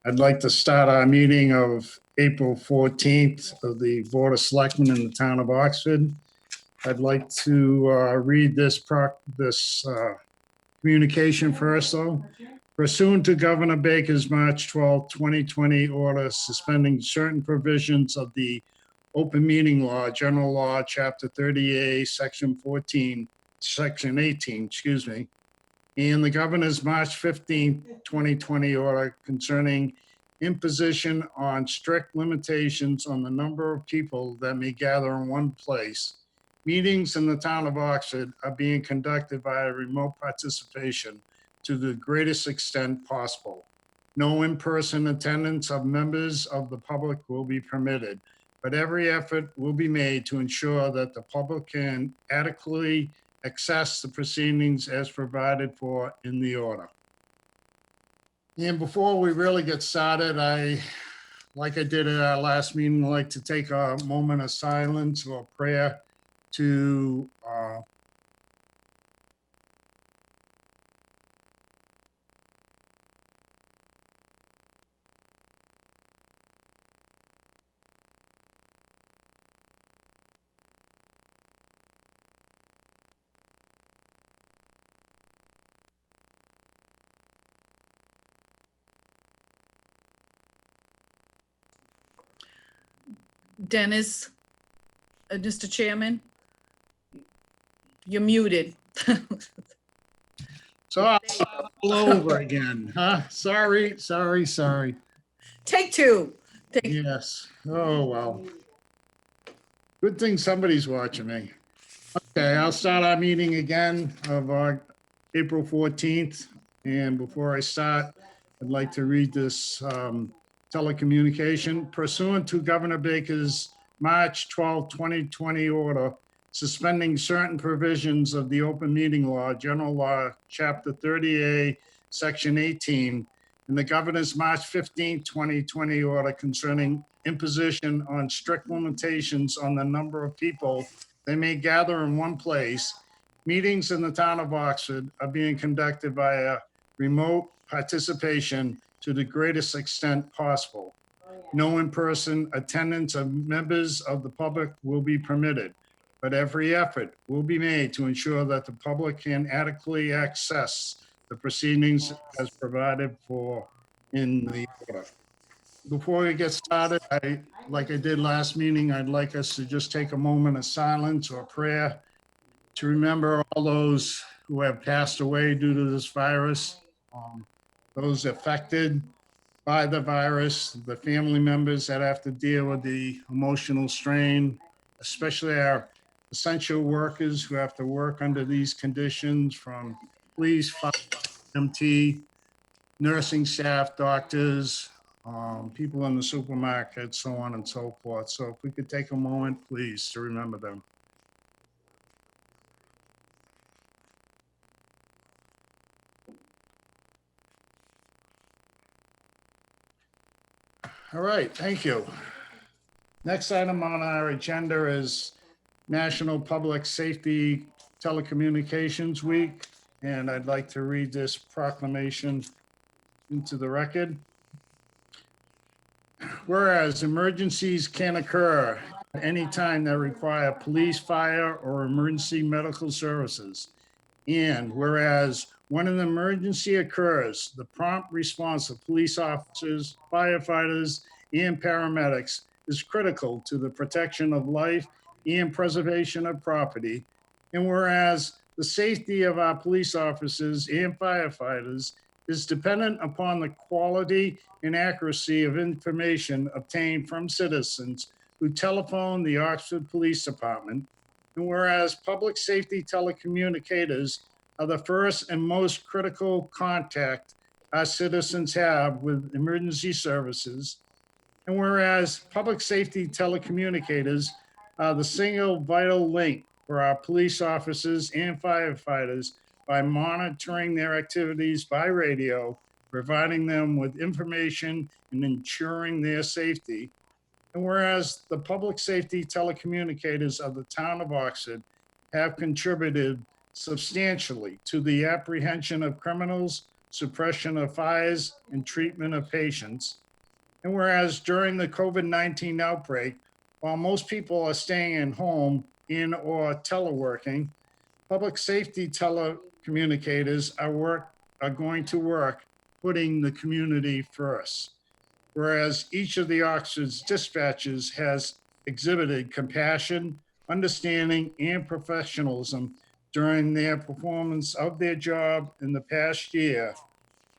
I'd like to start our meeting of April 14th of the Board of Selectmen in the town of Oxford. I'd like to read this communication first, though. Pursuant to Governor Baker's March 12, 2020 order suspending certain provisions of the Open Meeting Law, General Law, Chapter 30A, Section 18, and the governor's March 15, 2020 order concerning imposition on strict limitations on the number of people that may gather in one place. Meetings in the town of Oxford are being conducted via remote participation to the greatest extent possible. No in-person attendance of members of the public will be permitted, but every effort will be made to ensure that the public can adequately access the proceedings as provided for in the order. And before we really get started, like I did at our last meeting, I'd like to take a moment of silence or prayer to Dennis, Mr. Chairman, you're muted. so all over again, huh? Sorry. Take two. Yes. Oh, well. Good thing somebody's watching me. Okay, I'll start our meeting again of April 14th. And before I start, I'd like to read this telecommunication. Pursuant to Governor Baker's March 12, 2020 order, suspending certain provisions of the Open Meeting Law, General Law, Chapter 30A, Section 18, and the Governor's March 15, 2020 order concerning imposition on strict limitations on the number of people they may gather in one place. Meetings in the town of Oxford are being conducted via remote participation to the greatest extent possible. No in-person attendance of members of the public will be permitted, but every effort will be made to ensure that the public can adequately access the proceedings as provided for in the order. Before we get started, like I did last meeting, I'd like us to just take a moment of silence or prayer to remember all those who have passed away due to this virus, those affected by the virus, the family members that have to deal with the emotional strain, especially our essential workers who have to work under these conditions, from police, fire, MT, nursing staff, doctors, people in the supermarket, so on and so forth. So if we could take a moment, please, to remember them. All right, thank you. Next item on our agenda is National Public Safety Telecommunications Week, and I'd like to read this proclamation into the record. Whereas emergencies can occur at any time that require police, fire, or emergency medical services. And whereas when an emergency occurs, the prompt response of police officers, firefighters, and paramedics is critical to the protection of life and preservation of property. And whereas the safety of our police officers and firefighters is dependent upon the quality and accuracy of information obtained from citizens who telephone the Oxford Police Department. And whereas public safety telecommunicators are the first and most critical contact our citizens have with emergency services. And whereas public safety telecommunicators are the single vital link for our police officers and firefighters by monitoring their activities by radio, providing them with information and ensuring their safety. And whereas the public safety telecommunicators of the town of Oxford have contributed substantially to the apprehension of criminals, suppression of fires, and treatment of patients. And whereas during the COVID-19 outbreak, while most people are staying at home in or teleworking, public safety telecommunicators are going to work putting the community first. Whereas each of the Oxford's dispatchers has exhibited compassion, understanding, and professionalism during their performance of their job in the past year.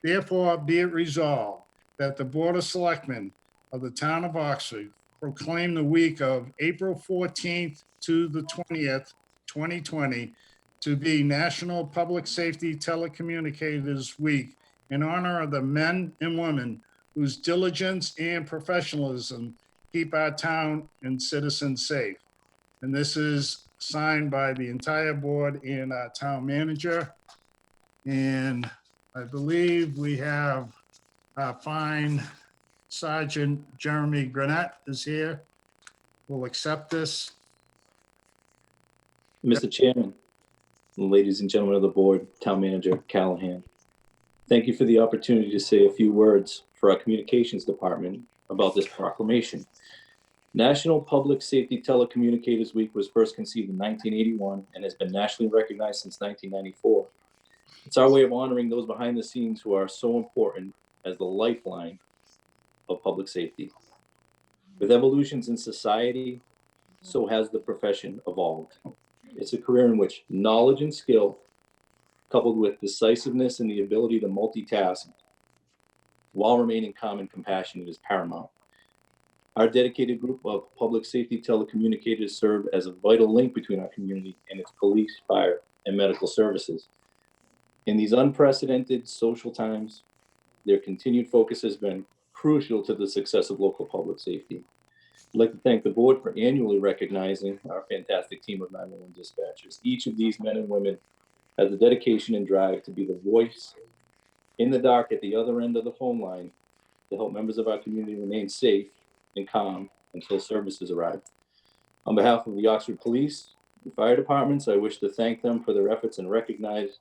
Therefore, be it resolved that the Board of Selectmen of the Town of Oxford proclaim the week of April 14th to the 20th, 2020, to be National Public Safety Telecommunicators Week in honor of the men and women whose diligence and professionalism keep our town and citizens safe. And this is signed by the entire board and our town manager. And I believe we have our fine Sergeant Jeremy Granette is here. We'll accept this. Mr. Chairman, ladies and gentlemen of the board, Town Manager Callahan, thank you for the opportunity to say a few words for our communications department about this proclamation. National Public Safety Telecommunicators Week was first conceived in 1981 and has been nationally recognized since 1994. It's our way of honoring those behind the scenes who are so important as the lifeline of public safety. With evolutions in society, so has the profession evolved. It's a career in which knowledge and skill, coupled with decisiveness and the ability to multitask while remaining calm and compassionate, is paramount. Our dedicated group of public safety telecommunicators serve as a vital link between our community and its police, fire, and medical services. In these unprecedented social times, their continued focus has been crucial to the success of local public safety. I'd like to thank the board for annually recognizing our fantastic team of 911 dispatchers. Each of these men and women has the dedication and drive to be the voice in the dark at the other end of the phone line to help members of our community remain safe and calm until services arrive. On behalf of the Oxford Police and Fire Departments, I wish to thank them for their efforts and recognize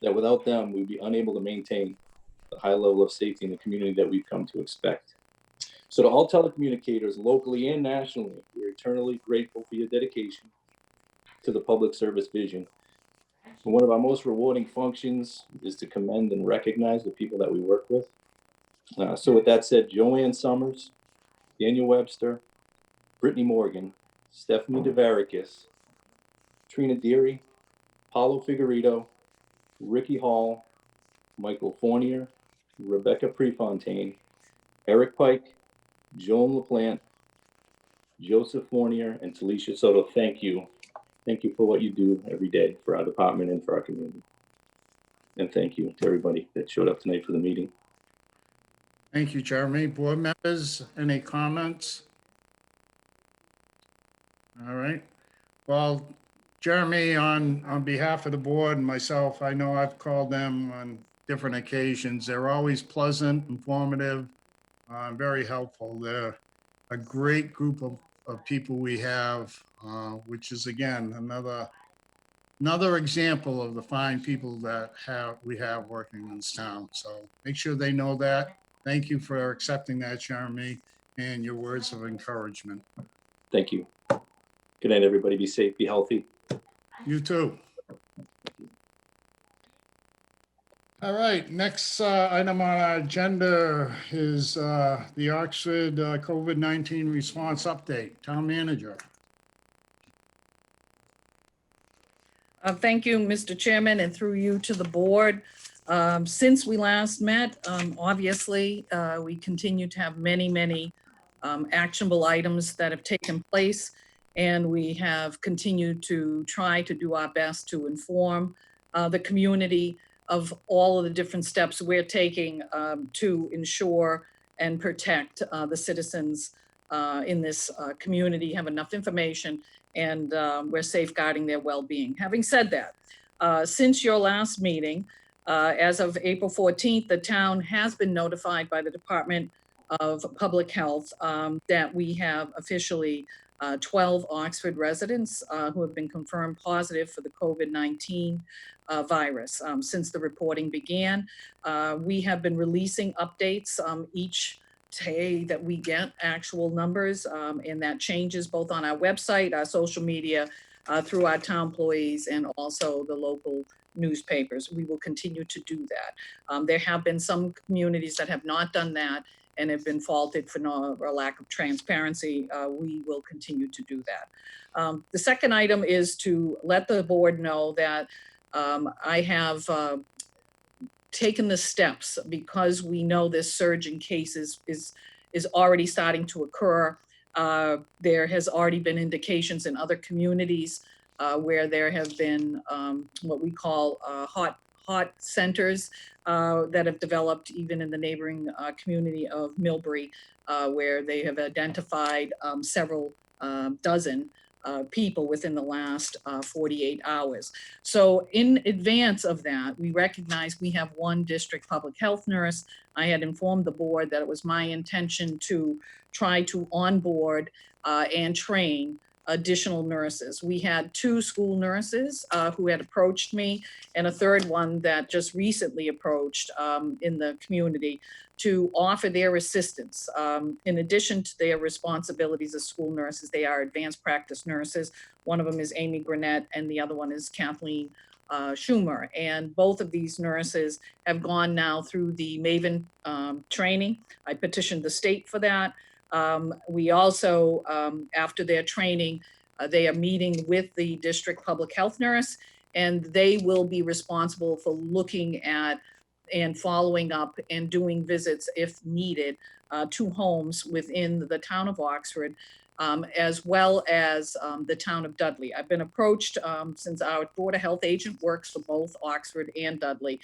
that without them, we'd be unable to maintain the high level of safety in the community that we've come to expect. So to all telecommunicators, locally and nationally, we're eternally grateful for your dedication to the public service vision. And one of our most rewarding functions is to commend and recognize the people that we work with. So with that said, Joanne Summers, Daniel Webster, Brittany Morgan, Stephanie DeVarikis, Trina Deary, Paulo Figueredo, Ricky Hall, Michael Fournier, Rebecca Prefontaine, Eric Pike, Joan LaPlante, Joseph Fournier, and Talisha Soto, thank you. Thank you for what you do every day for our department and for our community. And thank you to everybody that showed up tonight for the meeting. Thank you, Jeremy. Board members, any comments? All right. Well, Jeremy, on behalf of the board and myself, I know I've called them on different occasions. They're always pleasant, informative, very helpful. They're a great group of people we have, which is, again, another example of the fine people that we have working in this town. So make sure they know that. Thank you for accepting that, Jeremy, and your words of encouragement. Thank you. Good night, everybody. Be safe, be healthy. You too. All right, next item on our agenda is the Oxford COVID-19 response update. Town manager. Thank you, Mr. Chairman, and through you to the board. Since we last met, obviously, we continue to have many actionable items that have taken place, and we have continued to try to do our best to inform the community of all of the different steps we're taking to ensure and protect the citizens in this community, have enough information, and we're safeguarding their well-being. Having said that, since your last meeting, as of April 14th, the town has been notified by the Department of Public Health that we have officially 12 Oxford residents who have been confirmed positive for the COVID-19 virus. Since the reporting began, we have been releasing updates each day that we get actual numbers, and that changes both on our website, our social media, through our town employees, and also the local newspapers. We will continue to do that. There have been some communities that have not done that and have been faulted for a lack of transparency. We will continue to do that. The second item is to let the board know that I have taken the steps, because we know this surge in cases is already starting to occur. There has already been indications in other communities where there have been what we call hot centers that have developed even in the neighboring community of Millbury, where they have identified several dozen people within the last 48 hours. So in advance of that, we recognize we have one district public health nurse. I had informed the board that it was my intention to try to onboard and train additional nurses. We had 2 school nurses who had approached me, and a third one that just recently approached in the community to offer their assistance. In addition to their responsibilities as school nurses, they are advanced practice nurses. One of them is Amy Granette, and the other one is Kathleen Schumer. And both of these nurses have gone now through the MAVEN training. I petitioned the state for that. We also, after their training, they are meeting with the district public health nurse, and they will be responsible for looking at and following up and doing visits if needed to homes within the town of Oxford, as well as the town of Dudley. I've been approached since our Board of Health agent works for both Oxford and Dudley.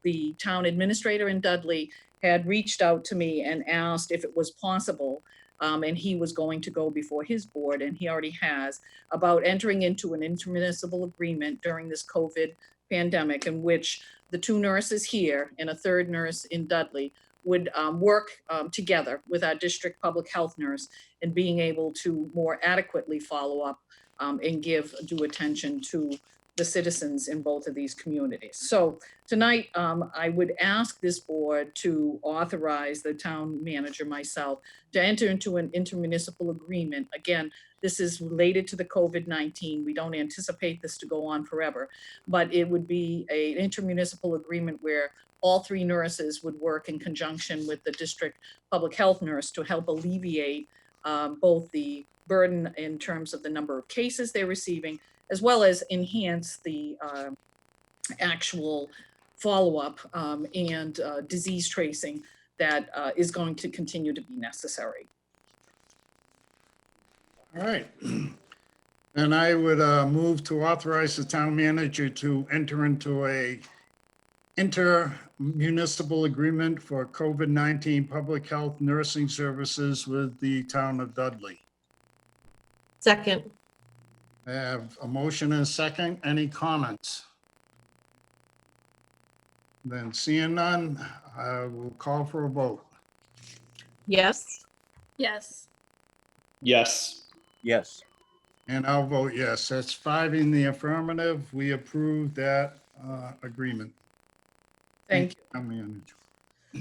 The town administrator in Dudley had reached out to me and asked if it was possible, and he was going to go before his board, and he already has, about entering into an intermunicipal agreement during this COVID pandemic, in which the 2 nurses here and a third nurse in Dudley would work together with our district public health nurse in being able to more adequately follow up and give due attention to the citizens in both of these communities. So tonight, I would ask this board to authorize the town manager, myself, to enter into an intermunicipal agreement. Again, this is related to the COVID-19. We don't anticipate this to go on forever, but it would be an intermunicipal agreement where all 3 nurses would work in conjunction with the district public health nurse to help alleviate both the burden in terms of the number of cases they're receiving, as well as enhance the actual follow-up and disease tracing that is going to continue to be necessary. All right. And I would move to authorize the town manager to enter into a intermunicipal agreement for COVID-19 public health nursing services with the town of Dudley. Second. I have a motion and a second. Any comments? Then seeing none, I will call for a vote. Yes. Yes. Yes. Yes. And I'll vote yes. That's 5 in the affirmative. We approve that agreement. Thank you. Town manager.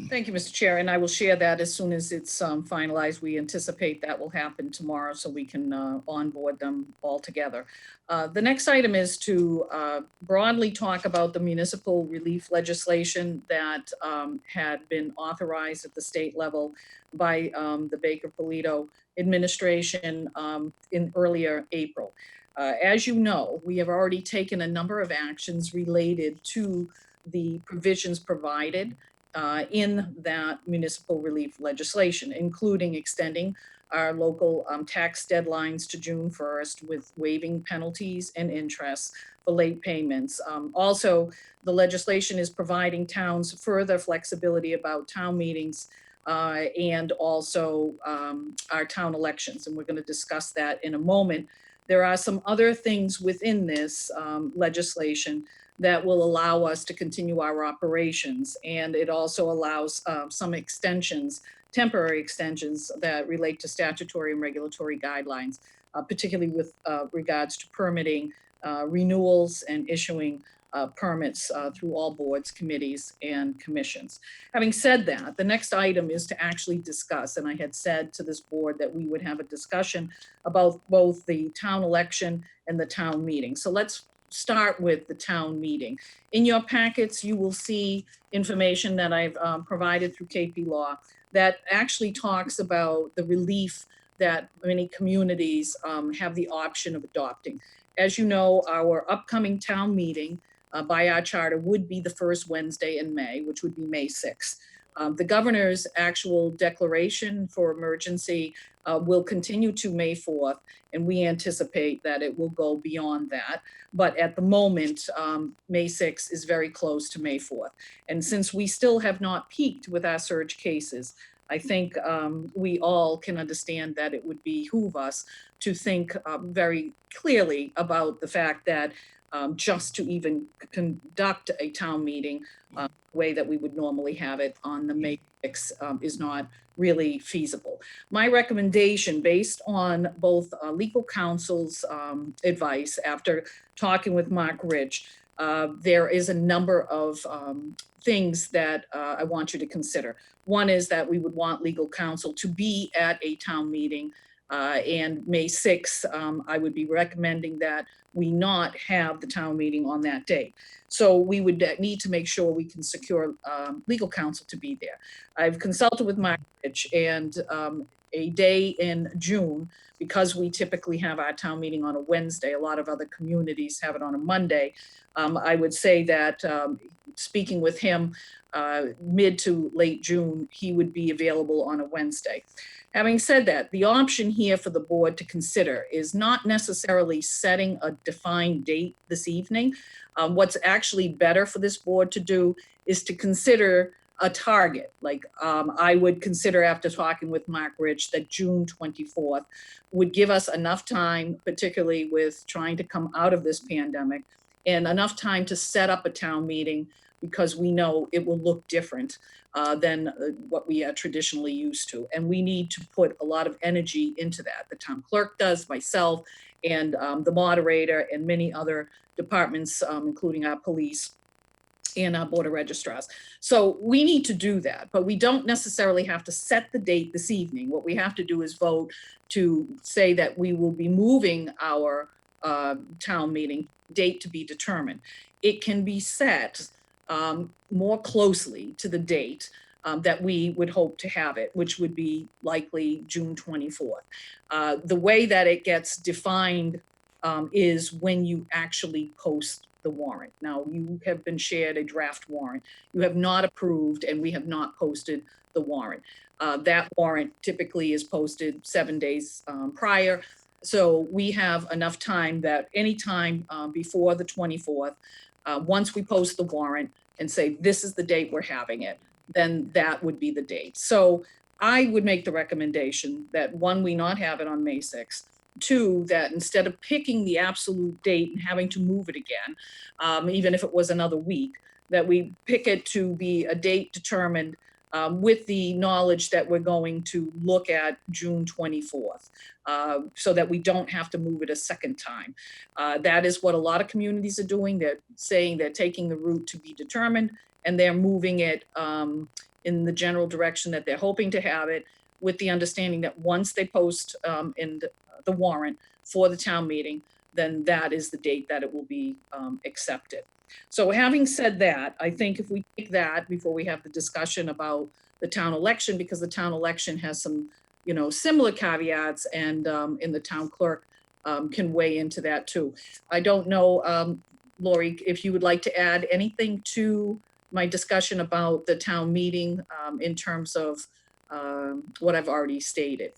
Thank you, Mr. Chair, and I will share that as soon as it's finalized. We anticipate that will happen tomorrow, so we can onboard them all together. The next item is to broadly talk about the municipal relief legislation that had been authorized at the state level by the Baker-Polito administration in earlier April. As you know, we have already taken a number of actions related to the provisions provided in that municipal relief legislation, including extending our local tax deadlines to June 1st with waiving penalties and interest for late payments. Also, the legislation is providing towns further flexibility about town meetings and also our town elections, and we're going to discuss that in a moment. There are some other things within this legislation that will allow us to continue our operations. And it also allows some extensions, temporary extensions that relate to statutory and regulatory guidelines, particularly with regards to permitting, renewals, and issuing permits through all boards, committees, and commissions. Having said that, the next item is to actually discuss, and I had said to this board that we would have a discussion about both the town election and the town meeting. So let's start with the town meeting. In your packets, you will see information that I've provided through KP Law that actually talks about the relief that many communities have the option of adopting. As you know, our upcoming town meeting by our charter would be the first Wednesday in May, which would be May 6th. The governor's actual declaration for emergency will continue to May 4th, and we anticipate that it will go beyond that. But at the moment, May 6th is very close to May 4th. And since we still have not peaked with our surge cases, I think we all can understand that it would behoove us to think very clearly about the fact that just to even conduct a town meeting the way that we would normally have it on the May 6th is not really feasible. My recommendation, based on both legal counsel's advice after talking with Mark Rich, there is a number of things that I want you to consider. One is that we would want legal counsel to be at a town meeting, and May 6th, I would be recommending that we not have the town meeting on that day. So we would need to make sure we can secure legal counsel to be there. I've consulted with Mark Rich, and a day in June, because we typically have our town meeting on a Wednesday, a lot of other communities have it on a Monday. I would say that speaking with him mid to late June, he would be available on a Wednesday. Having said that, the option here for the board to consider is not necessarily setting a defined date this evening. What's actually better for this board to do is to consider a target. Like I would consider, after talking with Mark Rich, that June 24th would give us enough time, particularly with trying to come out of this pandemic, and enough time to set up a town meeting, because we know it will look different than what we are traditionally used to. And we need to put a lot of energy into that. The town clerk does, myself, and the moderator, and many other departments, including our police and our board of registrars. So we need to do that, but we don't necessarily have to set the date this evening. What we have to do is vote to say that we will be moving our town meeting date to be determined. It can be set more closely to the date that we would hope to have it, which would be likely June 24th. The way that it gets defined is when you actually post the warrant. Now, you have been shared a draft warrant. You have not approved, and we have not posted the warrant. That warrant typically is posted 7 days prior. So we have enough time that any time before the 24th, once we post the warrant and say, this is the date we're having it, then that would be the date. So I would make the recommendation that, one, we not have it on May 6th. Two, that instead of picking the absolute date and having to move it again, even if it was another week, that we pick it to be a date determined with the knowledge that we're going to look at June 24th, so that we don't have to move it a second time. That is what a lot of communities are doing. They're saying they're taking the route to be determined, and they're moving it in the general direction that they're hoping to have it, with the understanding that once they post in the warrant for the town meeting, then that is the date that it will be accepted. So having said that, I think if we take that before we have the discussion about the town election, because the town election has some, similar caveats, and the town clerk can weigh into that too. I don't know, Lori, if you would like to add anything to my discussion about the town meeting in terms of what I've already stated.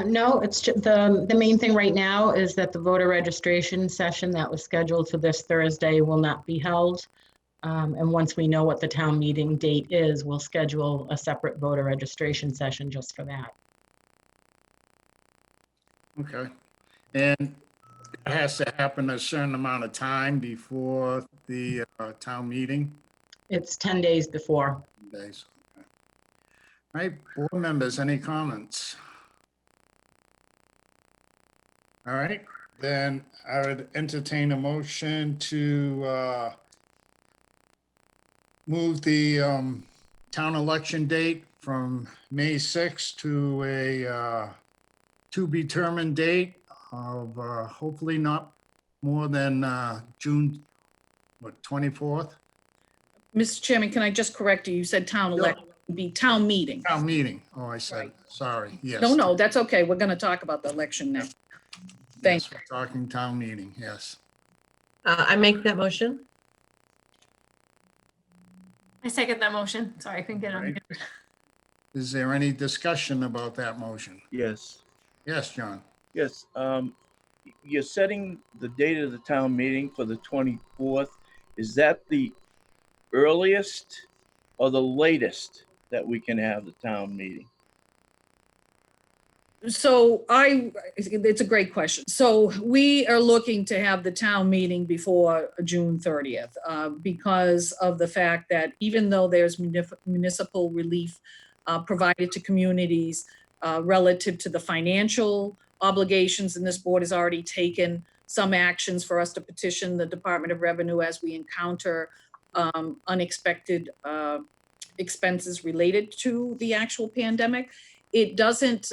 No, it's just the main thing right now is that the voter registration session that was scheduled for this Thursday will not be held. And once we know what the town meeting date is, we'll schedule a separate voter registration session just for that. Okay. And It has to happen a certain amount of time before the town meeting. It's 10 days before. Days. All right, board members, any comments? All right, then I would entertain a motion to move the town election date from May 6th to a to-be-determined date of hopefully not more than June, what, 24th? Mr. Chairman, can I just correct you? You said town Sure. elect, be town meeting. Town meeting. Oh, I said, Right. sorry, yes. No, that's okay. We're going to talk about the election now. Thank Yes, we're talking town meeting, yes. I make that motion. I second that motion. Sorry, I couldn't get it on. Right. Is there any discussion about that motion? Yes, Yes, John? yes. You're setting the date of the town meeting for the 24th. Is that the earliest or the latest that we can have the town meeting? So it's a great question. So we are looking to have the town meeting before June 30th because of the fact that even though there's municipal relief provided to communities relative to the financial obligations, and this board has already taken some actions for us to petition the Department of Revenue as we encounter unexpected expenses related to the actual pandemic. It doesn't,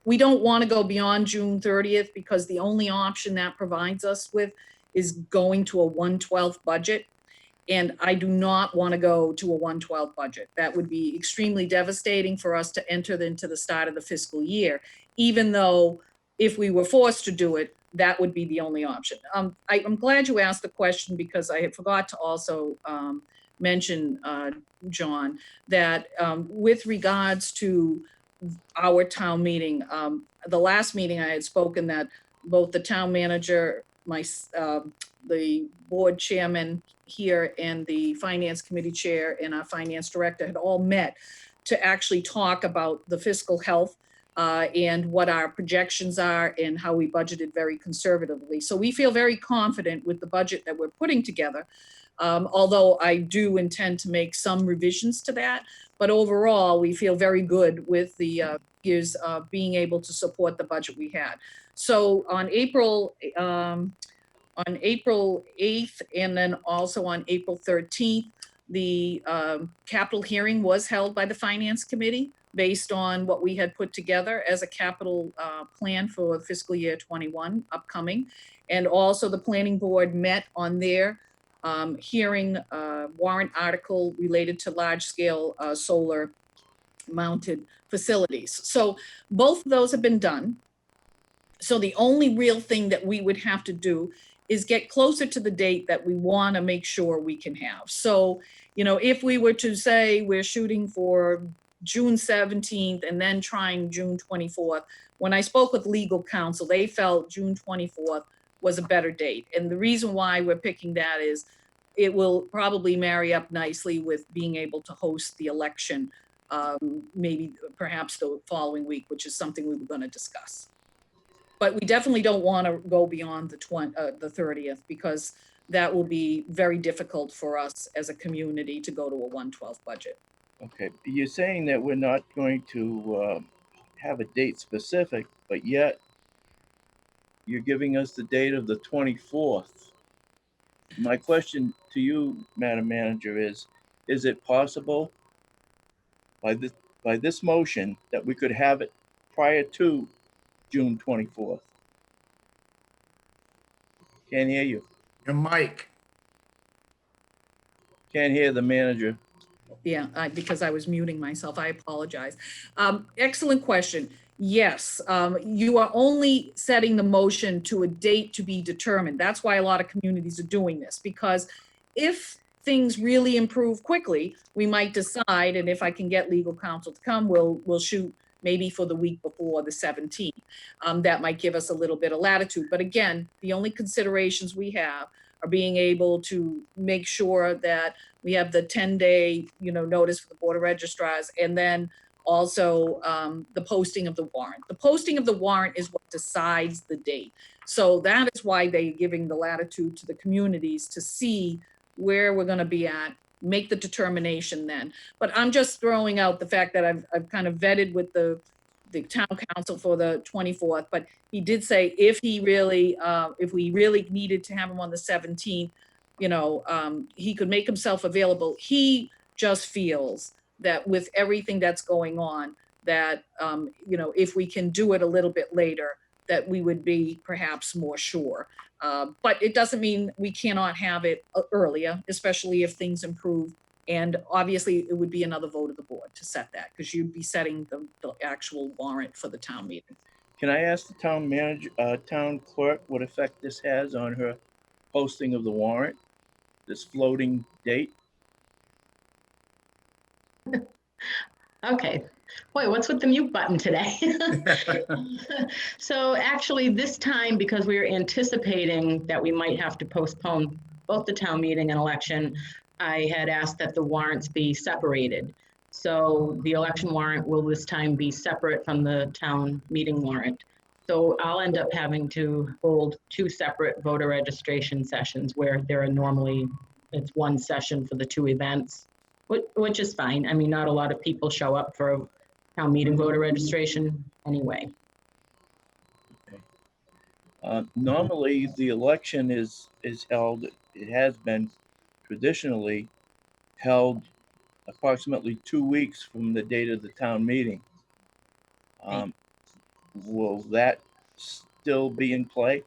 we don't want to go beyond June 30th because the only option that provides us with is going to a 1/12 budget. And I do not want to go to a 1/12 budget. That would be extremely devastating for us to enter into the start of the fiscal year, even though if we were forced to do it, that would be the only option. I'm glad you asked the question because I had forgot to also mention, John, that with regards to our town meeting, the last meeting I had spoken that both the town manager, the board chairman here and the finance committee chair and our finance director had all met to actually talk about the fiscal health and what our projections are and how we budgeted very conservatively. So we feel very confident with the budget that we're putting together. Although I do intend to make some revisions to that, but overall, we feel very good with the years being able to support the budget we had. So on April 8th and then also on April 13th, the capital hearing was held by the Finance Committee based on what we had put together as a capital plan for fiscal year 21 upcoming. And also the planning board met on their hearing warrant article related to large scale solar mounted facilities. So both of those have been done. So the only real thing that we would have to do is get closer to the date that we want to make sure we can have. So, you know, if we were to say we're shooting for June 17th and then trying June 24th, when I spoke with legal counsel, they felt June 24th was a better date. And the reason why we're picking that is it will probably marry up nicely with being able to host the election, maybe perhaps the following week, which is something we were going to discuss. But we definitely don't want to go beyond the 30th because that will be very difficult for us as a community to go to a 1/12 budget. Okay, you're saying that we're not going to have a date specific, but yet you're giving us the date of the 24th. My question to you, Madam Manager, is it possible by this motion that we could have it prior to June 24th? Can't hear you. Your mic. Can't hear the manager. Yeah, because I was muting myself. I apologize. Excellent question. Yes, you are only setting the motion to a date to be determined. That's why a lot of communities are doing this, because if things really improve quickly, we might decide, and if I can get legal counsel to come, we'll shoot maybe for the week before the 17th. That might give us a little bit of latitude. But again, the only considerations we have are being able to make sure that we have the 10-day, notice for the Board of Registrars, and then also the posting of the warrant. The posting of the warrant is what decides the date. So that is why they're giving the latitude to the communities to see where we're gonna be at, make the determination then. But I'm just throwing out the fact that I've kind of vetted with the town council for the 24th, but he did say if we really needed to have him on the 17th, he could make himself available. He just feels that with everything that's going on, that, if we can do it a little bit later, that we would be perhaps more sure. But it doesn't mean we cannot have it earlier, especially if things improve. And obviously, it would be another vote of the board to set that, because you'd be setting the actual warrant for the town meeting. Can I ask the town manager, town clerk, what effect this has on her posting of the warrant? This floating date? Okay. Boy, what's with the mute button today? So actually, this time, because we were anticipating that we might have to postpone both the town meeting and election, I had asked that the warrants be separated. So the election warrant will this time be separate from the town meeting warrant. So I'll end up having to hold two separate voter registration sessions where there are normally, it's one session for the two events, which is fine. I mean, not a lot of people show up for a town meeting voter registration anyway. Normally, the election is held, it has been traditionally held approximately 2 weeks from the date of the town meeting. Will that still be in play?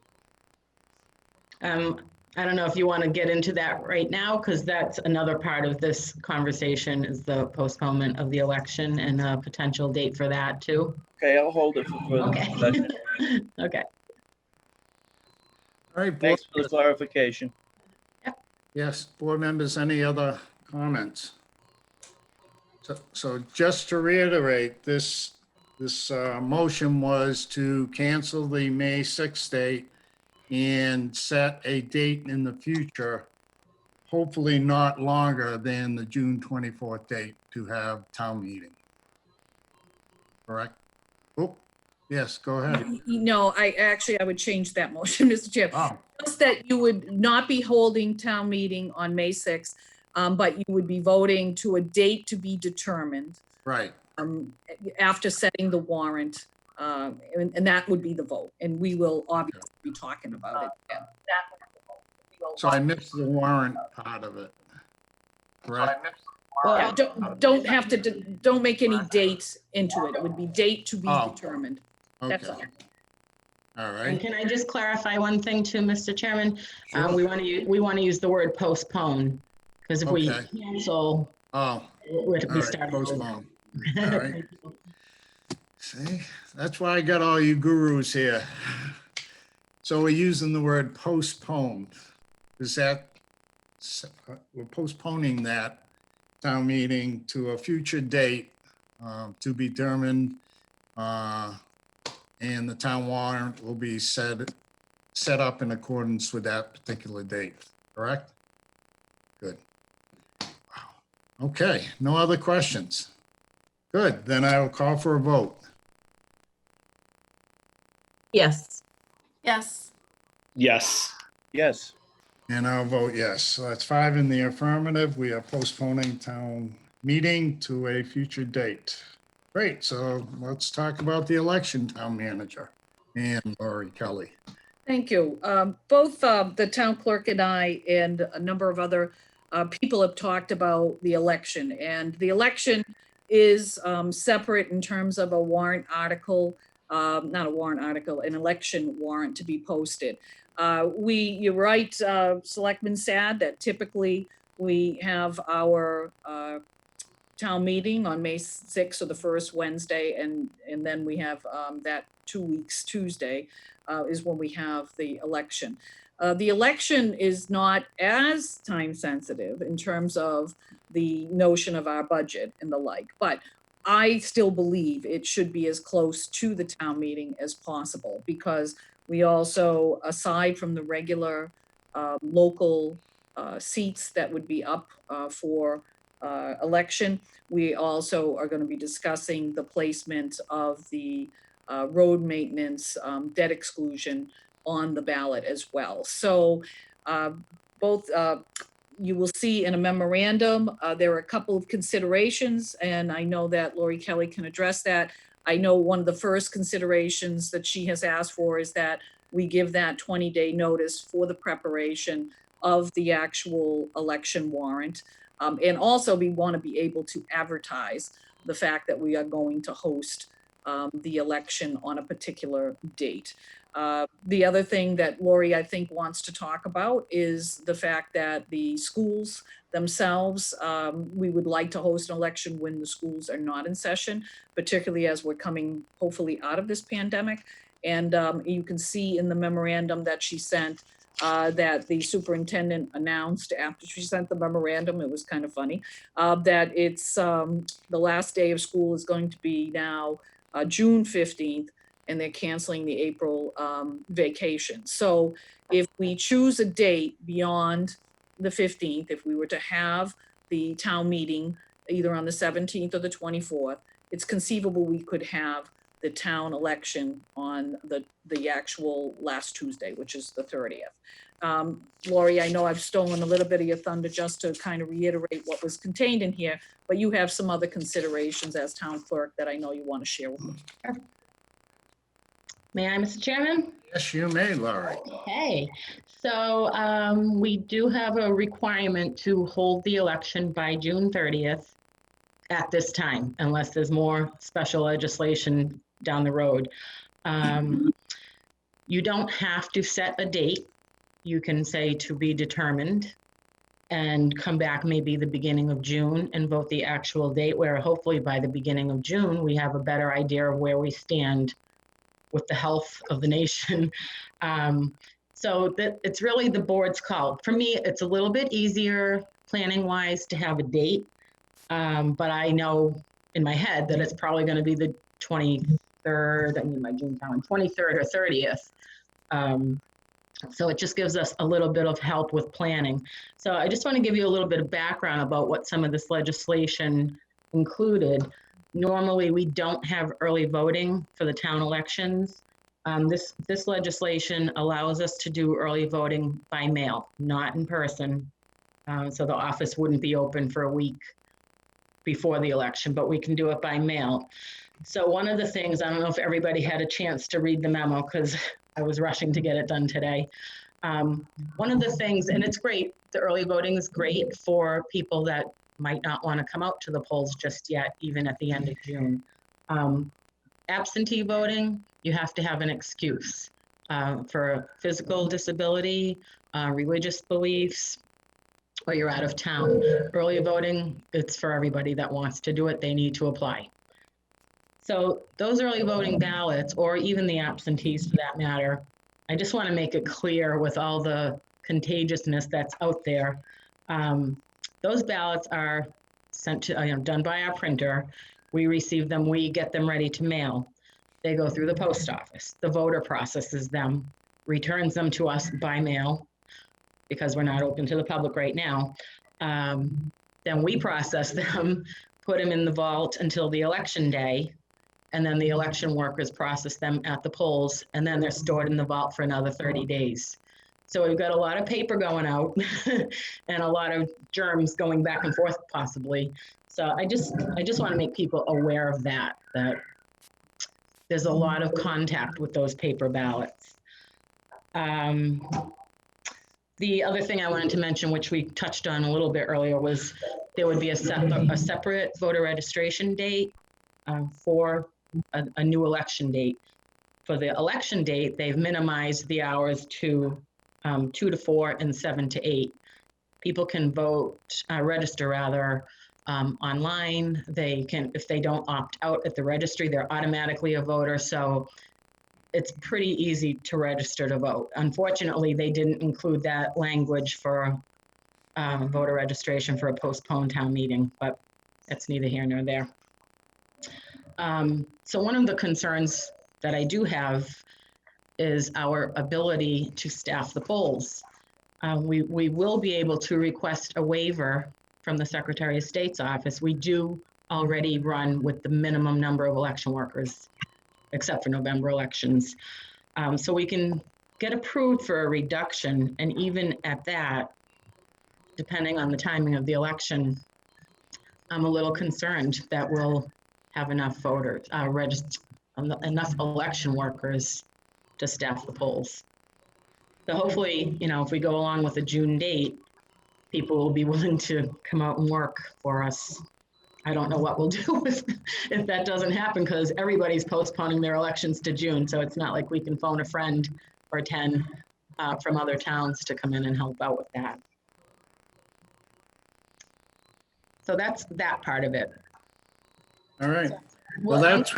I don't know if you want to get into that right now, because that's another part of this conversation is the postponement of the election and a potential date for that too. Okay, I'll hold it for further Okay. discussion. Okay. All right, board, Thanks for the clarification. yes, board members, any other comments? So just to reiterate, this motion was to cancel the May 6th date and set a date in the future, hopefully not longer than the June 24th date to have town meeting. Correct? Oh, yes, go ahead. No, I would change that motion, Mr. Chair. Oh, Just that you would not be holding town meeting on May 6th, but you would be voting to a date to be determined right. after setting the warrant, and that would be the vote. And we will obviously be talking about it. again. So I missed the warrant part of it. Correct? Yeah, don't make any dates into it. It would be date to be Oh. determined. Okay, That's all. all And right. can I just clarify one thing too, Mr. Chairman? Sure. We want to use the word postpone, because if we Okay. cancel, Oh, we all right, start. postpone. All right. See, that's why I got all you gurus here. So we're using the word postponed. Is that, we're postponing that town meeting to a future date to be determined. And the town warrant will be set up in accordance with that particular date, correct? Good. Okay, no other questions? Good, then I will call for a vote. Yes. Yes. Yes. Yes, And I'll vote yes. So that's 5 in the affirmative. We are postponing town meeting to a future date. Great, so let's talk about the election, town manager and Lori Kelly. Thank you. Both the town clerk and I and a number of other people have talked about the election. And the election is separate in terms of a warrant article, not a warrant article, an election warrant to be posted. You're right, Selectman Sad, that typically we have our town meeting on May 6th or the first Wednesday, and then we have that 2 weeks Tuesday is when we have the election. The election is not as time sensitive in terms of the notion of our budget and the like, but I still believe it should be as close to the town meeting as possible, because we also, aside from the regular local seats that would be up for election. We also are going to be discussing the placement of the road maintenance debt exclusion on the ballot as well. So both you will see in a memorandum, there are a couple of considerations, and I know that Lori Kelly can address that. I know one of the first considerations that she has asked for is that we give that 20-day notice for the preparation of the actual election warrant. And also we want to be able to advertise the fact that we are going to host the election on a particular date. The other thing that Lori, I think, wants to talk about is the fact that the schools themselves, we would like to host an election when the schools are not in session, particularly as we're coming hopefully out of this pandemic. And you can see in the memorandum that she sent that the superintendent announced after she sent the memorandum, it was kind of funny, that it's the last day of school is going to be now June 15th, and they're canceling the April vacation. So if we choose a date beyond the 15th, if we were to have the town meeting either on the 17th or the 24th, it's conceivable we could have the town election on the actual last Tuesday, which is the 30th. Lori, I know I've stolen a little bit of your thunder just to kind of reiterate what was contained in here, but you have some other considerations as town clerk that I know you want to share with me. May I, Mr. Chairman? Yes, you may, Laurie. Okay, so we do have a requirement to hold the election by June 30th at this time, unless there's more special legislation down the road. You don't have to set a date. You can say to be determined and come back maybe the beginning of June and vote the actual date, where hopefully by the beginning of June, we have a better idea of where we stand with the health of the nation. So that it's really the board's call. For me, it's a little bit easier planning wise to have a date. But I know in my head that it's probably going to be the 23rd, I mean, my June calendar, 23rd or 30th. So it just gives us a little bit of help with planning. So I just want to give you a little bit of background about what some of this legislation included. Normally, we don't have early voting for the town elections. This legislation allows us to do early voting by mail, not in person. So the office wouldn't be open for a week before the election, but we can do it by mail. So one of the things, I don't know if everybody had a chance to read the memo because I was rushing to get it done today. One of the things, and it's great, the early voting is great for people that might not want to come out to the polls just yet, even at the end of June. Absentee voting, you have to have an excuse for physical disability, religious beliefs, or you're out of town. Early voting, it's for everybody that wants to do it. They need to apply. So those early voting ballots, or even the absentees for that matter, I just want to make it clear with all the contagiousness that's out there. Those ballots are sent to, done by our printer. We receive them, we get them ready to mail. They go through the post office. The voter processes them, returns them to us by mail, because we're not open to the public right now. Then we process them, put them in the vault until the election day, and then the election workers process them at the polls, and then they're stored in the vault for another 30 days. So we've got a lot of paper going out and a lot of germs going back and forth possibly. So I just want to make people aware of that there's a lot of contact with those paper ballots. The other thing I wanted to mention, which we touched on a little bit earlier, was there would be a separate voter registration date for a new election date. For the election date, they've minimized the hours to 2 to 4 and 7 to 8. People can vote, register rather, online. They can, if they don't opt out at the registry, they're automatically a voter. So it's pretty easy to register to vote. Unfortunately, they didn't include that language for voter registration for a postponed town meeting, but that's neither here nor there. So one of the concerns that I do have is our ability to staff the polls. We will be able to request a waiver from the Secretary of State's office, we do already run with the minimum number of election workers, except for November elections. So we can get approved for a reduction, and even at that, depending on the timing of the election, I'm a little concerned that we'll have enough voters, enough election workers to staff the polls. So hopefully, if we go along with a June date, people will be willing to come out and work for us. I don't know what we'll do if that doesn't happen, because everybody's postponing their elections to June. So it's not like we can phone a friend or 10 from other towns to come in and help out with that. So that's that part of it. All right. Well, I'm that's,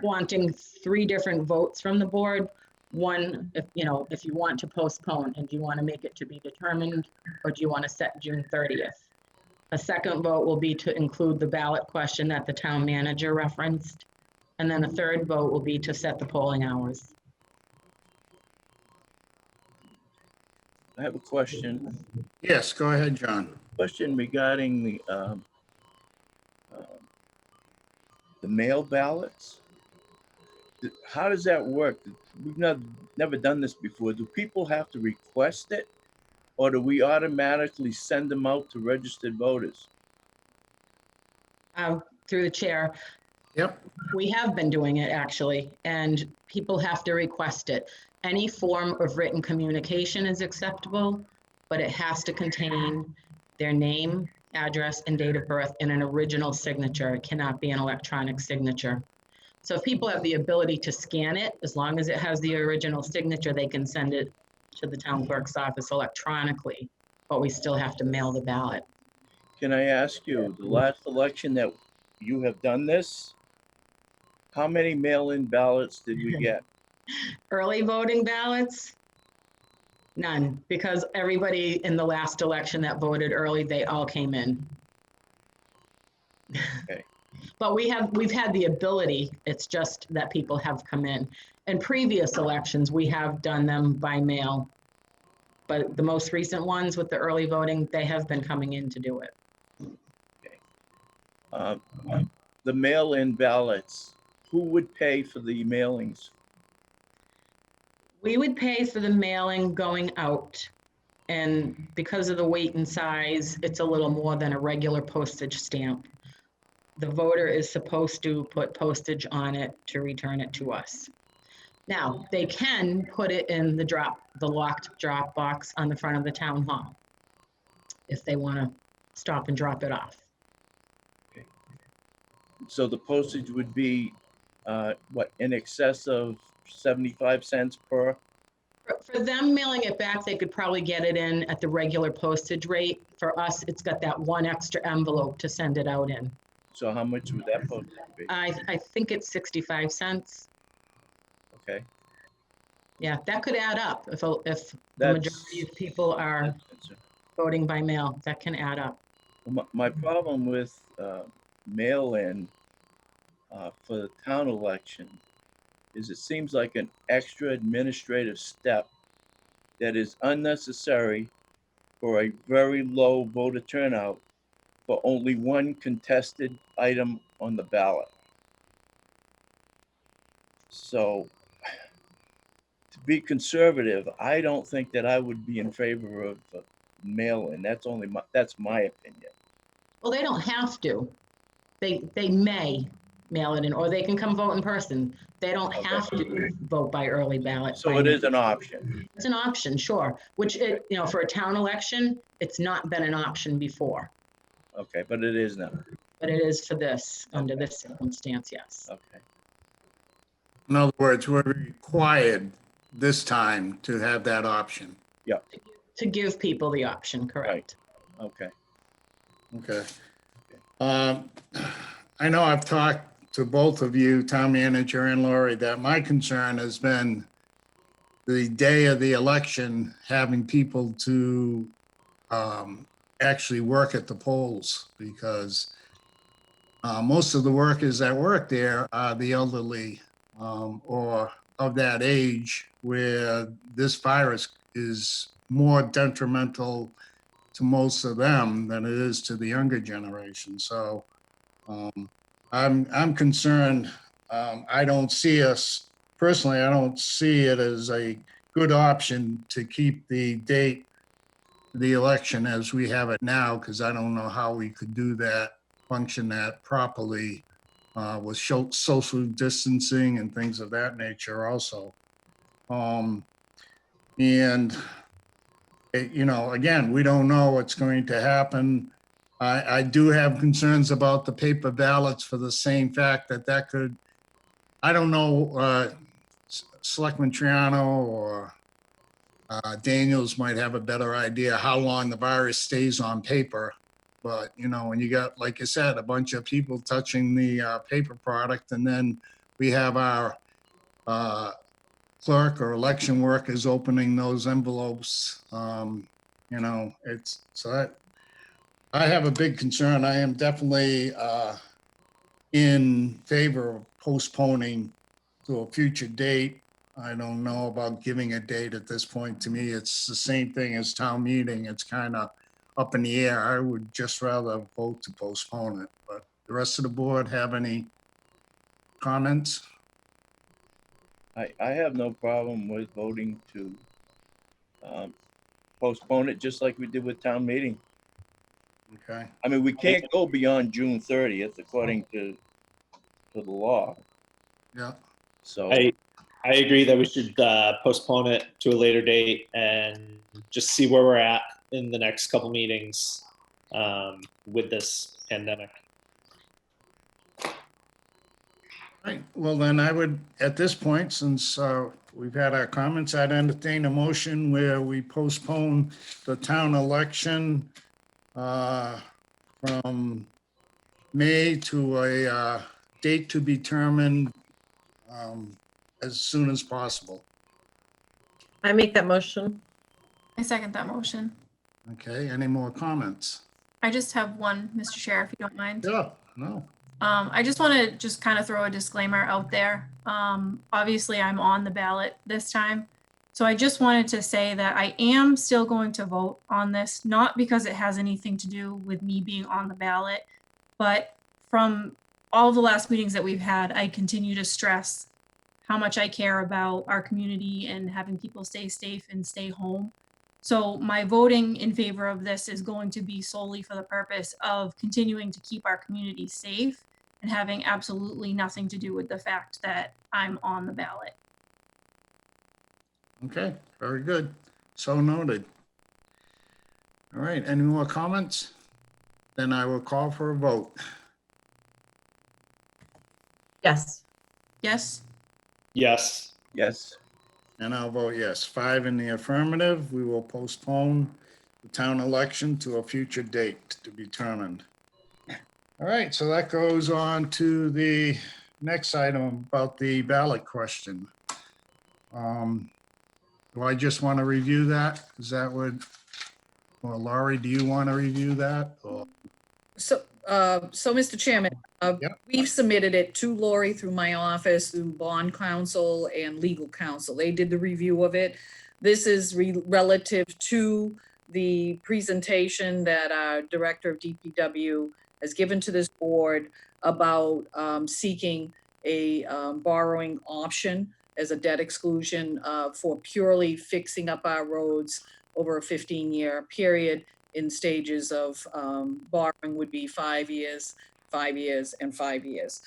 wanting 3 different votes from the board. One, if you want to postpone, and do you want to make it to be determined, or do you want to set June 30th? A second vote will be to include the ballot question that the town manager referenced. And then a third vote will be to set the polling hours. I have a question. yes, go ahead, John. Question regarding the mail ballots. How does that work? We've never done this before. Do people have to request it, or do we automatically send them out to registered voters? Through the chair, Yep, we have been doing it actually, and people have to request it. Any form of written communication is acceptable, but it has to contain their name, address, and date of birth in an original signature. It cannot be an electronic signature. So if people have the ability to scan it, as long as it has the original signature, they can send it to the town clerk's office electronically, but we still have to mail the ballot. Can I ask you, the last election that you have done this, how many mail-in ballots did we get? Early voting ballots? None, because everybody in the last election that voted early, they all came in. Okay. But we've had the ability, it's just that people have come in. In previous elections, we have done them by mail. But the most recent ones with the early voting, they have been coming in to do it. The mail-in ballots, who would pay for the mailings? We would pay for the mailing going out. And because of the weight and size, it's a little more than a regular postage stamp. The voter is supposed to put postage on it to return it to us. Now, they can put it in the locked drop box on the front of the town hall if they want to stop and drop it off. So the postage would be, in excess of 75 cents per? For them mailing it back, they could probably get it in at the regular postage rate. For us, it's got that one extra envelope to send it out in. So how much would that postage be? I think it's 65 cents. Okay. Yeah, that could add up if the That's- majority of people are voting by mail. That can add up. My problem with mail-in for the town election is it seems like an extra administrative step that is unnecessary for a very low voter turnout for only one contested item on the ballot. So to be conservative, I don't think that I would be in favor of mail-in. That's my opinion. Well, they don't have to. They may mail it in, or they can come vote in person. They don't have to vote by early ballot. So it is an option. It's an option, sure, which for a town election, it's not been an option before, Okay, but it is now. but it is for this, under this circumstance, yes. Okay. in other words, we're required this time to have that option. To give people the option, correct. Okay. Okay. I know I've talked to both of you, town manager and Lori, that my concern has been the day of the election, having people to actually work at the polls, because most of the workers that work there are the elderly or of that age where this virus is more detrimental to most of them than it is to the younger generation. So I'm concerned. I don't see us, personally, I don't see it as a good option to keep the date, the election as we have it now, because I don't know how we could do that, function that properly with social distancing and things of that nature also. And again, we don't know what's going to happen. I do have concerns about the paper ballots for the same fact that could, I don't know, Selectman Triano or Daniels might have a better idea how long the virus stays on paper. But, when you got, like I said, a bunch of people touching the paper product, and then we have our clerk or election workers opening those envelopes, it's, so I have a big concern. I am definitely in favor of postponing to a future date. I don't know about giving a date at this point. To me, it's the same thing as town meeting. It's kind of up in the air. I would just rather vote to postpone it. But the rest of the board have any comments? I have no problem with voting to postpone it, just like we did with town meeting. Okay. I mean, we can't go beyond June 30th according to the law. Yeah. So, I agree that we should postpone it to a later date and just see where we're at in the next couple meetings with this pandemic. Right, well, then I would, at this point, since we've had our comments, I'd entertain a motion where we postpone the town election from May to a date to be determined as soon as possible. I make that motion. I second that motion. Okay, any more comments? I just have one, Mr. Chair, if you don't mind. Yeah, no, I just want to just kind of throw a disclaimer out there. Obviously, I'm on the ballot this time. So I just wanted to say that I am still going to vote on this, not because it has anything to do with me being on the ballot, but from all the last meetings that we've had, I continue to stress how much I care about our community and having people stay safe and stay home. So my voting in favor of this is going to be solely for the purpose of continuing to keep our community safe and having absolutely nothing to do with the fact that I'm on the ballot. okay, very good. So noted. All right, any more comments? Then I will call for a vote. Yes. Yes? Yes. yes, And I'll vote yes. 5 in the affirmative. We will postpone the town election to a future date to be determined. All right, so that goes on to the next item about the ballot question. Do I just want to review that? Is that what, or Laurie, do you want to review that? Or- So, Mr. Chairman, Yep. we've submitted it to Lori through my office, through bond counsel and legal counsel. They did the review of it. This is relative to the presentation that our Director of DPW has given to this board about seeking a borrowing option as a debt exclusion for purely fixing up our roads over a 15-year period in stages of borrowing would be 5 years, 5 years, and 5 years.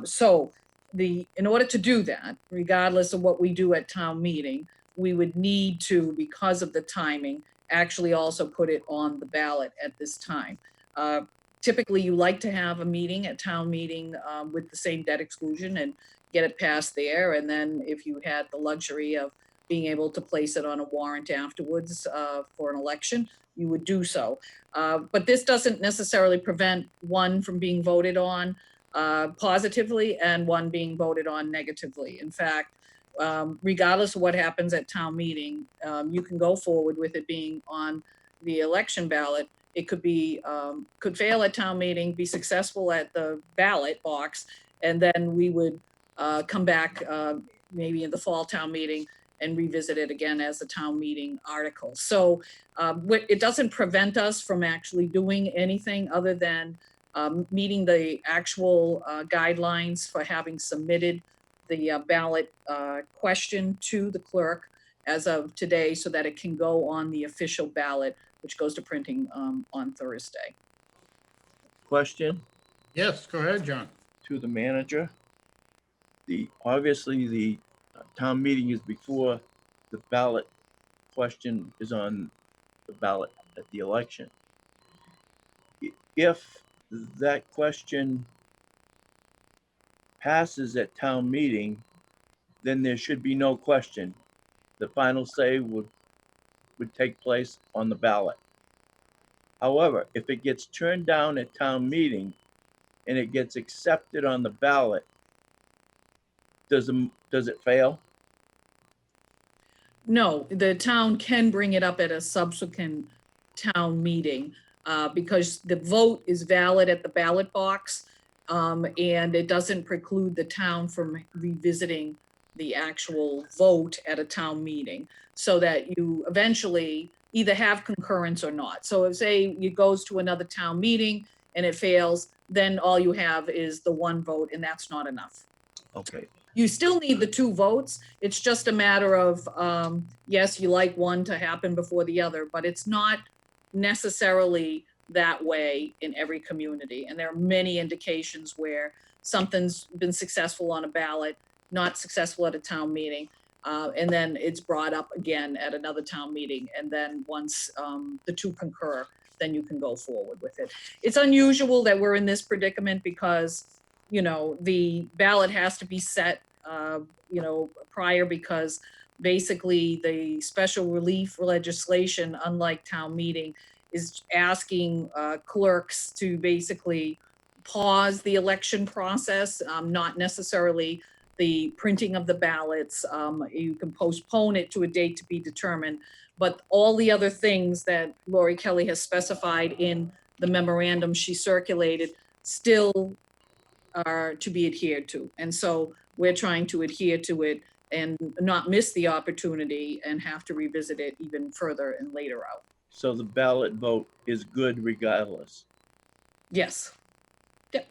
So in order to do that, regardless of what we do at town meeting, we would need to, because of the timing, actually also put it on the ballot at this time. Typically, you like to have a meeting at town meeting with the same debt exclusion and get it passed there. And then if you had the luxury of being able to place it on a warrant afterwards for an election, you would do so. But this doesn't necessarily prevent one from being voted on positively and one being voted on negatively. In fact, regardless of what happens at town meeting, you can go forward with it being on the election ballot. It could be, could fail at town meeting, be successful at the ballot box, and then we would come back maybe in the fall town meeting and revisit it again as a town meeting article. So it doesn't prevent us from actually doing anything other than meeting the actual guidelines for having submitted the ballot question to the clerk as of today so that it can go on the official ballot, which goes to printing on Thursday. Question Yes, go ahead, John. to the manager. Obviously, the town meeting is before the ballot question is on the ballot at the election. If that question passes at town meeting, then there should be no question. The final say would take place on the ballot. However, if it gets turned down at town meeting and it gets accepted on the ballot, does it fail? No, the town can bring it up at a subsequent town meeting because the vote is valid at the ballot box. And it doesn't preclude the town from revisiting the actual vote at a town meeting so that you eventually either have concurrence or not. So if say it goes to another town meeting and it fails, then all you have is the one vote and that's not enough. Okay, You still need the two votes. It's just a matter of, yes, you like one to happen before the other, but it's not necessarily that way in every community. And there are many indications where something's been successful on a ballot, not successful at a town meeting. And then it's brought up again at another town meeting. And then once the two concur, then you can go forward with it. It's unusual that we're in this predicament because you know, the ballot has to be set, you know, prior because basically the special relief legislation, unlike town meeting, is asking clerks to basically pause the election process, not necessarily the printing of the ballots. You can postpone it to a date to be determined, but all the other things that Lori Kelly has specified in the memorandum she circulated still are to be adhered to. And so we're trying to adhere to it and not miss the opportunity and have to revisit it even further and later out. so the ballot vote is good regardless. Yes. All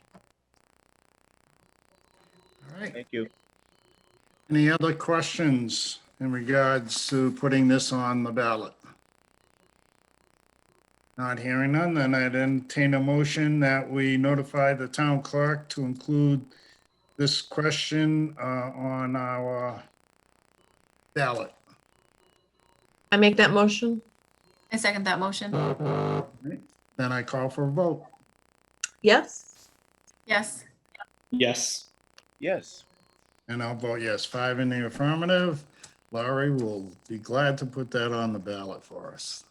right. Thank you. Any other questions in regards to putting this on the ballot? Not hearing none, then I'd entertain a motion that we notify the town clerk to include this question on our ballot. I make that motion? I second that motion. Then I call for a vote. Yes? Yes. Yes. Yes, And I'll vote yes, 5 in the affirmative. Laurie will be glad to put that on the ballot for us.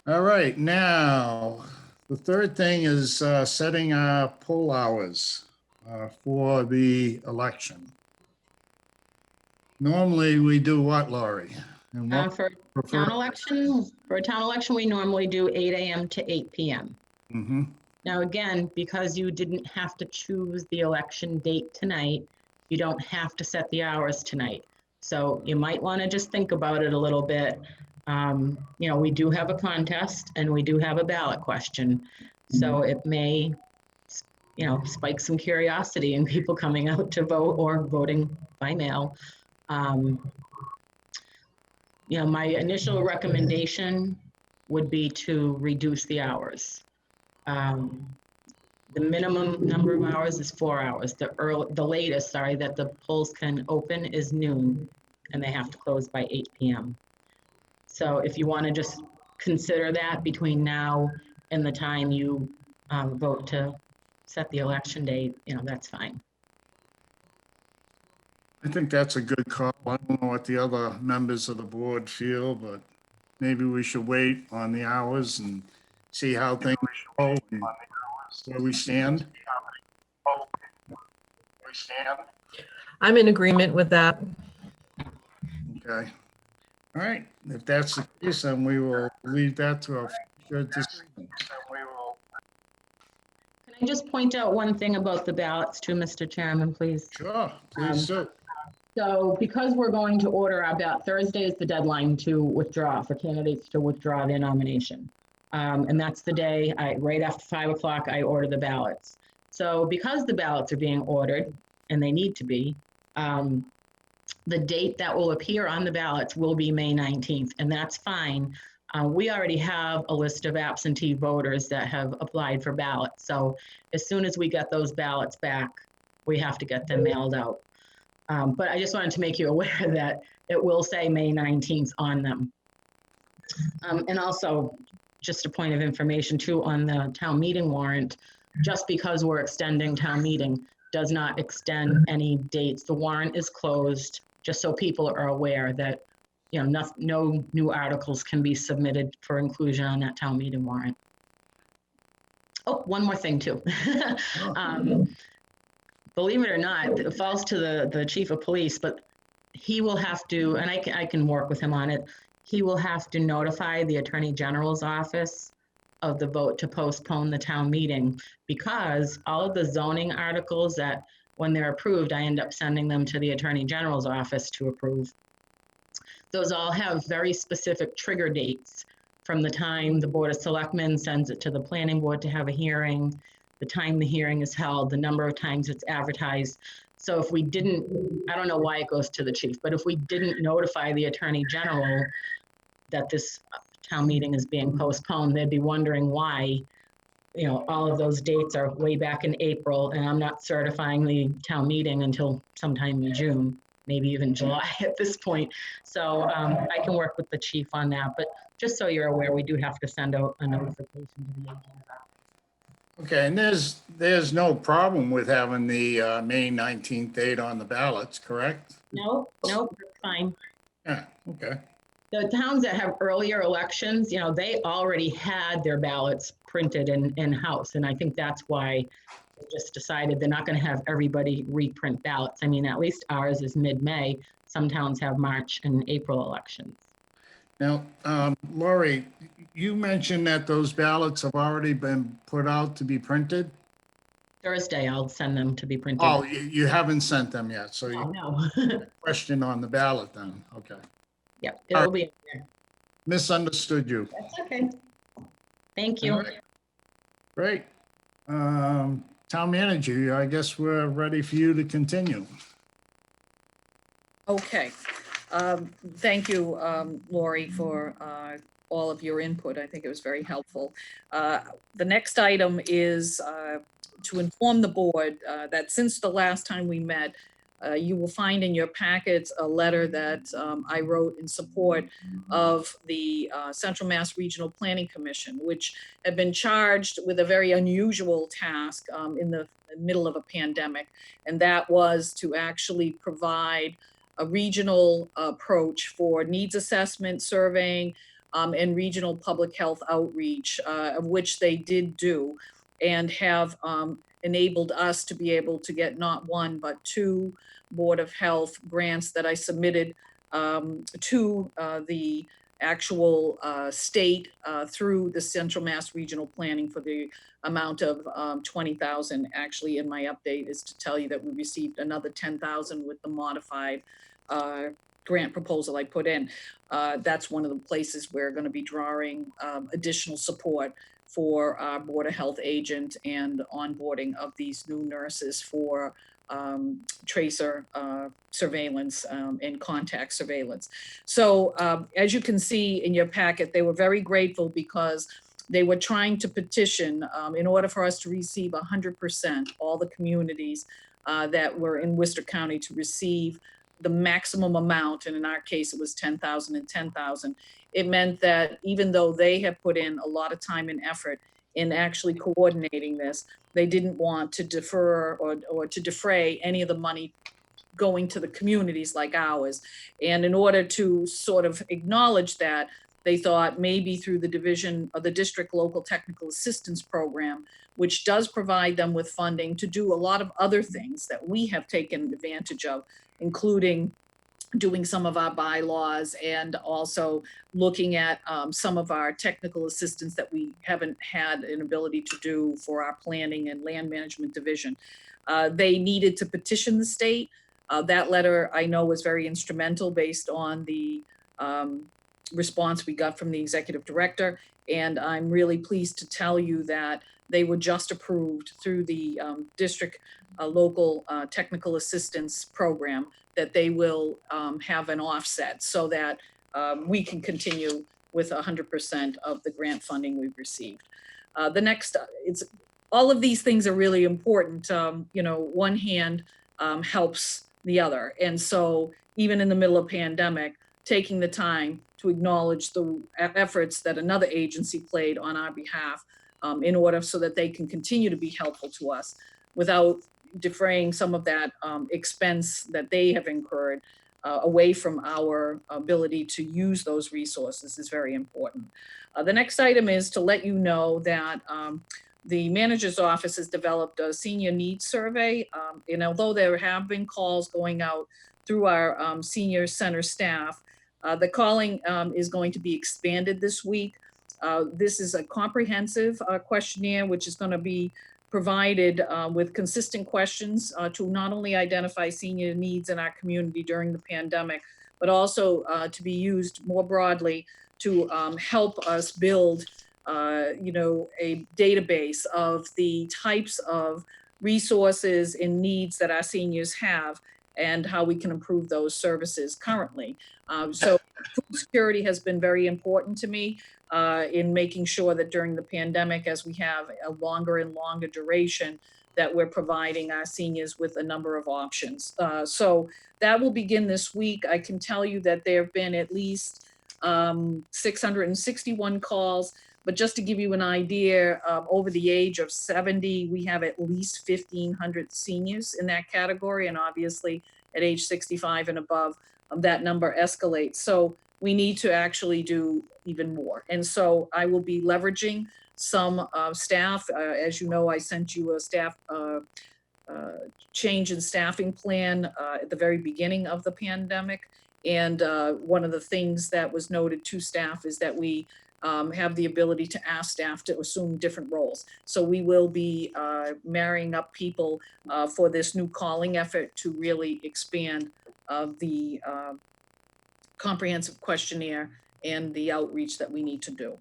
All right, now, the third thing is setting our poll hours for the election. Normally, we do what, Laurie? And what For prefer- a town election, we normally do 8 a.m. to 8 p.m. Mhm. Now, again, because you didn't have to choose the election date tonight, you don't have to set the hours tonight. So you might want to just think about it a little bit. You know, we do have a contest and we do have a ballot question. So it may, you know, spike some curiosity in people coming out to vote or voting by mail. You know, my initial recommendation would be to reduce the hours. The minimum number of hours is 4 hours. The latest, sorry, that the polls can open is noon, and they have to close by 8 p.m. So if you want to just consider that between now and the time you vote to set the election date, you know, that's fine. I think that's a good call. I don't know what the other members of the board feel, but maybe we should wait on the hours and see how things go and where we stand. I'm in agreement with that. Okay. All right. If that's the case, then we will leave that to a future decision. Can I just point out one thing about the ballots too, Mr. Chairman, please? Sure, please do. So because we're going to order our ballot, Thursday is the deadline to withdraw, for candidates to withdraw their nomination. And that's the day, right after 5 o'clock, I order the ballots. So because the ballots are being ordered, and they need to be, the date that will appear on the ballots will be May 19th, and that's fine. We already have a list of absentee voters that have applied for ballots. So as soon as we get those ballots back, we have to get them mailed out. But I just wanted to make you aware that it will say May 19th on them. And also, just a point of information too, on the town meeting warrant, just because we're extending town meeting does not extend any dates. The warrant is closed, just so people are aware that, you know, no new articles can be submitted for inclusion on that town meeting warrant. Oh, one more thing too. Believe it or not, it falls to the chief of police, but he will have to, and I can work with him on it. He will have to notify the Attorney General's office of the vote to postpone the town meeting, because all of the zoning articles that, when they're approved, I end up sending them to the Attorney General's office to approve. Those all have very specific trigger dates from the time the Board of Selectmen sends it to the planning board to have a hearing, the time the hearing is held, the number of times it's advertised. So if we didn't, I don't know why it goes to the chief, but if we didn't notify the Attorney General that this town meeting is being postponed, they'd be wondering why, you know, all of those dates are way back in April, and I'm not certifying the town meeting until sometime in June, maybe even July at this point. So I can work with the chief on that, but just so you're aware, we do have to send out a notification to the agent. Okay, and there's no problem with having the May 19th date on the ballots, correct? No, that's fine. Yeah, okay. The towns that have earlier elections, you know, they already had their ballots printed in-house. And I think that's why they just decided they're not going to have everybody reprint ballots. I mean, at least ours is mid-May. Some towns have March and April elections. Now, Lori, you mentioned that those ballots have already been put out to be printed? Thursday, I'll send them to be printed. Oh, you haven't sent them yet, so Oh, you no. question on the ballot then, okay. Yep, it'll be in there. Misunderstood you. That's okay. Thank you. All right. Great. Town manager, I guess we're ready for you to continue. Okay. Thank you, Lori, for all of your input. I think it was very helpful. The next item is to inform the board that since the last time we met, you will find in your packets a letter that I wrote in support of the Central Mass Regional Planning Commission, which had been charged with a very unusual task in the middle of a pandemic. And that was to actually provide a regional approach for needs assessment, surveying, and regional public health outreach, of which they did do, and have enabled us to be able to get not one, but 2 Board of Health grants that I submitted to the actual state through the Central Mass Regional Planning for the amount of $20,000. Actually, in my update is to tell you that we received another $10,000 with the modified grant proposal I put in. That's one of the places we're going to be drawing additional support for our Board of Health agent and onboarding of these new nurses for tracer surveillance and contact surveillance. So as you can see in your packet, they were very grateful because they were trying to petition in order for us to receive 100%, all the communities that were in Worcester County to receive the maximum amount, and in our case, it was 10,000 and 10,000. It meant that even though they have put in a lot of time and effort in actually coordinating this, they didn't want to defer or to defray any of the money going to the communities like ours. And in order to sort of acknowledge that, they thought maybe through the division of the district local technical assistance program, which does provide them with funding to do a lot of other things that we have taken advantage of, including doing some of our bylaws and also looking at some of our technical assistance that we haven't had an ability to do for our planning and land management division. They needed to petition the state That letter I know was very instrumental based on the response we got from the executive director. And I'm really pleased to tell you that they were just approved through the district local technical assistance program, that they will have an offset so that we can continue with 100% of the grant funding we've received. The next, it's all of these things are really important. You know, one hand helps the other. And so even in the middle of pandemic, taking the time to acknowledge the efforts that another agency played on our behalf in order so that they can continue to be helpful to us without defraying some of that expense that they have incurred away from our ability to use those resources is very important. The next item is to let you know that the manager's office has developed a senior needs survey. And although there have been calls going out through our senior center staff, the calling is going to be expanded this week. This is a comprehensive questionnaire, which is going to be provided with consistent questions to not only identify senior needs in our community during the pandemic, but also to be used more broadly to help us build you know, a database of the types of resources and needs that our seniors have and how we can improve those services currently. So food security has been very important to me in making sure that during the pandemic, as we have a longer and longer duration, that we're providing our seniors with a number of options. So that will begin this week. I can tell you that there have been at least 661 calls. But just to give you an idea, over the age of 70, we have at least 1,500 seniors in that category. And obviously at age 65 and above, that number escalates. So we need to actually do even more. And so I will be leveraging some staff. As you know, I sent you a staff change in staffing plan at the very beginning of the pandemic. And one of the things that was noted to staff is that we have the ability to ask staff to assume different roles. So we will be marrying up people for this new calling effort to really expand the comprehensive questionnaire and the outreach that we need to do.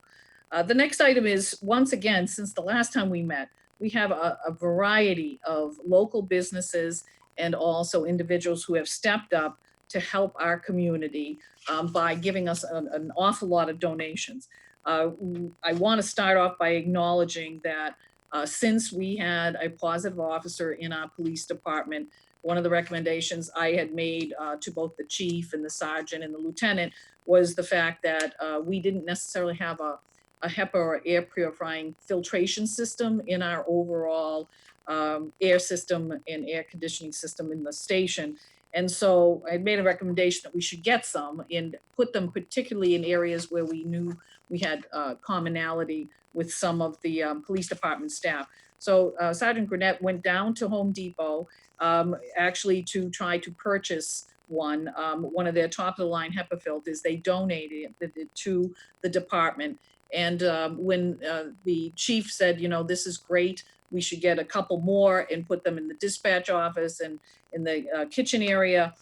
The next item is, once again, since the last time we met, we have a variety of local businesses and also individuals who have stepped up to help our community by giving us an awful lot of donations. I want to start off by acknowledging that since we had a positive officer in our police department, one of the recommendations I had made to both the chief and the sergeant and the lieutenant was the fact that we didn't necessarily have a HEPA or air purifying filtration system in our overall air system and air conditioning system in the station. And so I made a recommendation that we should get some and put them particularly in areas where we knew we had commonality with some of the police department staff. So Sergeant Grenett went down to Home Depot actually to try to purchase one of their top of the line HEPA filters. They donated it to the department. And when the chief said, you know, this is great, we should get a couple more and put them in the dispatch office and in the kitchen area,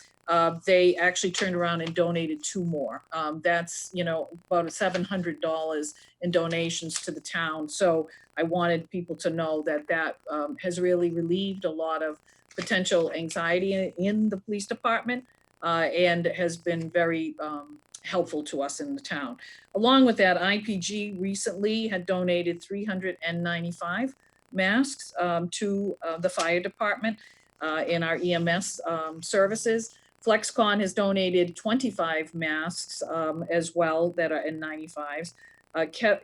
they actually turned around and donated 2 more. That's, you know, about $700 in donations to the town. So I wanted people to know that that has really relieved a lot of potential anxiety in the police department and has been very helpful to us in the town. Along with that, IPG recently had donated 395 masks to the fire department in our EMS services. FlexCon has donated 25 masks as well that are N95s.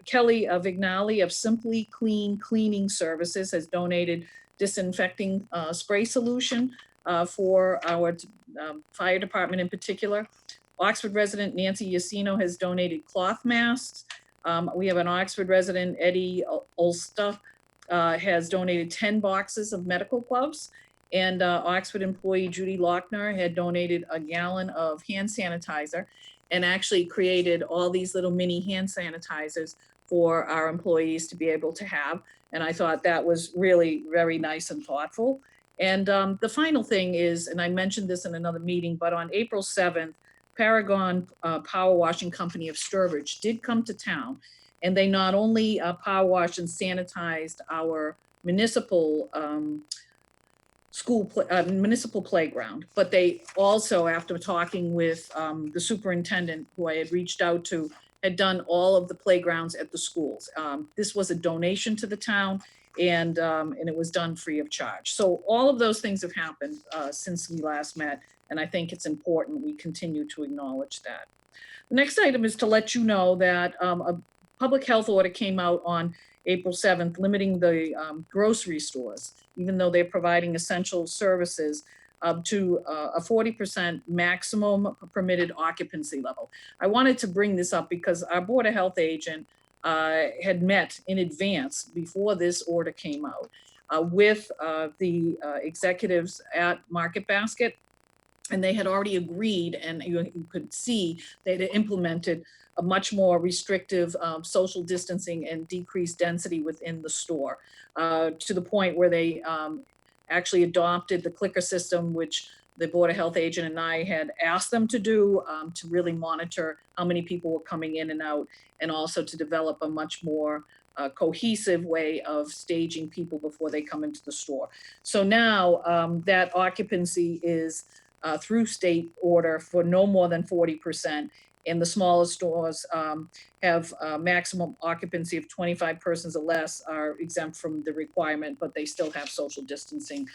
Kelly Vignali of Simply Clean Cleaning Services has donated disinfecting spray solution for our fire department in particular. Oxford resident Nancy Yacino has donated cloth masks. We have an Oxford resident, Eddie Ulster, has donated 10 boxes of medical gloves. And Oxford employee Judy Lochner had donated a gallon of hand sanitizer and actually created all these little mini hand sanitizers for our employees to be able to have. And I thought that was really very nice and thoughtful. And the final thing is, and I mentioned this in another meeting, but on April 7th, Paragon Power Washing Company of Sturbridge did come to town, and they not only power washed and sanitized our municipal municipal playground, but they also, after talking with the superintendent who I had reached out to, had done all of the playgrounds at the schools. This was a donation to the town, and it was done free of charge. So all of those things have happened since we last met, and I think it's important we continue to acknowledge that. The next item is to let you know that a public health order came out on April 7th, limiting the grocery stores, even though they're providing essential services, to a 40% maximum permitted occupancy level. I wanted to bring this up because our Board of Health agent had met in advance before this order came out with the executives at Market Basket. And they had already agreed, and you could see they had implemented a much more restrictive social distancing and decreased density within the store, to the point where they actually adopted the clicker system, which the Board of Health agent and I had asked them to do, to really monitor how many people were coming in and out, and also to develop a much more cohesive way of staging people before they come into the store. So now that occupancy is through state order for no more than 40%. And the smallest stores have a maximum occupancy of 25 persons or less, are exempt from the requirement, but they still have social distancing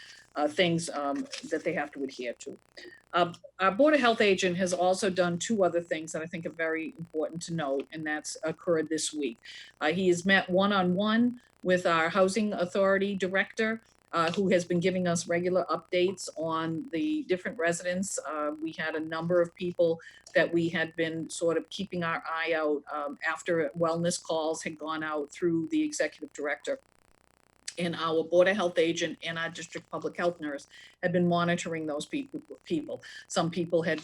things that they have to adhere to. Our Board of Health agent has also done two other things that I think are very important to note, and that's occurred this week. He has met one-on-one with our Housing Authority Director, who has been giving us regular updates on the different residents. We had a number of people that we had been sort of keeping our eye out after wellness calls had gone out through the executive director. And our Board of Health agent and our district public health nurse had been monitoring those people. Some people had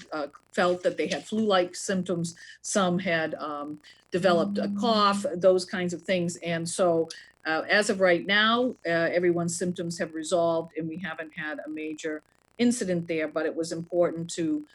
felt that they had flu-like symptoms. Some had developed a cough, those kinds of things. And so as of right now, everyone's symptoms have resolved and we haven't had a major incident there, but it was important to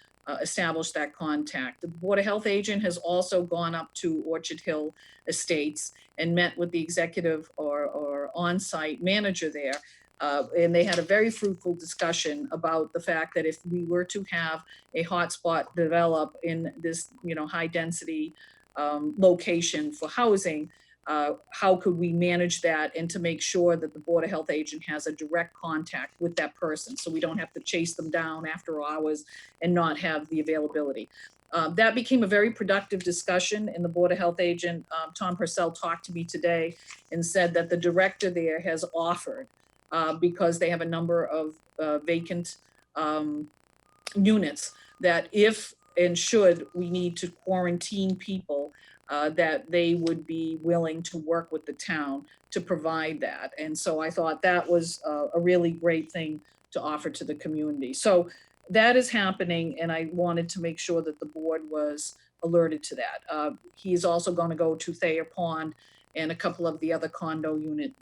establish that contact. The Board of Health agent has also gone up to Orchard Hill Estates and met with the executive or on-site manager there. And they had a very fruitful discussion about the fact that if we were to have a hotspot develop in this, high density location for housing, how could we manage that and to make sure that the Board of Health agent has a direct contact with that person so we don't have to chase them down after hours and not have the availability. That became a very productive discussion, and the Board of Health agent, Tom Purcell, talked to me today and said that the director there has offered, because they have a number of vacant units, that if and should we need to quarantine people, that they would be willing to work with the town to provide that. And so I thought that was a really great thing to offer to the community. So that is happening, and I wanted to make sure that the board was alerted to that. He is also going to go to Thayer Pond and a couple of the other condo unit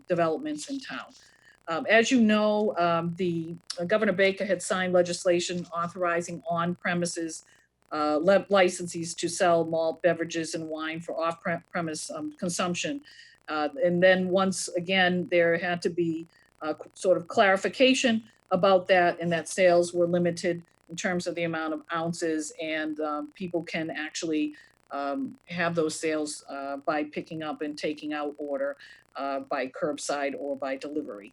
developments in town. As you know, the Governor Baker had signed legislation authorizing on-premises licensees to sell malt beverages and wine for off-premise consumption. And then once again, there had to be sort of clarification about that, and that sales were limited in terms of the amount of ounces, and people can actually have those sales by picking up and taking out order by curbside or by delivery.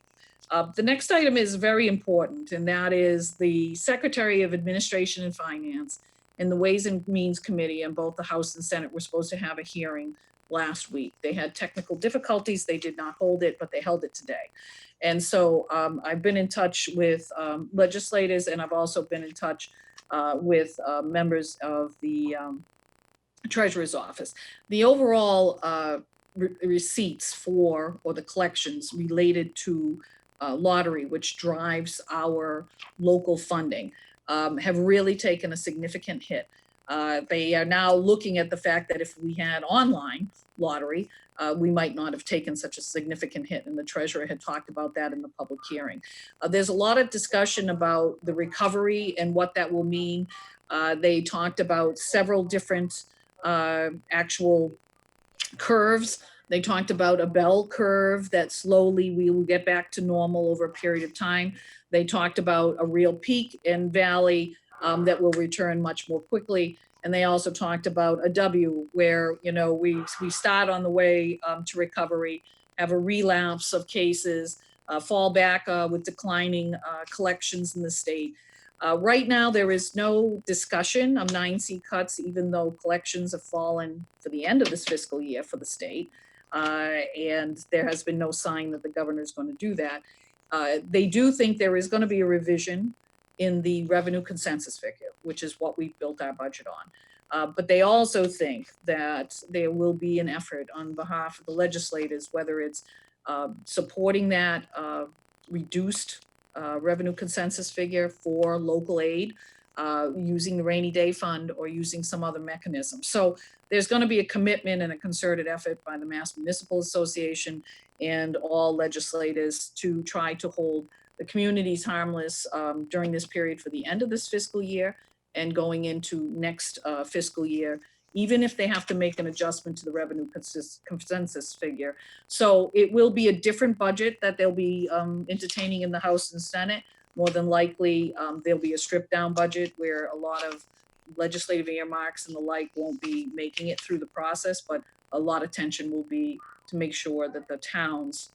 The next item is very important, and that is the Secretary of Administration and Finance and the Ways and Means Committee and both the House and Senate were supposed to have a hearing last week. They had technical difficulties. They did not hold it, but they held it today. And so I've been in touch with legislators, and I've also been in touch with members of the Treasurer's Office. The overall receipts for, or the collections related to lottery, which drives our local funding, have really taken a significant hit. They are now looking at the fact that if we had online, lottery, we might not have taken such a significant hit, and the treasurer had talked about that in the public hearing. There's a lot of discussion about the recovery and what that will mean. They talked about several different actual curves. They talked about a bell curve that slowly we will get back to normal over a period of time. They talked about a real peak and valley that will return much more quickly. And they also talked about a W where, you know, we start on the way to recovery, have a relapse of cases, fall back with declining collections in the state. Right now, there is no discussion of 9C cuts, even though collections have fallen for the end of this fiscal year for the state. And there has been no sign that the governor is going to do that. They do think there is going to be a revision in the revenue consensus figure, which is what we built our budget on. But they also think that there will be an effort on behalf of the legislators, whether it's supporting that reduced revenue consensus figure for local aid, using the rainy day fund or using some other mechanism. So there's going to be a commitment and a concerted effort by the Mass Municipal Association and all legislators to try to hold the communities harmless during this period for the end of this fiscal year and going into next fiscal year, even if they have to make an adjustment to the revenue consensus figure. So it will be a different budget that they'll be entertaining in the House and Senate. More than likely, there'll be a stripped down budget where a lot of legislative earmarks and the like won't be making it through the process, but a lot of attention will be to make sure that the town's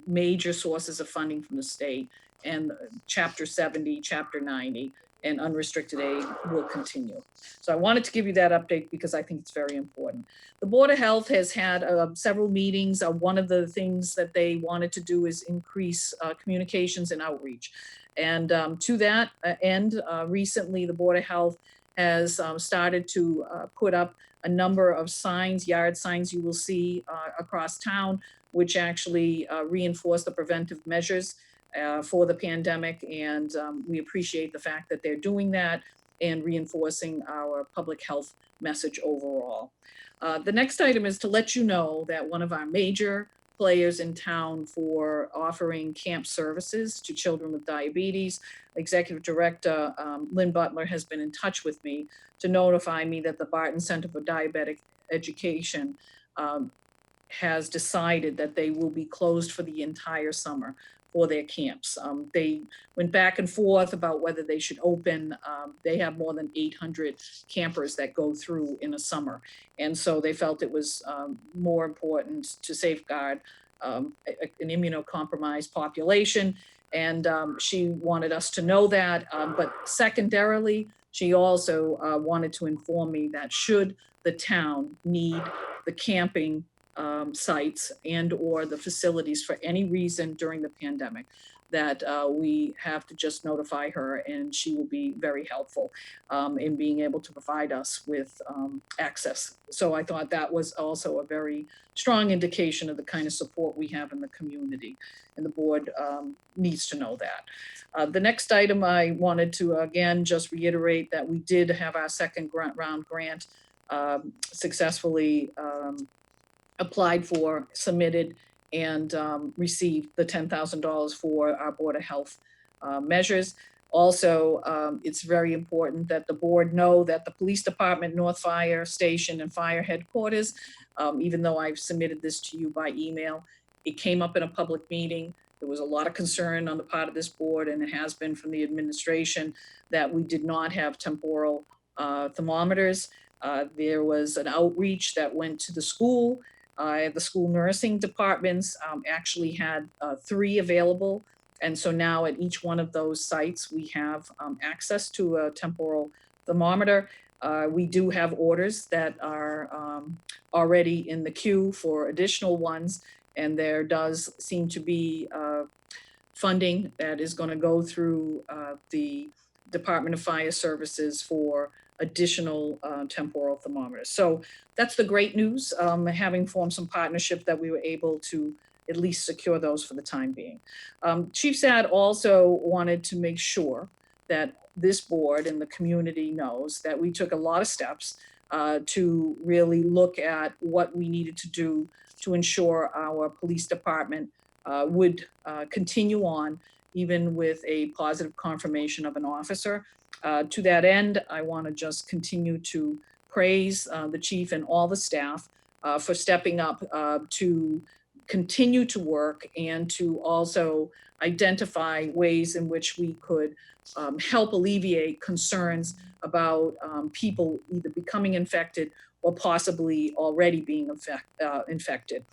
major sources of funding from the state and Chapter 70, Chapter 90, and unrestricted aid will continue. So I wanted to give you that update because I think it's very important. The Board of Health has had several meetings. One of the things that they wanted to do is increase communications and outreach. And to that end, recently the Board of Health has started to put up a number of signs, yard signs you will see across town, which actually reinforce the preventive measures for the pandemic. And we appreciate the fact that they're doing that and reinforcing our public health message overall. The next item is to let you know that one of our major players in town for offering camp services to children with diabetes, Executive Director Lynn Butler has been in touch with me to notify me that the Barton Center for Diabetic Education has decided that they will be closed for the entire summer for their camps. They went back and forth about whether they should open. They have more than 800 campers that go through in a summer. And so they felt it was more important to safeguard an immunocompromised population. And she wanted us to know that. But secondarily, she also wanted to inform me that should the town need the camping sites and or the facilities for any reason during the pandemic, that we have to just notify her, and she will be very helpful in being able to provide us with access. So I thought that was also a very strong indication of the kind of support we have in the community, and the board needs to know that. The next item I wanted to again just reiterate that we did have our second round grant successfully applied for, submitted, and received the $10,000 for our Board of Health measures. Also, it's very important that the board know that the police department, North Fire Station, and fire headquarters, even though I've submitted this to you by email, it came up in a public meeting. There was a lot of concern on the part of this board, and it has been from the administration, that we did not have temporal thermometers. There was an outreach that went to the school. The school nursing departments actually had 3 available. And so now at each one of those sites, we have access to a temporal thermometer. We do have orders that are already in the queue for additional ones. And there does seem to be funding that is going to go through the Department of Fire Services for additional temporal thermometers. So that's the great news, having formed some partnership that we were able to at least secure those for the time being. Chief Sad also wanted to make sure that this board and the community knows that we took a lot of steps to really look at what we needed to do to ensure our police department would continue on, even with a positive confirmation of an officer. To that end, I want to just continue to praise the chief and all the staff for stepping up to continue to work and to also identify ways in which we could help alleviate concerns about people either becoming infected or possibly already being infected.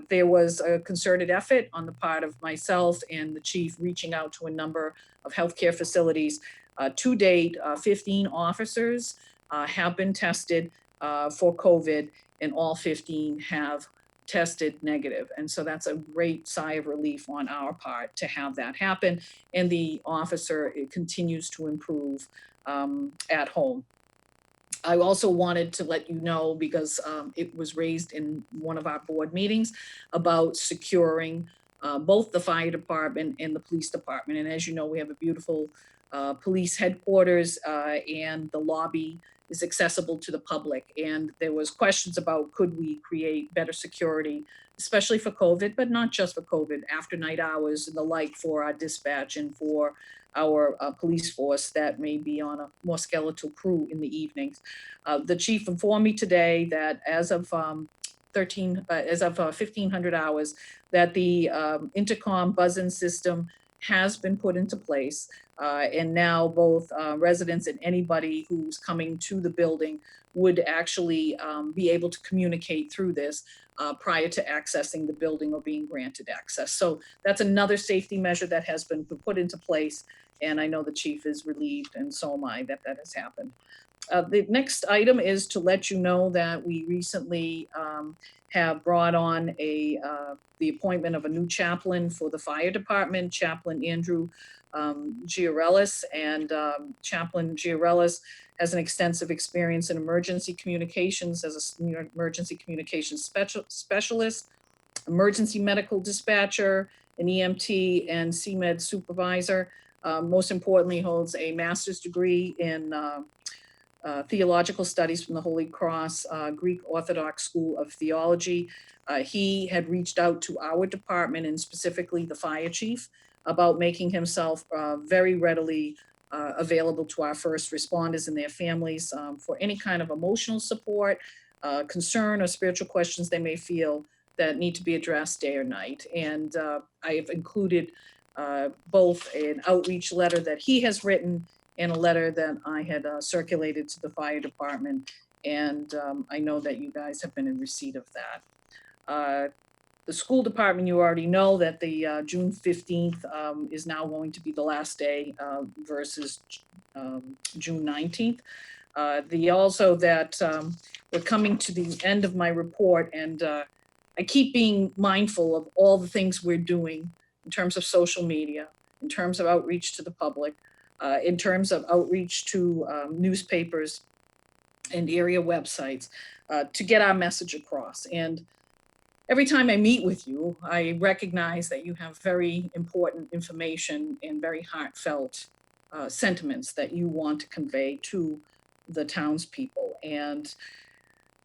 There was a concerted effort on the part of myself and the chief reaching out to a number of healthcare facilities. To date, 15 officers have been tested for COVID, and all 15 have tested negative. And so that's a great sigh of relief on our part to have that happen. And the officer continues to improve at home. I also wanted to let you know, because it was raised in one of our board meetings, about securing both the fire department and the police department. And as you know, we have a beautiful police headquarters and the lobby is accessible to the public. And there was questions about, could we create better security, especially for COVID, but not just for COVID, after night hours and the like, for our dispatch and for our police force that may be on a more skeletal crew in the evenings. The chief informed me today that as of 1500 hours, that the intercom buzz-in system has been put into place. And now both residents and anybody who's coming to the building would actually be able to communicate through this prior to accessing the building or being granted access. So that's another safety measure that has been put into place. And I know the chief is relieved, and so am I, that that has happened. The next item is to let you know that we recently have brought on the appointment of a new chaplain for the fire department, Chaplain Andrew Giorellis. And Chaplain Giorellis has an extensive experience in emergency communications as an emergency communications specialist, emergency medical dispatcher, an EMT, and CMED supervisor. Most importantly, holds a master's degree in theological studies from the Holy Cross Greek Orthodox School of Theology. He had reached out to our department, and specifically the fire chief, about making himself very readily available to our first responders and their families for any kind of emotional support, concern, or spiritual questions they may feel that need to be addressed day or night. And I have included both an outreach letter that he has written and a letter that I had circulated to the fire department. And I know that you guys have been in receipt of that. The school department, you already know that the June 15th is now going to be the last day versus June 19th. Also that we're coming to the end of my report, and I keep being mindful of all the things we're doing in terms of social media, in terms of outreach to the public, in terms of outreach to newspapers and area websites to get our message across. And every time I meet with you, I recognize that you have very important information and very heartfelt sentiments that you want to convey to the townspeople. And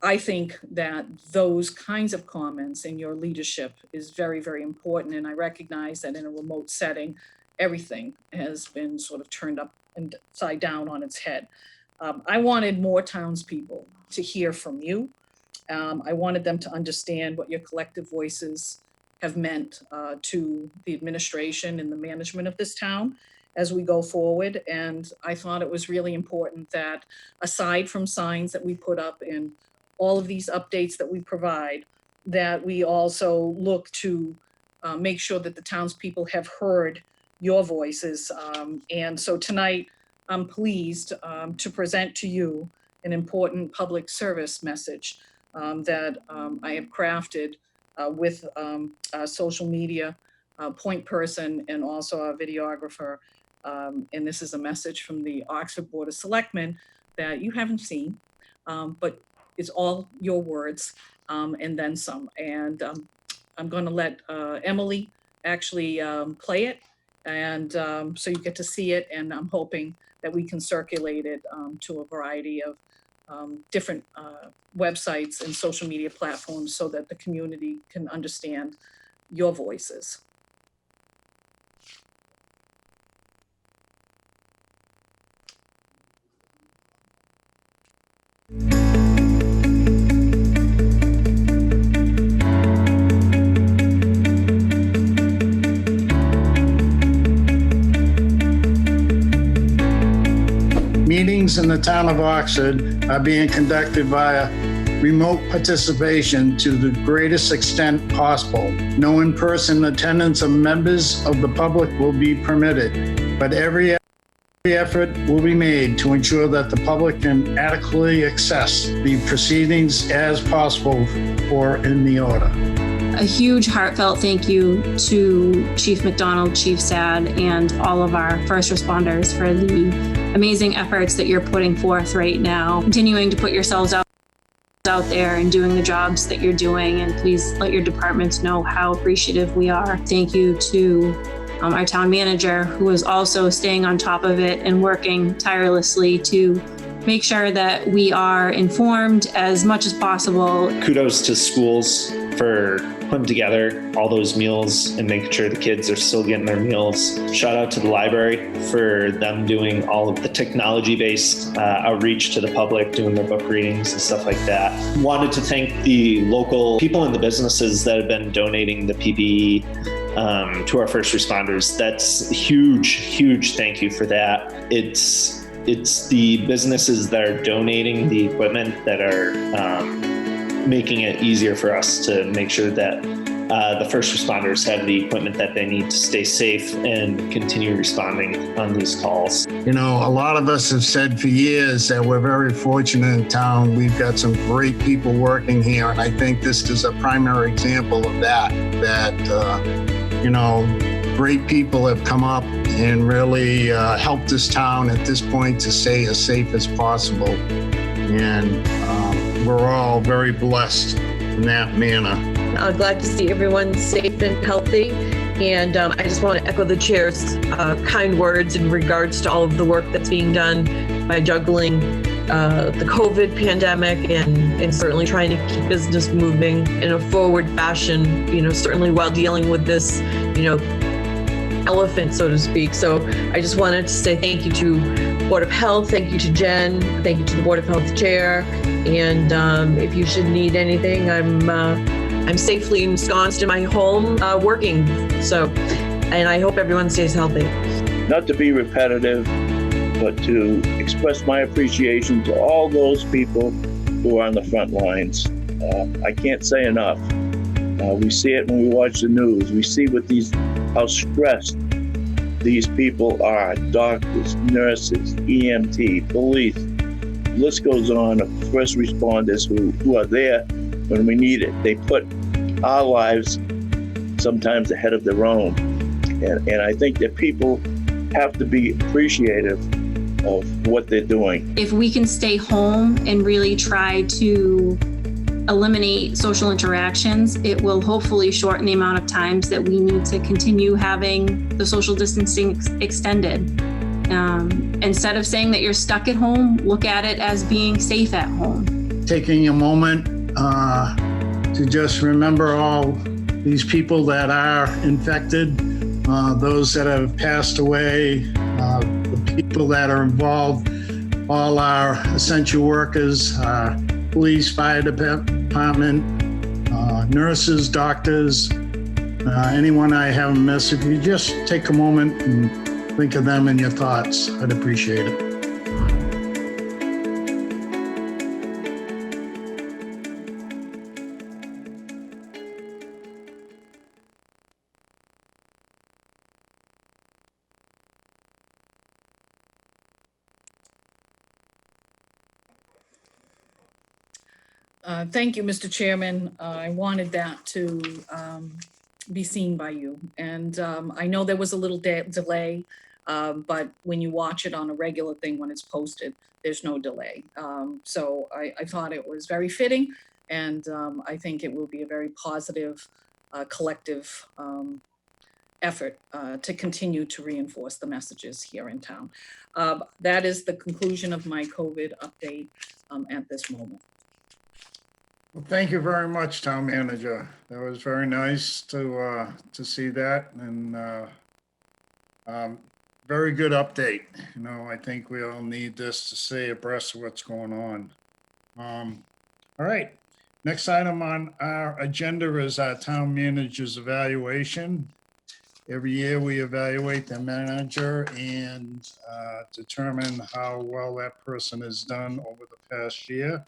I think that those kinds of comments in your leadership is very, very important. And I recognize that in a remote setting, everything has been sort of turned upside down on its head. I wanted more townspeople to hear from you. I wanted them to understand what your collective voices have meant to the administration and the management of this town as we go forward. And I thought it was really important that, aside from signs that we put up and all of these updates that we provide, that we also look to make sure that the townspeople have heard your voices. And so tonight, I'm pleased to present to you an important public service message that I have crafted with our social media point person and also our videographer. And this is a message from the Oxford Board of Selectmen that you haven't seen, but it's all your words and then some. And I'm going to let Emily actually play it, and so you get to see it. And I'm hoping that we can circulate it to a variety of different websites and social media platforms so that the community can understand your voices. Meetings in the town of Oxford are being conducted via remote participation to the greatest extent possible. No in-person attendance of members of the public will be permitted, but every effort will be made to ensure that the public can adequately access the proceedings as possible or in the order. A huge heartfelt thank you to Chief McDonald, Chief Sad, and all of our first responders for the amazing efforts that you're putting forth right now, continuing to put yourselves out there and doing the jobs that you're doing. And please let your departments know how appreciative we are. Thank you to our town manager, who is also staying on top of it and working tirelessly to make sure that we are informed as much as possible. Kudos to schools for putting together all those meals and making sure the kids are still getting their meals. Shout out to the library for them doing all of the technology-based outreach to the public, doing their book readings and stuff like that. Wanted to thank the local people and the businesses that have been donating the PPE to our first responders. That's huge thank you for that. It's the businesses that are donating the equipment that are making it easier for us to make sure that the first responders have the equipment that they need to stay safe and continue responding on these calls. You know, a lot of us have said for years that we're very fortunate in town. We've got some great people working here, and I think this is a primary example of that, you know, great people have come up and really helped this town at this point to stay as safe as possible. And we're all very blessed in that manner. Glad to see everyone safe and healthy. And I just want to echo the chair's kind words in regards to all of the work that's being done by juggling the COVID pandemic and certainly trying to keep business moving in a forward fashion, you know, certainly while dealing with this, you know, elephant, so to speak. So I just wanted to say thank you to Board of Health, thank you to Jen, thank you to the Board of Health Chair. And if you should need anything, I'm safely ensconced in my home working. So, and I hope everyone stays healthy. Not to be repetitive, but to express my appreciation to all those people who are on the front lines. I can't say enough. We see it when we watch the news. We see how stressed these people are. Doctors, nurses, EMT, police. The list goes on of first responders who are there when we need it. They put our lives sometimes ahead of their own. And I think that people have to be appreciative of what they're doing. If we can stay home and really try to eliminate social interactions, it will hopefully shorten the amount of times that we need to continue having the social distancing extended. Instead of saying that you're stuck at home, look at it as being safe at home. Taking a moment to just remember all these people that are infected, those that have passed away, the people that are involved, all our essential workers, police, fire department, nurses, doctors, anyone I haven't missed. If you just take a moment and think of them in your thoughts, I'd appreciate it. Thank you, Mr. Chairman. I wanted that to be seen by you. And I know there was a little delay, but when you watch it on a regular thing, when it's posted, there's no delay. So I thought it was very fitting, and I think it will be a very positive, collective effort to continue to reinforce the messages here in town. That is the conclusion of my COVID update at this moment. Well, thank you very much, Town Manager. That was very nice to see that, and very good update. You know, I think we all need this to stay abreast of what's going on. All right, next item on our agenda is our Town Manager's evaluation. Every year we evaluate the manager and determine how well that person has done over the past year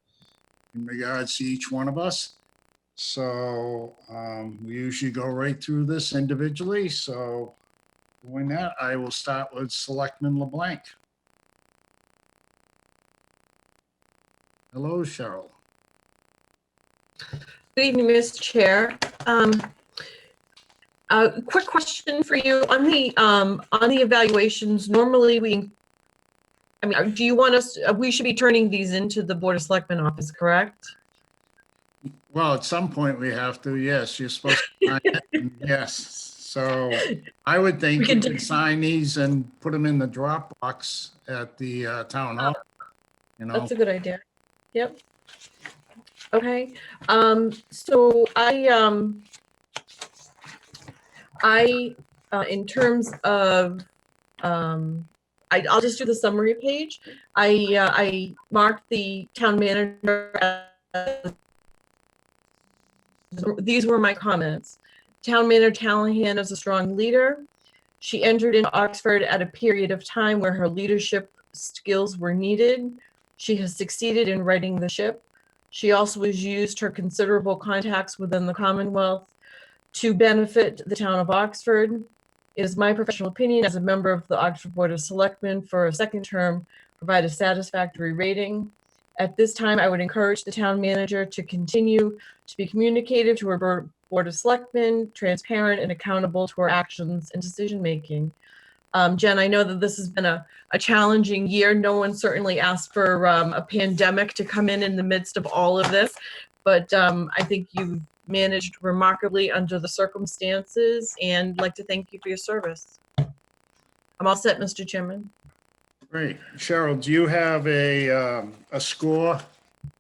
in regards to each one of us. So we usually go right through this individually. So doing that, I will start with Selectman LeBlanc. Hello, Cheryl. Good evening, Mr. Chair. A quick question for you on the evaluations. Normally do you want us, we should be turning these into the Board of Selectmen office, correct? Well, at some point we have to, yes, you're supposed to sign it, and yes. So I would think We you can could sign these and put them in the Dropbox at the town hall. You know, That's a good idea. Yep. Okay. So in terms of, I'll just do the summary page. I marked the town manager as, these were my comments. Town manager Callahan is a strong leader. She entered in Oxford at a period of time where her leadership skills were needed. She has succeeded in righting the ship. She also has used her considerable contacts within the Commonwealth to benefit the town of Oxford. It is my professional opinion as a member of the Oxford Board of Selectmen for a second term, provide a satisfactory rating. At this time, I would encourage the town manager to continue to be communicative to her Board of Selectmen, transparent and accountable to her actions and decision-making. Jen, I know that this has been a challenging year. No one certainly asked for a pandemic to come in the midst of all of this, but I think you've managed remarkably under the circumstances, and I'd like to thank you for your service. I'm all set, Mr. Chairman. great. Cheryl, do you have a score?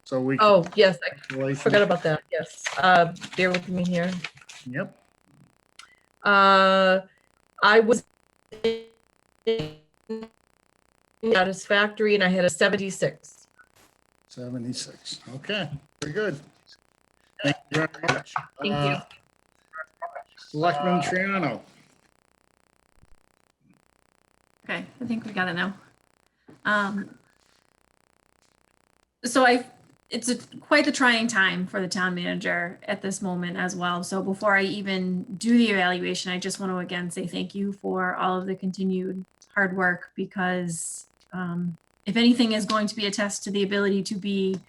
So we can. Oh, yes, I forgot about that. Yes, bear with me here. Yep. I was satisfactory and I had a 76. 76. Okay, very good. Thank you very much. Thank you. Selectman Triano. Okay, I think we got it now. It's quite the trying time for the town manager at this moment as well. So before I even do the evaluation, I just want to again say thank you for all of the continued hard work, because if anything is going to be a test to the ability to be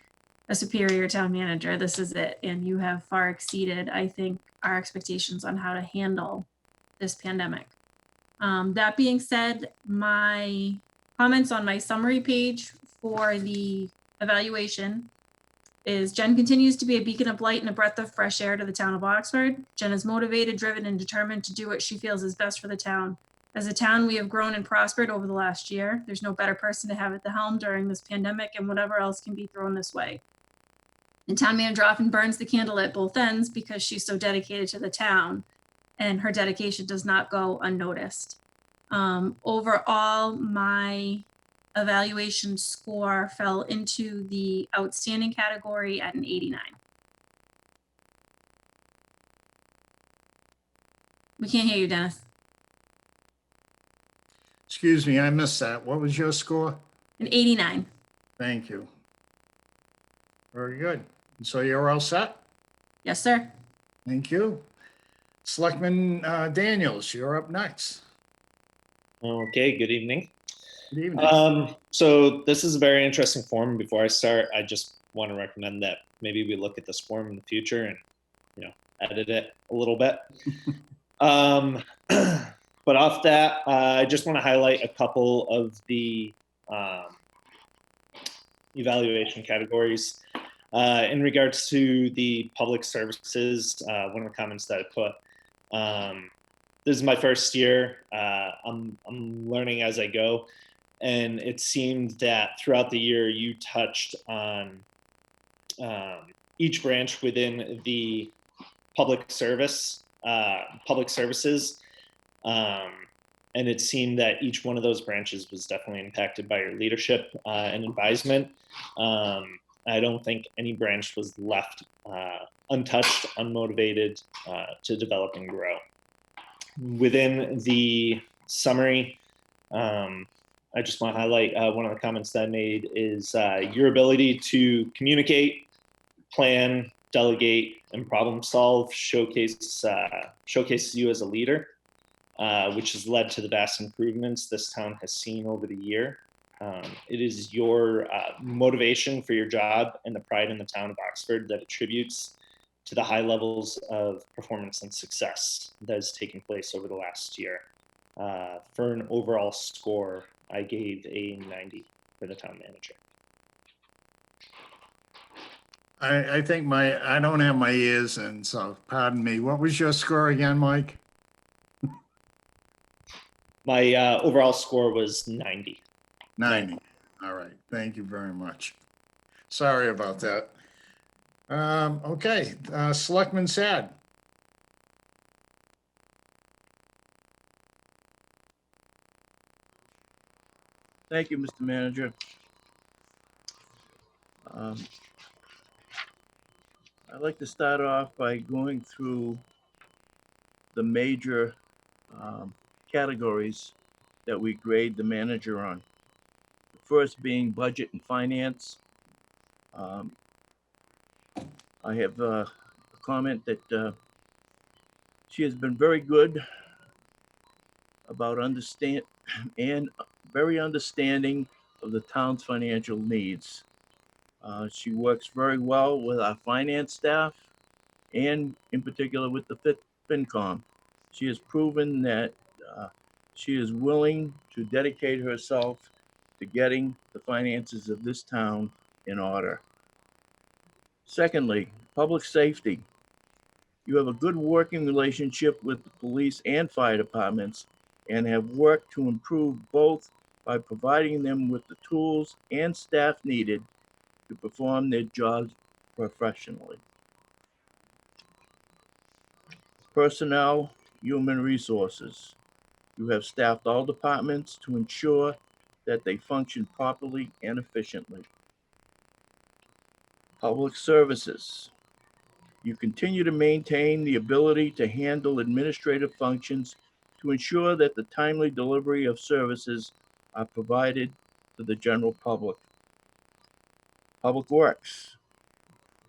a superior town manager, this is it. And you have far exceeded, I think, our expectations on how to handle this pandemic. That being said, my comments on my summary page for the evaluation is Jen continues to be a beacon of light and a breath of fresh air to the town of Oxford. Jen is motivated, driven, and determined to do what she feels is best for the town. As a town, we have grown and prospered over the last year. There's no better person to have at the helm during this pandemic and whatever else can be thrown this way. The town manager often burns the candle at both ends because she's so dedicated to the town, and her dedication does not go unnoticed. Overall, my evaluation score fell into the outstanding category at an 89. We can't hear you, Dennis. Excuse me, I missed that. What was your score? An 89. Thank you. Very good. So you're all set? Yes, sir. Thank you. Selectman Daniels, you're up next. Okay, good evening. Good evening. So this is a very interesting form. Before I start, I just want to recommend that maybe we look at this form in the future and, edit it a little bit. But off that, I just want to highlight a couple of the evaluation categories. In regards to the public services, one of the comments that I put, this is my first year. I'm learning as I go, and it seemed that throughout the year you touched on each branch within the public services, and it seemed that each one of those branches was definitely impacted by your leadership and advisement. I don't think any branch was left untouched, unmotivated to develop and grow. Within the summary, I just want to highlight one of the comments that I made is your ability to communicate, plan, delegate, and problem solve showcases you as a leader, which has led to the vast improvements this town has seen over the year. It is your motivation for your job and the pride in the town of Oxford that attributes to the high levels of performance and success that has taken place over the last year. For an overall score, I gave a 90 for the town manager. I think I don't have my ears in, so pardon me. What was your score again, Mike? My overall score was 90. 90. All right. Thank you very much. Sorry about that. Okay. Selectman Sad. Thank you, Mr. Manager. I'd like to start off by going through the major categories that we grade the manager on. The first being budget and finance. I have a comment that she has been very good about very understanding of the town's financial needs. She works very well with our finance staff and in particular with the FinCom. She has proven that she is willing to dedicate herself to getting the finances of this town in order. Secondly, public safety. You have a good working relationship with the police and fire departments and have worked to improve both by providing them with the tools and staff needed to perform their jobs professionally. Personnel, human resources. You have staffed all departments to ensure that they function properly and efficiently. Public services. You continue to maintain the ability to handle administrative functions to ensure that the timely delivery of services are provided to the general public. Public Works.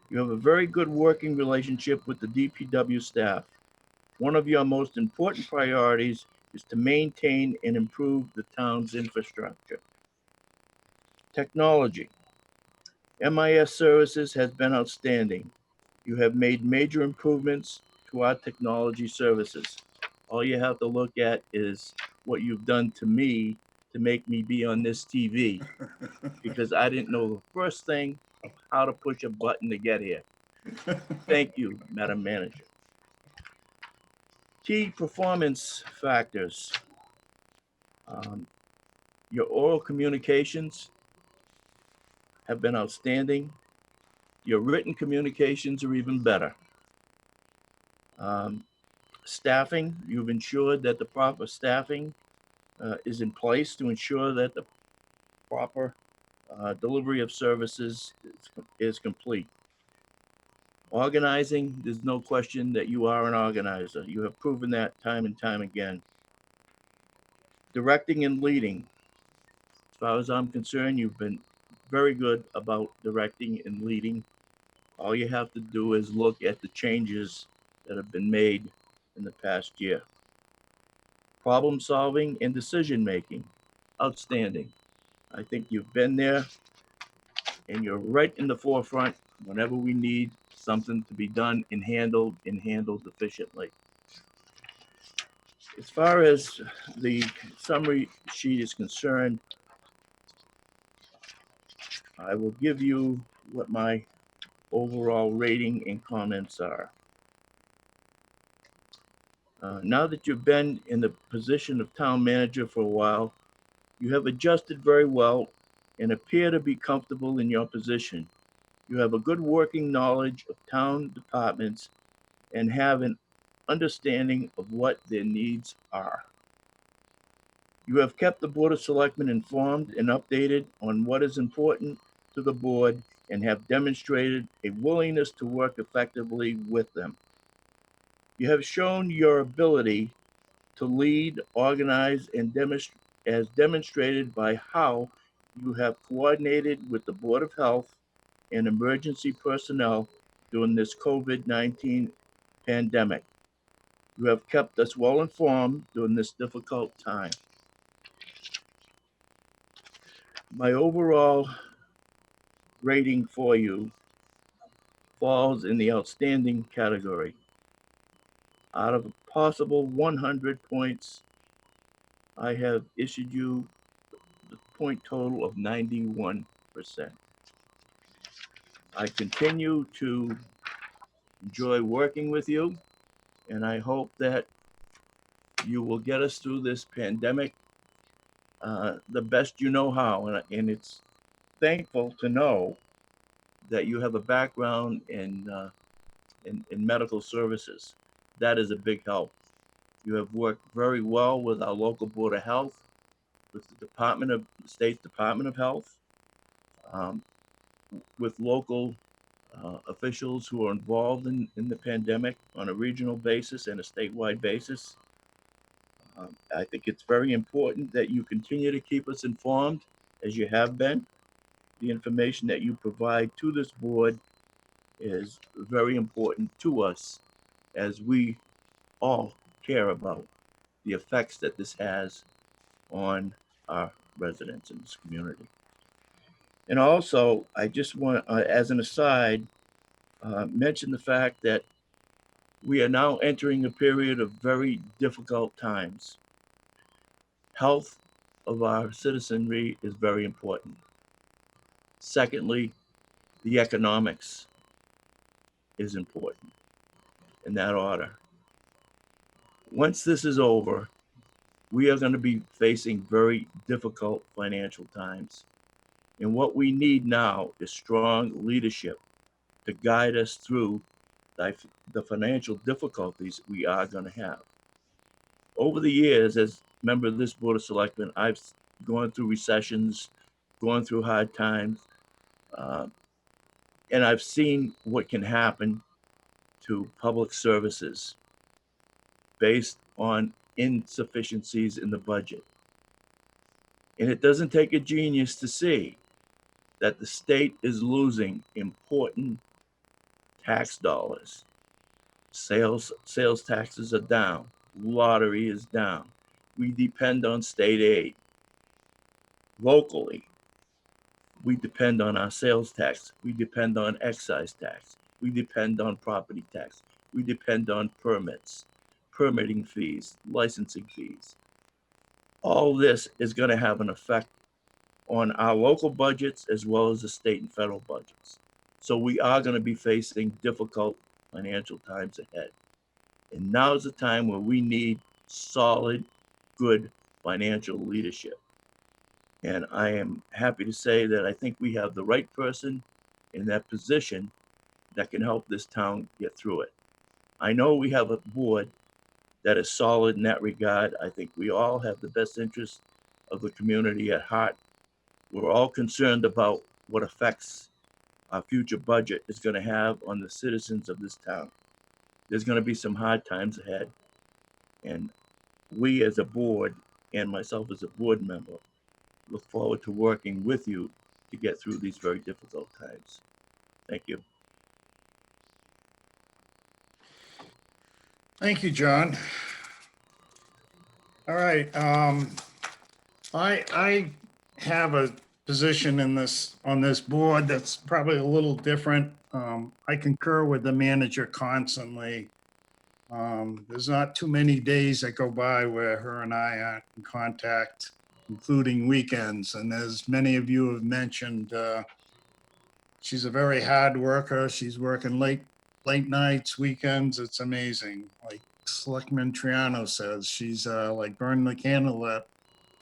You have a very good working relationship with the DPW staff. One of your most important priorities is to maintain and improve the town's infrastructure. Technology. MIS services has been outstanding. You have made major improvements to our technology services. All you have to look at is what you've done to me to make me be on this TV because I didn't know the first thing of how to push a button to get here. Thank you, Madam Manager. Key performance factors. Your oral communications have been outstanding. Your written communications are even better. Staffing, you've ensured that the proper staffing is in place to ensure that the proper delivery of services is complete. Organizing, there's no question that you are an organizer. You have proven that time and time again. Directing and leading. As far as I'm concerned, you've been very good about directing and leading. All you have to do is look at the changes that have been made in the past year. Problem solving and decision making, outstanding. I think you've been there and you're right in the forefront whenever we need something to be done and handled efficiently. As far as the summary sheet is concerned, I will give you what my overall rating and comments are. Now that you've been in the position of town manager for a while, you have adjusted very well and appear to be comfortable in your position. You have a good working knowledge of town departments and have an understanding of what their needs are. You have kept the Board of Selectmen informed and updated on what is important to the board and have demonstrated a willingness to work effectively with them. You have shown your ability to lead, organize, and as demonstrated by how you have coordinated with the Board of Health and emergency personnel during this COVID-19 pandemic. You have kept us well informed during this difficult time. My overall rating for you falls in the outstanding category. Out of a possible 100 points, I have issued you the point total of 91%. I continue to enjoy working with you, and I hope that you will get us through this pandemic the best you know how. And it's thankful to know that you have a background in medical services. That is a big help. You have worked very well with our local Board of Health, with the State Department of Health, um, with local officials who are involved in the pandemic on a regional basis and a statewide basis. I think it's very important that you continue to keep us informed as you have been. The information that you provide to this board is very important to us as we all care about the effects that this has on our residents in this community. And also, I just want, as an aside, mention the fact that we are now entering a period of very difficult times. Health of our citizenry is very important. Secondly, the economics is important in that order. Once this is over, we are going to be facing very difficult financial times. And what we need now is strong leadership to guide us through the financial difficulties we are going to have. Over the years, as a member of this Board of Selectmen, I've gone through recessions, gone through hard times, and I've seen what can happen to public services based on insufficiencies in the budget. And it doesn't take a genius to see that the state is losing important tax dollars. Sales taxes are down. Lottery is down. We depend on state aid. Locally, we depend on our sales tax. We depend on excise tax. We depend on property tax. We depend on permits, permitting fees, licensing fees. All this is going to have an effect on our local budgets as well as the state and federal budgets. So we are going to be facing difficult financial times ahead. And now is the time where we need solid, good financial leadership. And I am happy to say that I think we have the right person in that position that can help this town get through it. I know we have a board that is solid in that regard. I think we all have the best interest of the community at heart. We're all concerned about what effects our future budget is going to have on the citizens of this town. There's going to be some hard times ahead. And we as a board, and myself as a board member, look forward to working with you to get through these very difficult times. Thank you. Thank you, John. All right, I have a position on this board that's probably a little different. I concur with the manager constantly. There's not too many days that go by where her and I aren't in contact, including weekends. And as many of you have mentioned, she's a very hard worker. She's working late nights, weekends. It's amazing. Like Selectman Triano says. She's like burning the candle at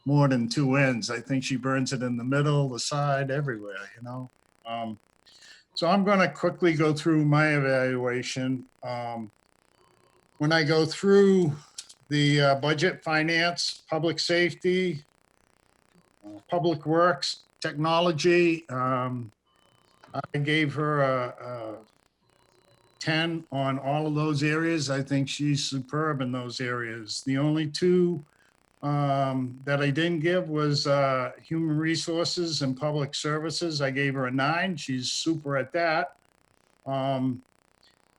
more than two ends. I think she burns it in the middle, the side, everywhere, you know? So I'm going to quickly go through my evaluation. When I go through the budget, finance, public safety, public works, technology, I gave her a 10 on all of those areas. I think she's superb in those areas. The only two that I didn't give was human resources and public services. I gave her a 9. She's super at that.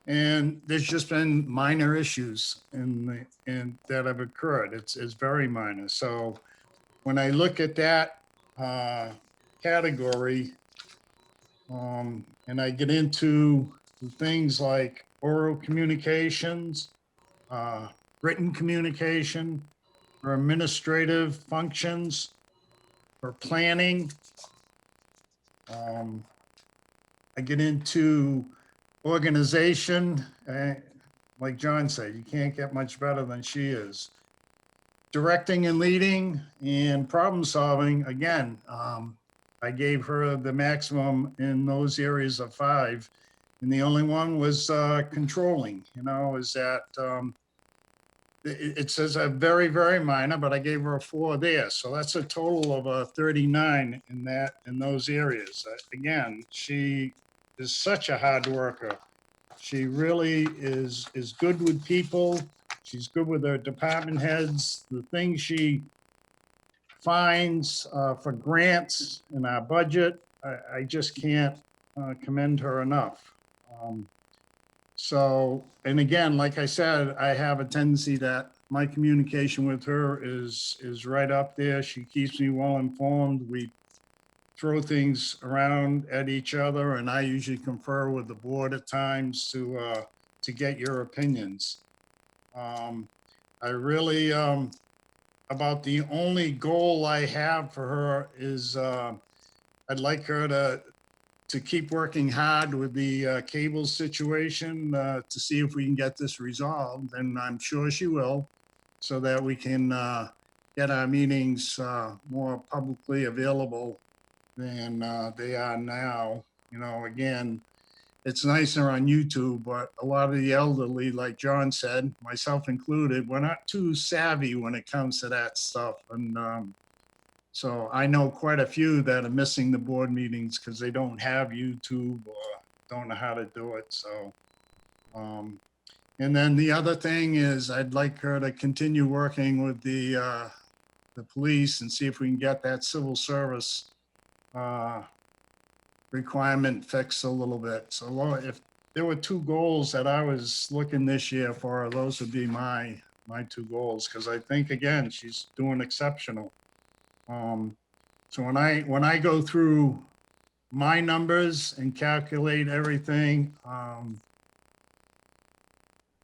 And there's just been minor issues in that have occurred. It's very minor. So when I look at that category, and I get into things like oral communications, written communication, or administrative functions, or planning. I get into organization, like John said, you can't get much better than she is. Directing and leading and problem solving, again, I gave her the maximum in those areas of 5. And the only one was controlling, you know, is that it says a very, very minor, but I gave her a 4 there. So that's a total of a 39 in those areas. Again, she is such a hard worker. She really is good with people. She's good with her department heads. The things she finds for grants in our budget, I just can't commend her enough. So, and again, like I said, I have a tendency that my communication with her is right up there. She keeps me well informed. We throw things around at each other, and I usually confer with the board at times to get your opinions. I really, about the only goal I have for her is I'd like her to keep working hard with the cable situation to see if we can get this resolved, and I'm sure she will, so that we can get our meetings more publicly available than they are now. You know, again, it's nicer on YouTube, but a lot of the elderly, like John said, myself included, we're not too savvy when it comes to that stuff. And so I know quite a few that are missing the board meetings because they don't have YouTube or don't know how to do it. So, and then the other thing is I'd like her to continue working with the police and see if we can get that civil service requirement fixed a little bit. So if there were 2 goals that I was looking this year for, those would be my 2 goals, because I think, again, she's doing exceptional. So when I go through my numbers and calculate everything, I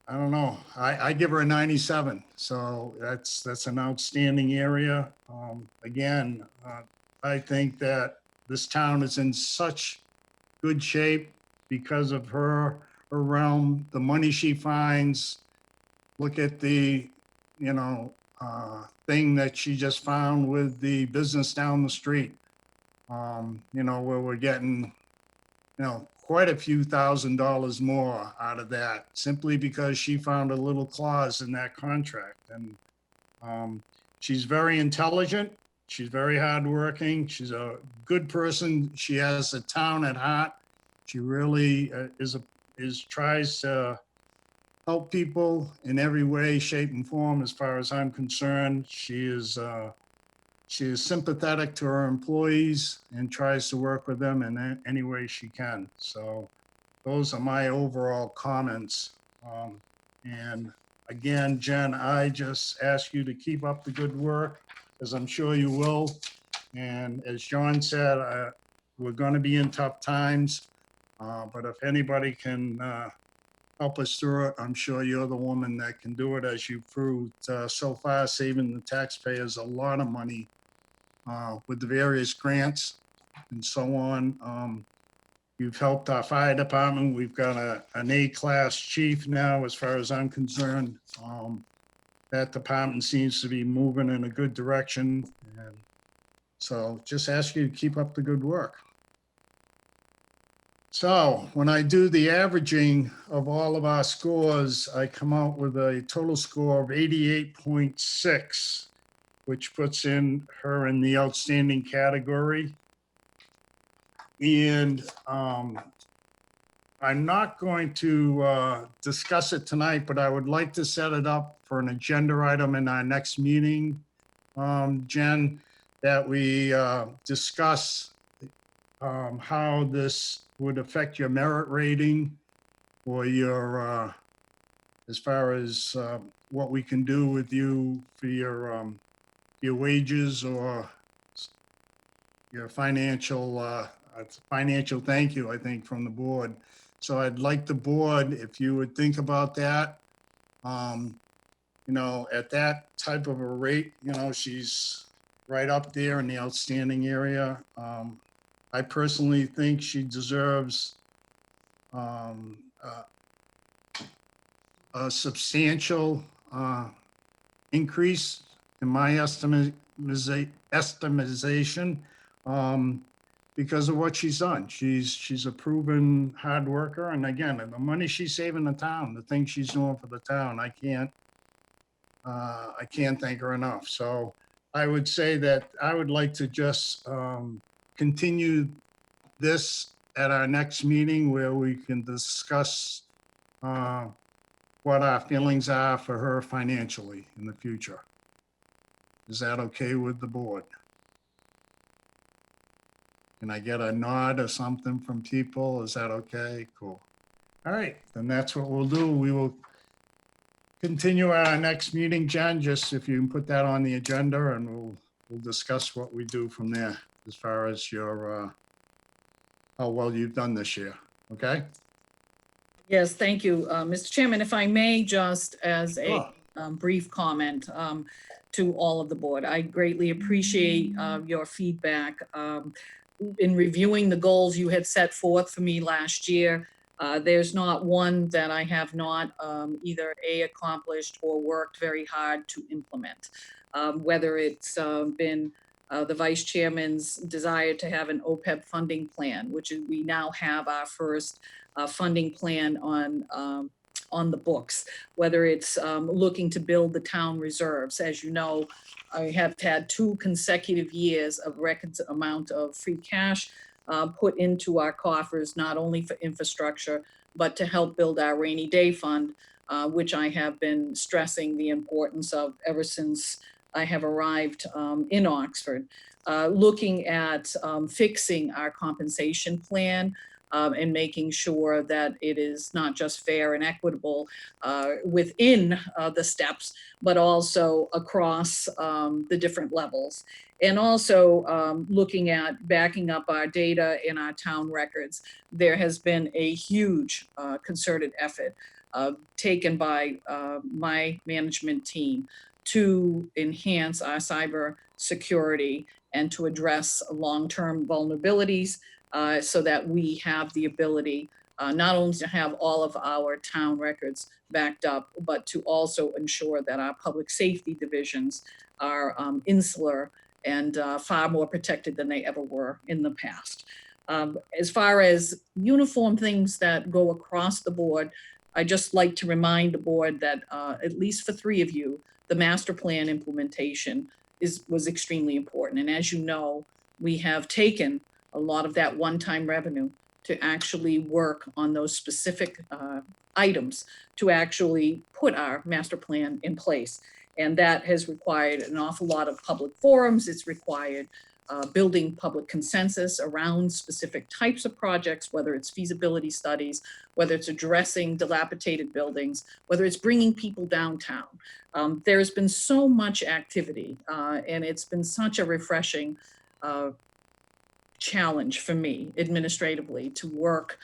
don't know. I give her a 97. So that's an outstanding area. Again, I think that this town is in such good shape because of her realm, the money she finds. Look at the, you know, thing that she just found with the business down the street. You know, where we're getting, you know, quite a few $1,000s more out of that, simply because she found a little clause in that contract. And she's very intelligent. She's very hardworking. She's a good person. She has the town at heart. She really tries to help people in every way, shape, and form. As far as I'm concerned, she is sympathetic to her employees and tries to work with them in any way she can. So those are my overall comments. And again, Jen, I just ask you to keep up the good work, as I'm sure you will. And as John said, we're going to be in tough times, but if anybody can help us through it, I'm sure you're the woman that can do it, as you proved so far, saving the taxpayers a lot of money with the various grants and so on. You've helped our fire department. We've got an A-class chief now, as far as I'm concerned. That department seems to be moving in a good direction. And so just ask you to keep up the good work. So when I do the averaging of all of our scores, I come out with a total score of 88.6, which puts in her in the outstanding category. And I'm not going to discuss it tonight, but I would like to set it up for an agenda item in our next meeting, Jen, that we discuss how this would affect your merit rating or your, as far as what we can do with you for your wages or your financial thank you, I think, from the board. So I'd like the board, if you would think about that, you know, at that type of a rate, you know, she's right up there in the outstanding area. I personally think she deserves a substantial increase in my estimation because of what she's done. She's a proven hard worker. And again, the money she's saving the town, the things she's doing for the town, I can't thank her enough. So I would say that I would like to just continue this at our next meeting where we can discuss what our feelings are for her financially in the future. Is that okay with the board? Can I get a nod or something from people? Is that okay? Cool. All right, then that's what we'll do. We will continue our next meeting, Jen, just if you can put that on the agenda, and we'll discuss what we do from there as far as your how well you've done this year. Okay? Yes, thank you, Mr. Chairman. If I may, just as a Sure. brief comment to all of the board, I greatly appreciate your feedback. In reviewing the goals you had set forth for me last year, there's not one that I have not either accomplished or worked very hard to implement. Whether it's been the vice chairman's desire to have an OPEB funding plan, which we now have our first funding plan on the books, whether it's looking to build the town reserves. As you know, I have had 2 consecutive years of record amount of free cash put into our coffers, not only for infrastructure, but to help build our rainy day fund, which I have been stressing the importance of ever since I have arrived in Oxford. Looking at fixing our compensation plan, and making sure that it is not just fair and equitable within the steps, but also across the different levels. And also looking at backing up our data in our town records. There has been a huge concerted effort taken by my management team to enhance our cyber security and to address long-term vulnerabilities so that we have the ability not only to have all of our town records backed up, but to also ensure that our public safety divisions are insular and far more protected than they ever were in the past. As far as uniform things that go across the board, I just like to remind the board that at least for 3 of you, the master plan implementation was extremely important. And as you know, we have taken a lot of that one-time revenue to actually work on those specific items to actually put our master plan in place. And that has required an awful lot of public forums. It's required building public consensus around specific types of projects, whether it's feasibility studies, whether it's addressing dilapidated buildings, whether it's bringing people downtown. There's been so much activity and it's been such a refreshing challenge for me administratively to work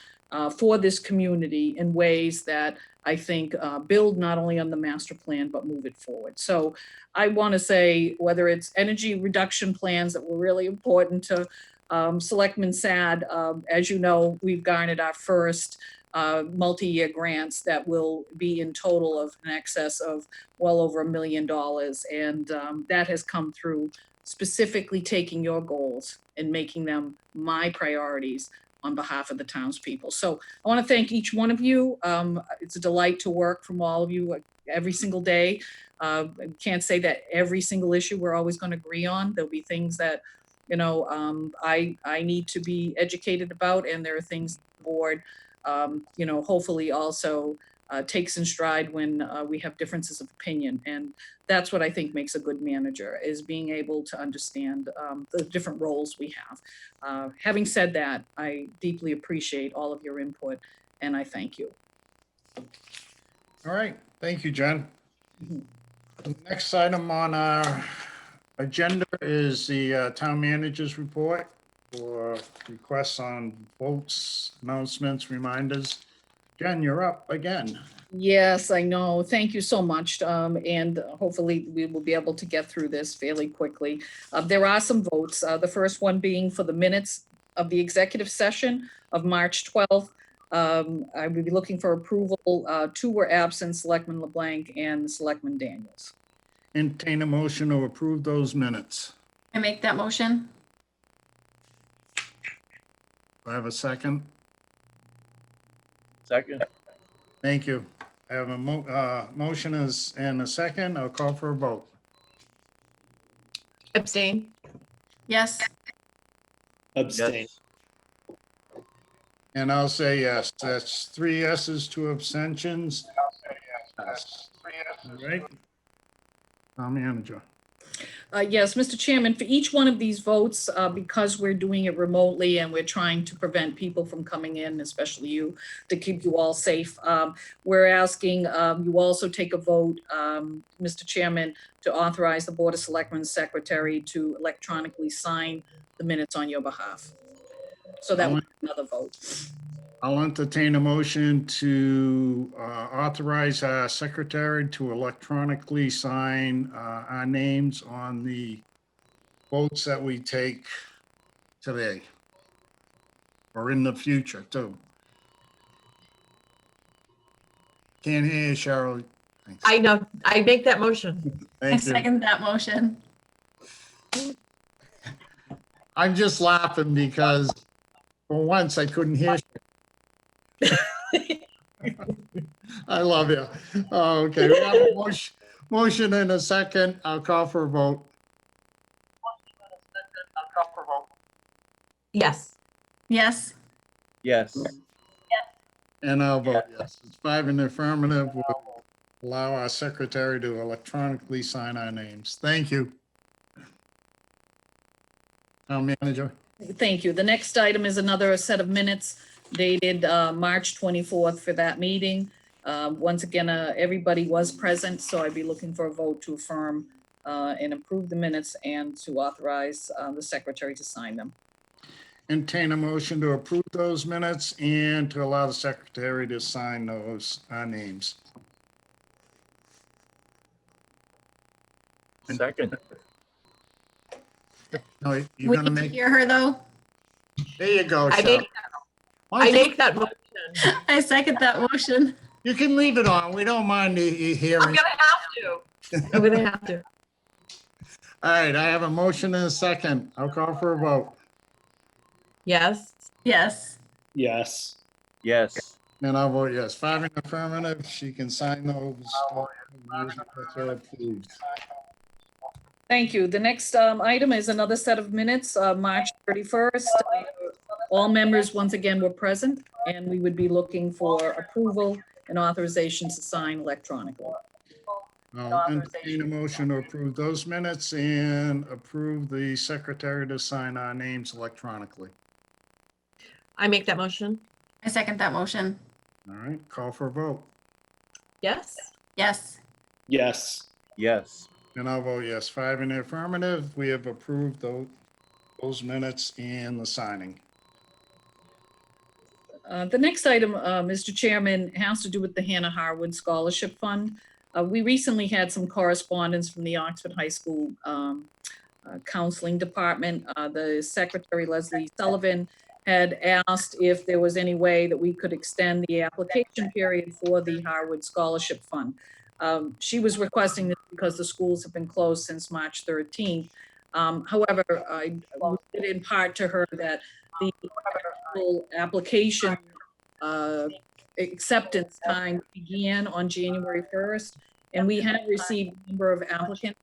for this community in ways that I think build not only on the master plan, but move it forward. So I want to say, whether it's energy reduction plans that were really important to Selectman Sad, as you know, we've garnered our first multi-year grants that will be in total of in excess of well over $1 million. And that has come through specifically taking your goals and making them my priorities on behalf of the townspeople. So I want to thank each one of you. It's a delight to work from all of you every single day. I can't say that every single issue we're always going to agree on. There'll be things that, you know, I need to be educated about, and there are things the board, you know, hopefully also takes in stride when we have differences of opinion. And that's what I think makes a good manager, is being able to understand the different roles we have. Having said that, I deeply appreciate all of your input, and I thank you. All right, thank you, Jen. The next item on our agenda is the town manager's report for requests on votes, announcements, reminders. Jen, you're up again. Yes, I know. Thank you so much. And hopefully we will be able to get through this fairly quickly. There are some votes. The first one being for the minutes of the executive session of March 12th. I would be looking for approval. Two were absent, Selectman LeBlanc and Selectman Daniels. Entertain a motion to approve those minutes. I make that motion. Do I have a second? Second. Thank you. I have a motion and a second. I'll call for a vote. Abstain. Yes. Abstain. Yes. And I'll say yes. That's 3 yeses, 2 abstentions. Yes. All right. Town manager. Yes, Mr. Chairman, for each one of these votes, because we're doing it remotely and we're trying to prevent people from coming in, especially you, to keep you all safe, we're asking you also take a vote, Mr. Chairman, to authorize the Board of Selectmen's secretary to electronically sign the minutes on your behalf. So that would be another vote. I'll entertain a motion to authorize our secretary to electronically sign our names on the votes that we take today or in the future too. Can't hear you, Cheryl. Thanks. I know. I make that motion. I Thank you. second that motion. I'm just laughing because for once I couldn't hear you. I love you. Oh, okay, we have a motion and a second. I'll call for a vote. Yes. Yes. Yes. And I'll vote yes. It's 5 in the affirmative. We'll allow our secretary to electronically sign our names. Thank you. Town manager. Thank you. The next item is another set of minutes dated March 24th for that meeting. Once again, everybody was present, so I'd be looking for a vote to affirm and approve the minutes and to authorize the secretary to sign them. Entertain a motion to approve those minutes and to allow the secretary to sign those names. Second. No, you're We gonna need to make, hear her though. there you go, I Cheryl. make, Why I don't you- make that motion. I second that motion. You can leave it on. We don't mind you I'm hearing. gonna have to. I'm gonna have to. All right, I have a motion and a second. I'll call for a vote. Yes. Yes. Yes. Yes. And I'll vote yes. 5 in the affirmative. She can sign those. Approved. Thank you. The next item is another set of minutes, March 31st. All members, once again, were present, and we would be looking for approval and authorization to sign electronically. I'll entertain a motion to approve those minutes and approve the secretary to sign our names electronically. I make that motion. I second that motion. All right, call for a vote. Yes. Yes. Yes. Yes. And I'll vote yes. 5 in the affirmative. We have approved those minutes and the signing. The next item, Mr. Chairman, has to do with the Hannah Harwood Scholarship Fund. We recently had some correspondence from the Oxford High School counseling department. The secretary, Leslie Sullivan, had asked if there was any way that we could extend the application period for the Harwood Scholarship Fund. She was requesting this because the schools have been closed since March 13th. However, I did impart to her that the actual application acceptance time began on January 1st, and we have received a number of applicants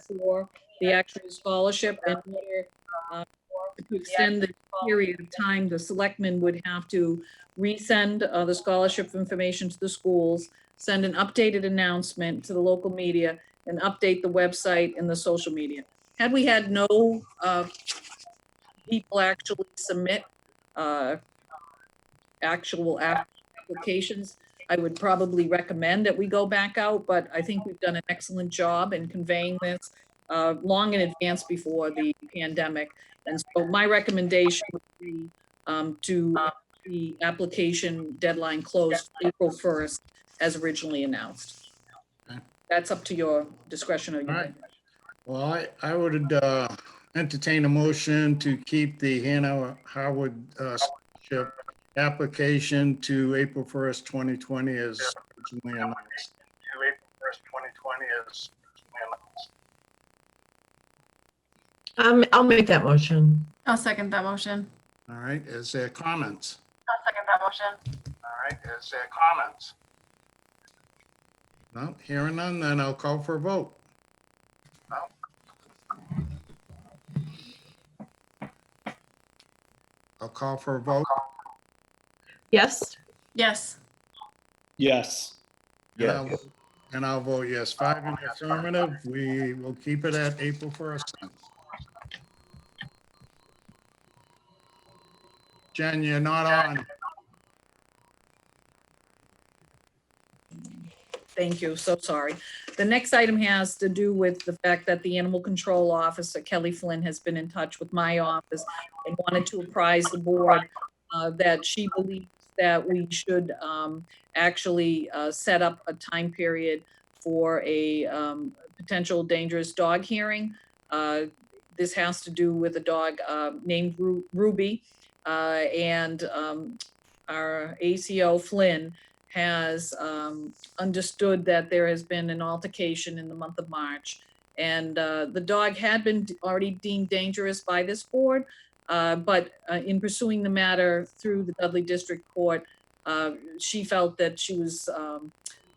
for the actual scholarship. In order to extend the period of time, the selectmen would have to resend the scholarship information to the schools, send an updated announcement to the local media, and update the website and the social media. Had we had no people actually submit actual applications, I would probably recommend that we go back out, but I think we've done an excellent job in conveying this long in advance before the pandemic. And so my recommendation would be to the application deadline closed April 1st as originally announced. Okay. That's up to your discretion. All right. Well, I would entertain a motion to keep the Hannah Howard scholarship application to April 1st, 2020 as originally announced. I'll make that motion. I'll second that motion. All right, is there comments? I'll second that motion. All right, is there comments? No, hearing none, then I'll call for a vote. I'll call for a vote. Yes? Yes. Yes. And I'll vote yes. 5 in the affirmative. We will keep it at April 1st. then. Jen, you're not on. Thank you, so sorry. The next item has to do with the fact that the animal control officer, Kelly Flynn, has been in touch with my office and wanted to apprise the board that she believes that we should actually set up a time period for a potential dangerous dog hearing. This has to do with a dog named Ruby, and our ACO Flynn has understood that there has been an altercation in the month of March, and the dog had been already deemed dangerous by this board, but in pursuing the matter through the Dudley District Court, she felt that she was,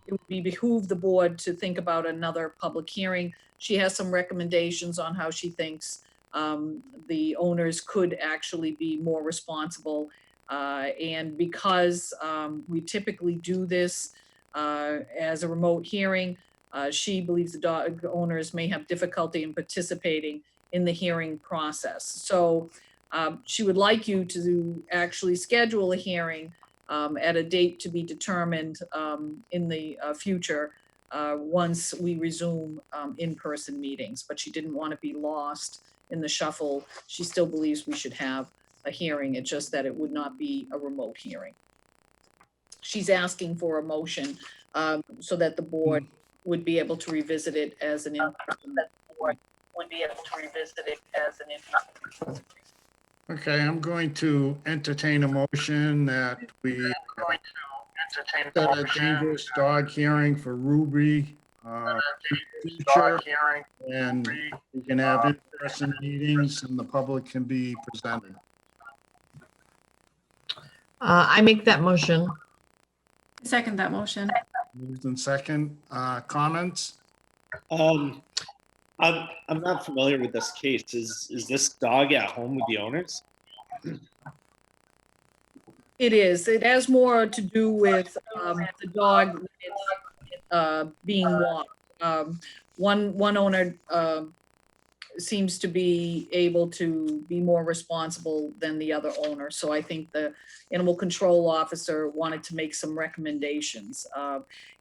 it would be behoove the board to think about another public hearing. She has some recommendations on how she thinks the owners could actually be more responsible. And because we typically do this as a remote hearing, she believes the dog owners may have difficulty in participating in the hearing process. So she would like you to actually schedule a hearing at a date to be determined in the future once we resume in-person meetings. But she didn't want to be lost in the shuffle. She still believes we should have a hearing. It's just that it would not be a remote hearing. She's asking for a motion so that the board would be able to revisit it as an in-person. Okay, I'm going to entertain a motion that we set a dangerous dog hearing for Ruby. Future, and we can have in-person meetings and the public can be presented. I make that motion. Second that motion. Moved in second. Comments? I'm not familiar with this case. Is this dog at home with the owners? It is. It has more to do with the dog being walked. One owner seems to be able to be more responsible than the other owner. So I think the animal control officer wanted to make some recommendations.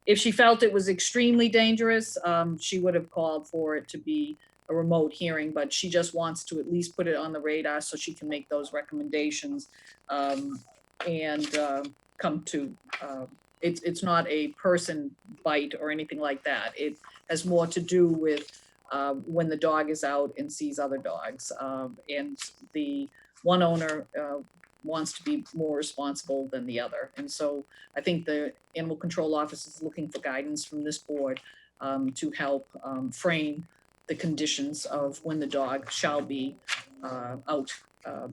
If she felt it was extremely dangerous, she would have called for it to be a remote hearing, but she just wants to at least put it on the radar so she can make those recommendations and come to, it's not a person bite or anything like that. It has more to do with when the dog is out and sees other dogs. And the one owner wants to be more responsible than the other. And so I think the Animal Control Office is looking for guidance from this board to help frame the conditions of when the dog shall be out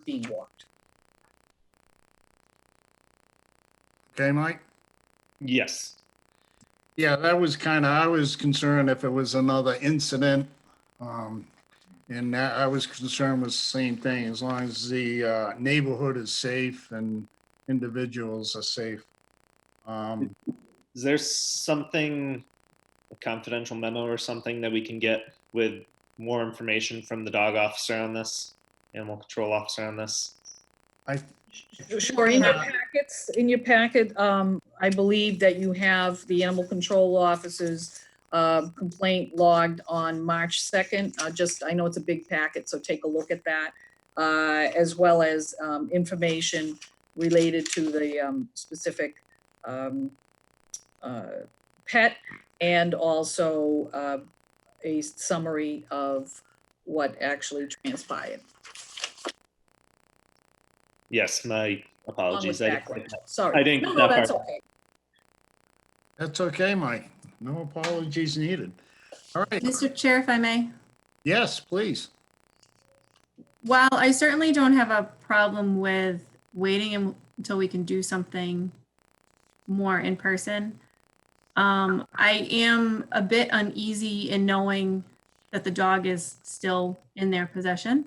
being walked. Okay, Mike? Yes. Yeah, that was kind of, I was concerned if it was another incident. And that I was concerned with the same thing, as long as the neighborhood is safe and individuals are safe. Is there something, a confidential memo or something that we can get with more information from the dog officer on this, animal control officer on this? I, Sure, in your packet, I believe that you have the Animal Control Officer's complaint logged on March 2nd. I know it's a big packet, so take a look at that, as well as information related to the specific pet, and also a summary of what actually transpired. Yes, my Along with apologies. background. I Sorry. didn't No, get no, that that's far. okay. that's okay, Mike. No apologies needed. All right, Mr. Chair, if I may. yes, please. While I certainly don't have a problem with waiting until we can do something more in person, I am a bit uneasy in knowing that the dog is still in their possession.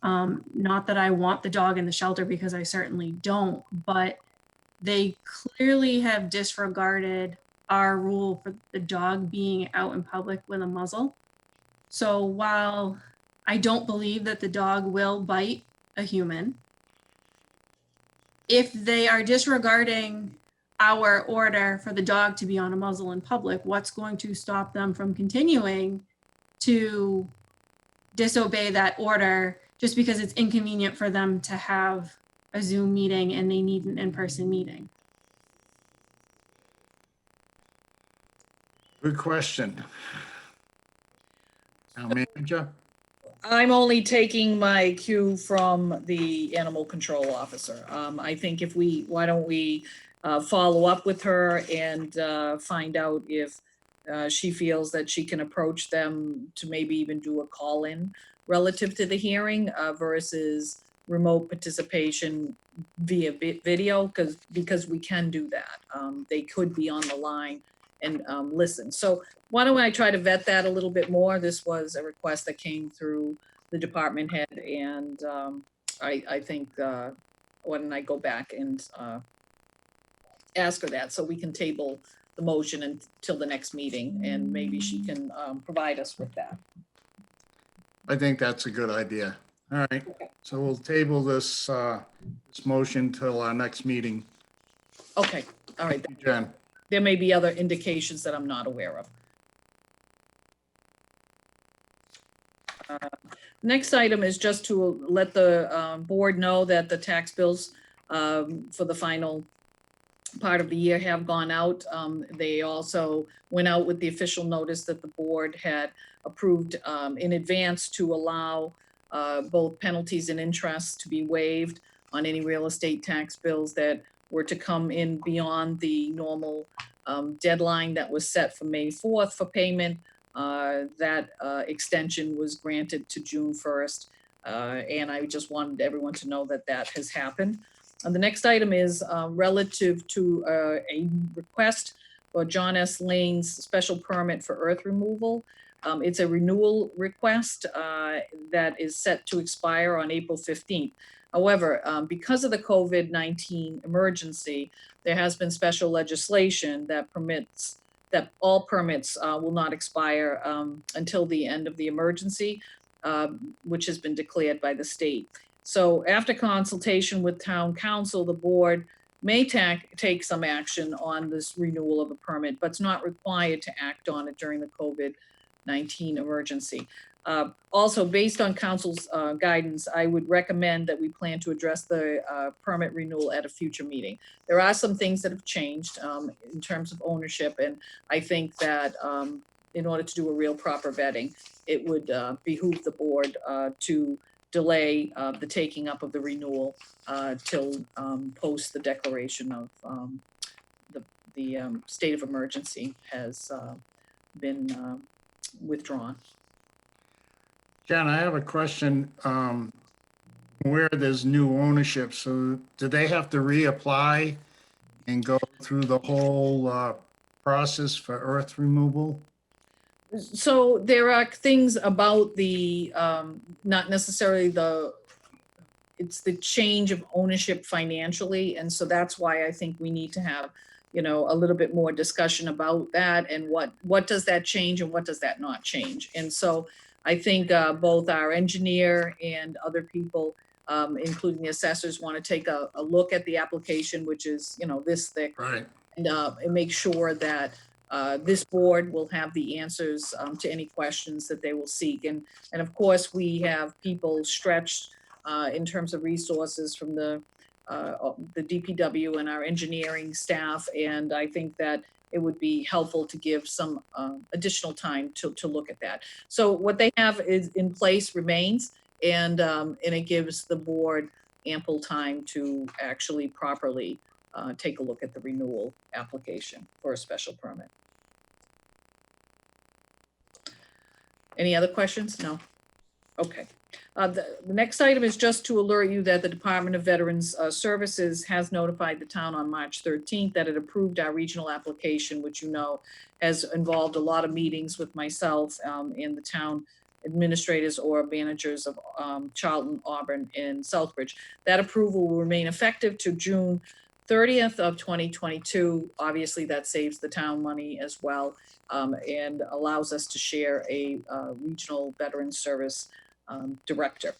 Not that I want the dog in the shelter, because I certainly don't, but they clearly have disregarded our rule for the dog being out in public with a muzzle. So while I don't believe that the dog will bite a human, if they are disregarding our order for the dog to be on a muzzle in public, what's going to stop them from continuing to disobey that order just because it's inconvenient for them to have a Zoom meeting and they need an in-person meeting? Good question. Town manager? I'm only taking my cue from the Animal Control Officer. I think why don't we follow up with her and find out if she feels that she can approach them to maybe even do a call-in relative to the hearing versus remote participation via video, because we can do that. They could be on the line and listen. So why don't I try to vet that a little bit more? This was a request that came through the department head, and I think, why don't I go back and ask her that, so we can table the motion until the next meeting, and maybe she can provide us with that. I think that's a good idea. All right, so we'll table this motion till our next meeting. Okay, all right. Jen? There may be other indications that I'm not aware of. Next item is just to let the board know that the tax bills for the final part of the year have gone out. They also went out with the official notice that the board had approved in advance to allow both penalties and interest to be waived on any real estate tax bills that were to come in beyond the normal deadline that was set for May 4th for payment. That extension was granted to June 1st. And I just wanted everyone to know that that has happened. The next item is relative to a request for John S. Lane's special permit for earth removal. It's a renewal request that is set to expire on April 15th. However, because of the COVID-19 emergency, there has been special legislation that permits that all permits will not expire until the end of the emergency, which has been declared by the state. So after consultation with town council, the board may take some action on this renewal of a permit, but it's not required to act on it during the COVID-19 emergency. Also, based on council's guidance, I would recommend that we plan to address the permit renewal at a future meeting. There are some things that have changed in terms of ownership, and I think that in order to do a real proper vetting, it would behoove the board to delay the taking up of the renewal till post the declaration of the state of emergency has been withdrawn. Jen, I have a question. Where there's new ownership, so do they have to reapply and go through the whole process for earth removal? So there are things about the, not necessarily it's the change of ownership financially. And so that's why I think we need to have, a little bit more discussion about that and what does that change and what does that not change? And so I think both our engineer and other people, including the assessors, want to take a look at the application, which is, this thick. Right. And make sure that this board will have the answers to any questions that they will seek. And of course, we have people stretched in terms of resources from the DPW and our engineering staff. And I think that it would be helpful to give some additional time to look at that. So what they have is in place remains, and it gives the board ample time to actually properly take a look at the renewal application for a special permit. Any other questions? No? Okay. The next item is just to alert you that the Department of Veterans Services has notified the town on March 13th that it approved our regional application, which has involved a lot of meetings with myself and the town administrators or managers of Charlton, Auburn, and Southbridge. That approval will remain effective to June 30th of 2022. Obviously, that saves the town money as well and allows us to share a regional veteran service director.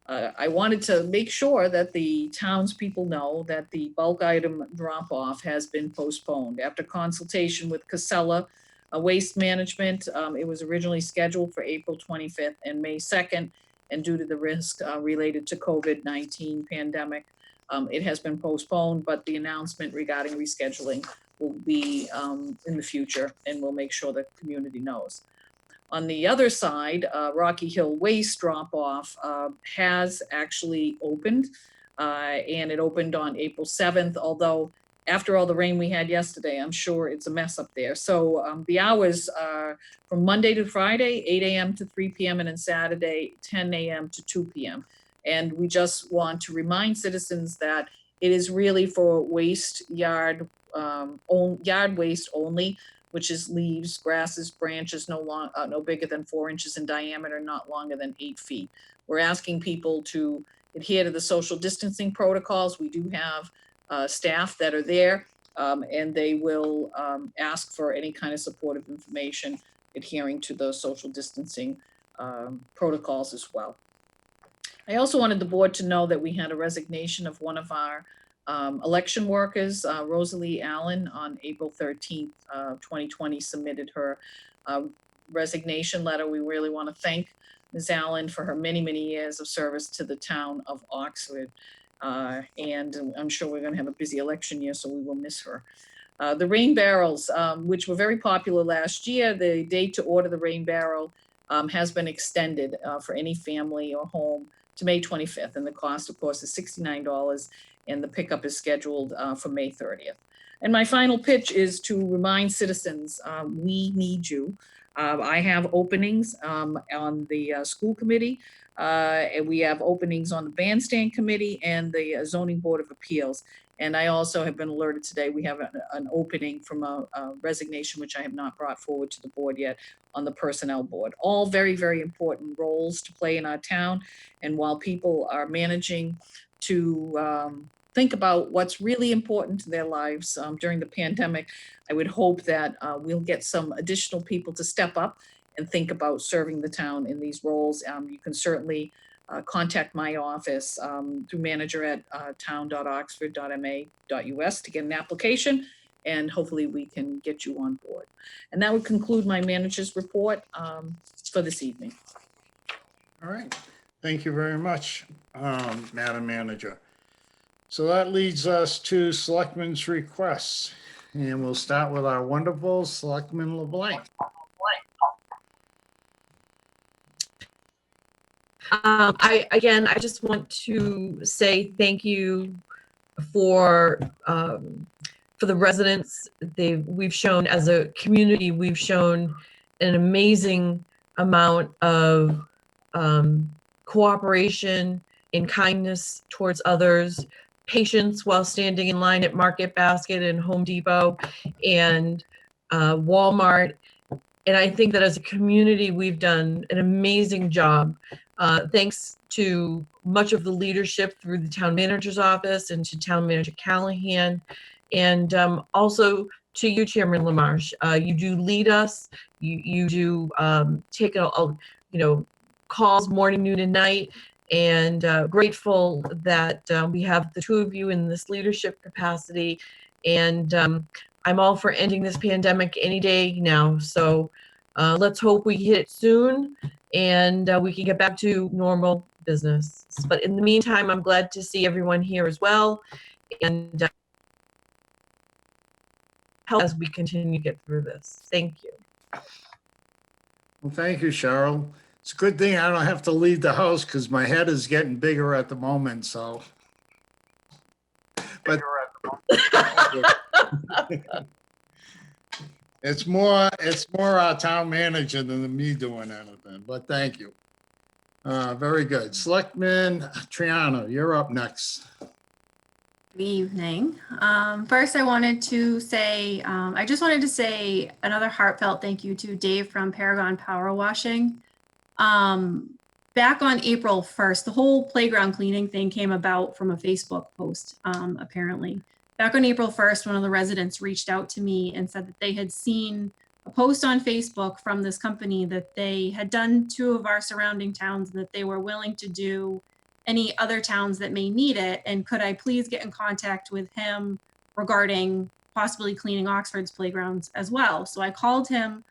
I wanted to make sure that the townspeople know that the bulk item drop-off has been postponed. After consultation with Casella Waste Management, it was originally scheduled for April 25th and May 2nd, and due to the risk related to COVID-19 pandemic, it has been postponed, but the announcement regarding rescheduling will be in the future, and we'll make sure the community knows. On the other side, Rocky Hill Waste drop-off has actually opened, and it opened on April 7th, although after all the rain we had yesterday, I'm sure it's a mess up there. So the hours are from Monday to Friday, 8 a.m. to 3 p.m. and then Saturday, 10 a.m. to 2 p.m. And we just want to remind citizens that it is really for waste yard waste only, which is leaves, grasses, branches no bigger than 4 inches in diameter, not longer than 8 feet. We're asking people to adhere to the social distancing protocols. We do have staff that are there, and they will ask for any kind of supportive information adhering to the social distancing protocols as well. I also wanted the board to know that we had a resignation of one of our election workers, Rosalie Allen, on April 13th, 2020, submitted her resignation letter. We really want to thank Ms. Allen for her many, many years of service to the town of Oxford. And I'm sure we're going to have a busy election year, so we will miss her. The rain barrels, which were very popular last year, the date to order the rain barrel has been extended for any family or home to May 25th. And the cost, of course, is $69, and the pickup is scheduled for May 30th. And my final pitch is to remind citizens, we need you. I have openings on the school committee, and we have openings on the bandstand committee and the zoning board of appeals. And I also have been alerted today, we have an opening from a resignation, which I have not brought forward to the board yet, on the personnel board. All very, very important roles to play in our town. And while people are managing to think about what's really important to their lives during the pandemic, I would hope that we'll get some additional people to step up and think about serving the town in these roles. You can certainly contact my office through manager@town.oxford.ma.us to get an application, and hopefully we can get you on board. And that would conclude my manager's report for this evening. All right. Thank you very much, Madam Manager. So that leads us to Selectmen's requests. And we'll start with our wonderful Selectman LeBlanc. I just want to say thank you for the residents. We've shown, as a community, we've shown an amazing amount of cooperation and kindness towards others, patience while standing in line at Market Basket and Home Depot and Walmart. And I think that as a community, we've done an amazing job. Thanks to much of the leadership through the town manager's office and to town manager Callahan, and also to you, Chairman LaMarche. You do lead us. You do take calls morning, noon, and night. And grateful that we have the two of you in this leadership capacity. And I'm all for ending this pandemic any day now. So let's hope we hit it soon and we can get back to normal business. But in the meantime, I'm glad to see everyone here as well. And help as we continue to get through this. Thank you. Well, thank you, Cheryl. It's a good thing I don't have to leave the house because my head is getting bigger at the moment, so. But it's more our town manager than me doing anything, but thank you. Very good. Selectman Triano, you're up next. Good evening. First, I just wanted to say another heartfelt thank you to Dave from Paragon Power Washing. Back on April 1st, the whole playground cleaning thing came about from a Facebook post, apparently. Back on April 1st, one of the residents reached out to me and said that they had seen a post on Facebook from this company that they had done 2 of our surrounding towns and that they were willing to do any other towns that may need it. And could I please get in contact with him regarding possibly cleaning Oxford's playgrounds as well? So I called him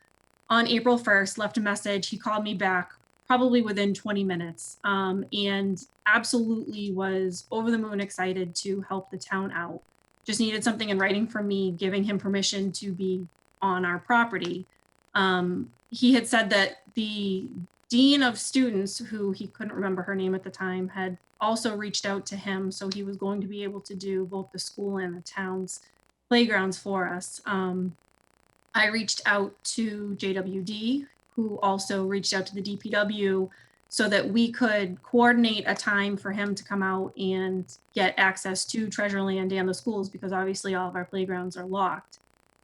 on April 1st, left a message. He called me back probably within 20 minutes and absolutely was over the moon excited to help the town out. Just needed something in writing from me, giving him permission to be on our property. He had said that the dean of students, who he couldn't remember her name at the time, had also reached out to him. So he was going to be able to do both the school and the town's playgrounds for us. I reached out to JWD, who also reached out to the DPW so that we could coordinate a time for him to come out and get access to Treasureland and the schools, because obviously all of our playgrounds are locked.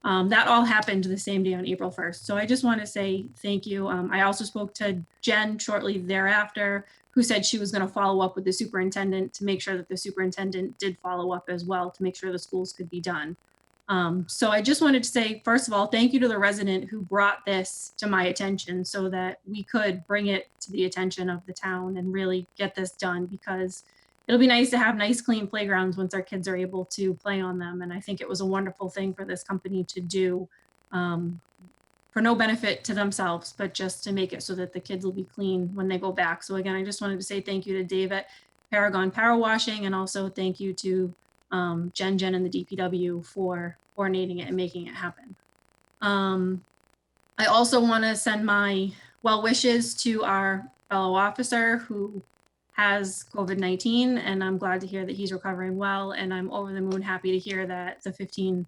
That all happened the same day on April 1st. So I just want to say thank you. I also spoke to Jen shortly thereafter, who said she was going to follow up with the superintendent to make sure that the superintendent did follow up as well to make sure the schools could be done. So I just wanted to say, first of all, thank you to the resident who brought this to my attention so that we could bring it to the attention of the town and really get this done, because it'll be nice to have nice, clean playgrounds once our kids are able to play on them. And I think it was a wonderful thing for this company to do for no benefit to themselves, but just to make it so that the kids will be clean when they go back. So again, I just wanted to say thank you to Dave at Paragon Power Washing, and also thank you to Jen and the DPW for coordinating it and making it happen. I also want to send my well wishes to our fellow officer who has COVID-19, and I'm glad to hear that he's recovering well, and I'm over the moon happy to hear that the 15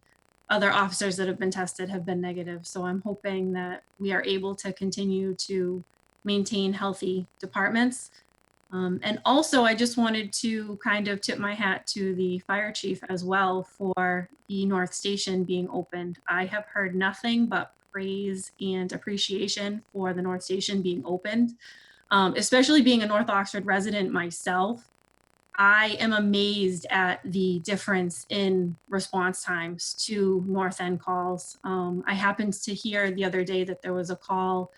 other officers that have been tested have been negative. So I'm hoping that we are able to continue to maintain healthy departments. And also, I just wanted to kind of tip my hat to the fire chief as well for the North Station being opened. I have heard nothing but praise and appreciation for the North Station being opened, especially being a North Oxford resident myself. I am amazed at the difference in response times to North End calls. I happened to hear the other day that there was a call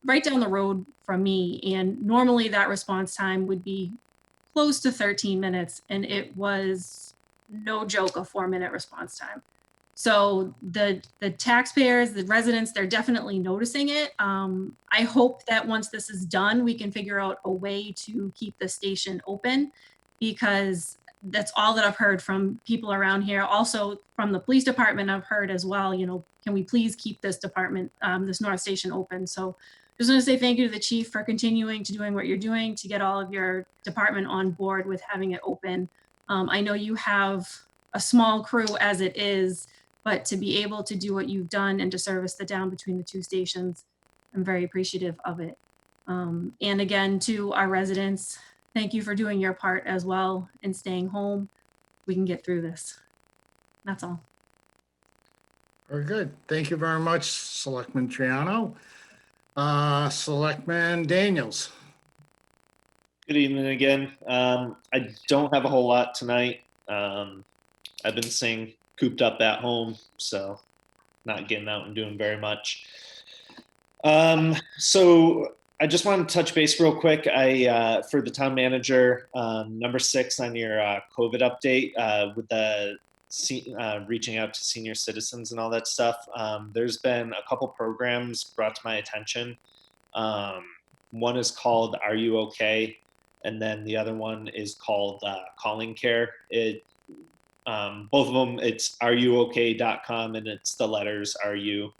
right down the road from me, and normally that response time would be close to 13 minutes, and it was no joke, a 4-minute response time. So the taxpayers, the residents, they're definitely noticing it. I hope that once this is done, we can figure out a way to keep the station open, because that's all that I've heard from people around here. Also from the police department, I've heard as well, you know, can we please keep this department, this North Station open? So just want to say thank you to the chief for continuing to doing what you're doing to get all of your department on board with having it open. I know you have a small crew as it is, but to be able to do what you've done and to service the town between the two stations, I'm very appreciative of it. And again, to our residents, thank you for doing your part as well and staying home. We can get through this. That's all. Very good. Thank you very much, Selectman Triano. Selectman Daniels. Good evening again. I don't have a whole lot tonight. I've been staying cooped up at home, so not getting out and doing very much. So I just want to touch base real quick. For the town manager, number 6 on your COVID update with the reaching out to senior citizens and all that stuff. There's been a couple programs brought to my attention. One is called Are You Okay? And then the other one is called Calling Care. Both of them, it's areyouok.com and it's the letters RU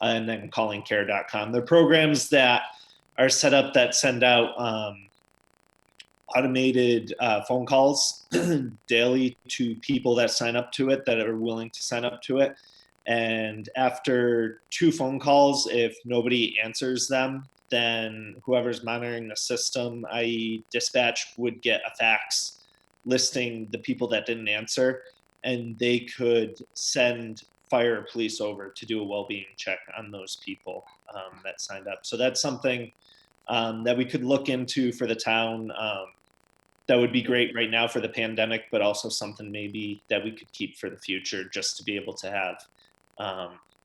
and then callingcare.com. They're programs that are set up that send out automated phone calls daily to people that sign up to it, that are willing to sign up to it. And after 2 phone calls, if nobody answers them, then whoever's monitoring the system, i.e. dispatch, would get a fax listing the people that didn't answer, and they could send fire or police over to do a well-being check on those people that signed up. So that's something that we could look into for the town. That would be great right now for the pandemic, but also something maybe that we could keep for the future, just to be able to have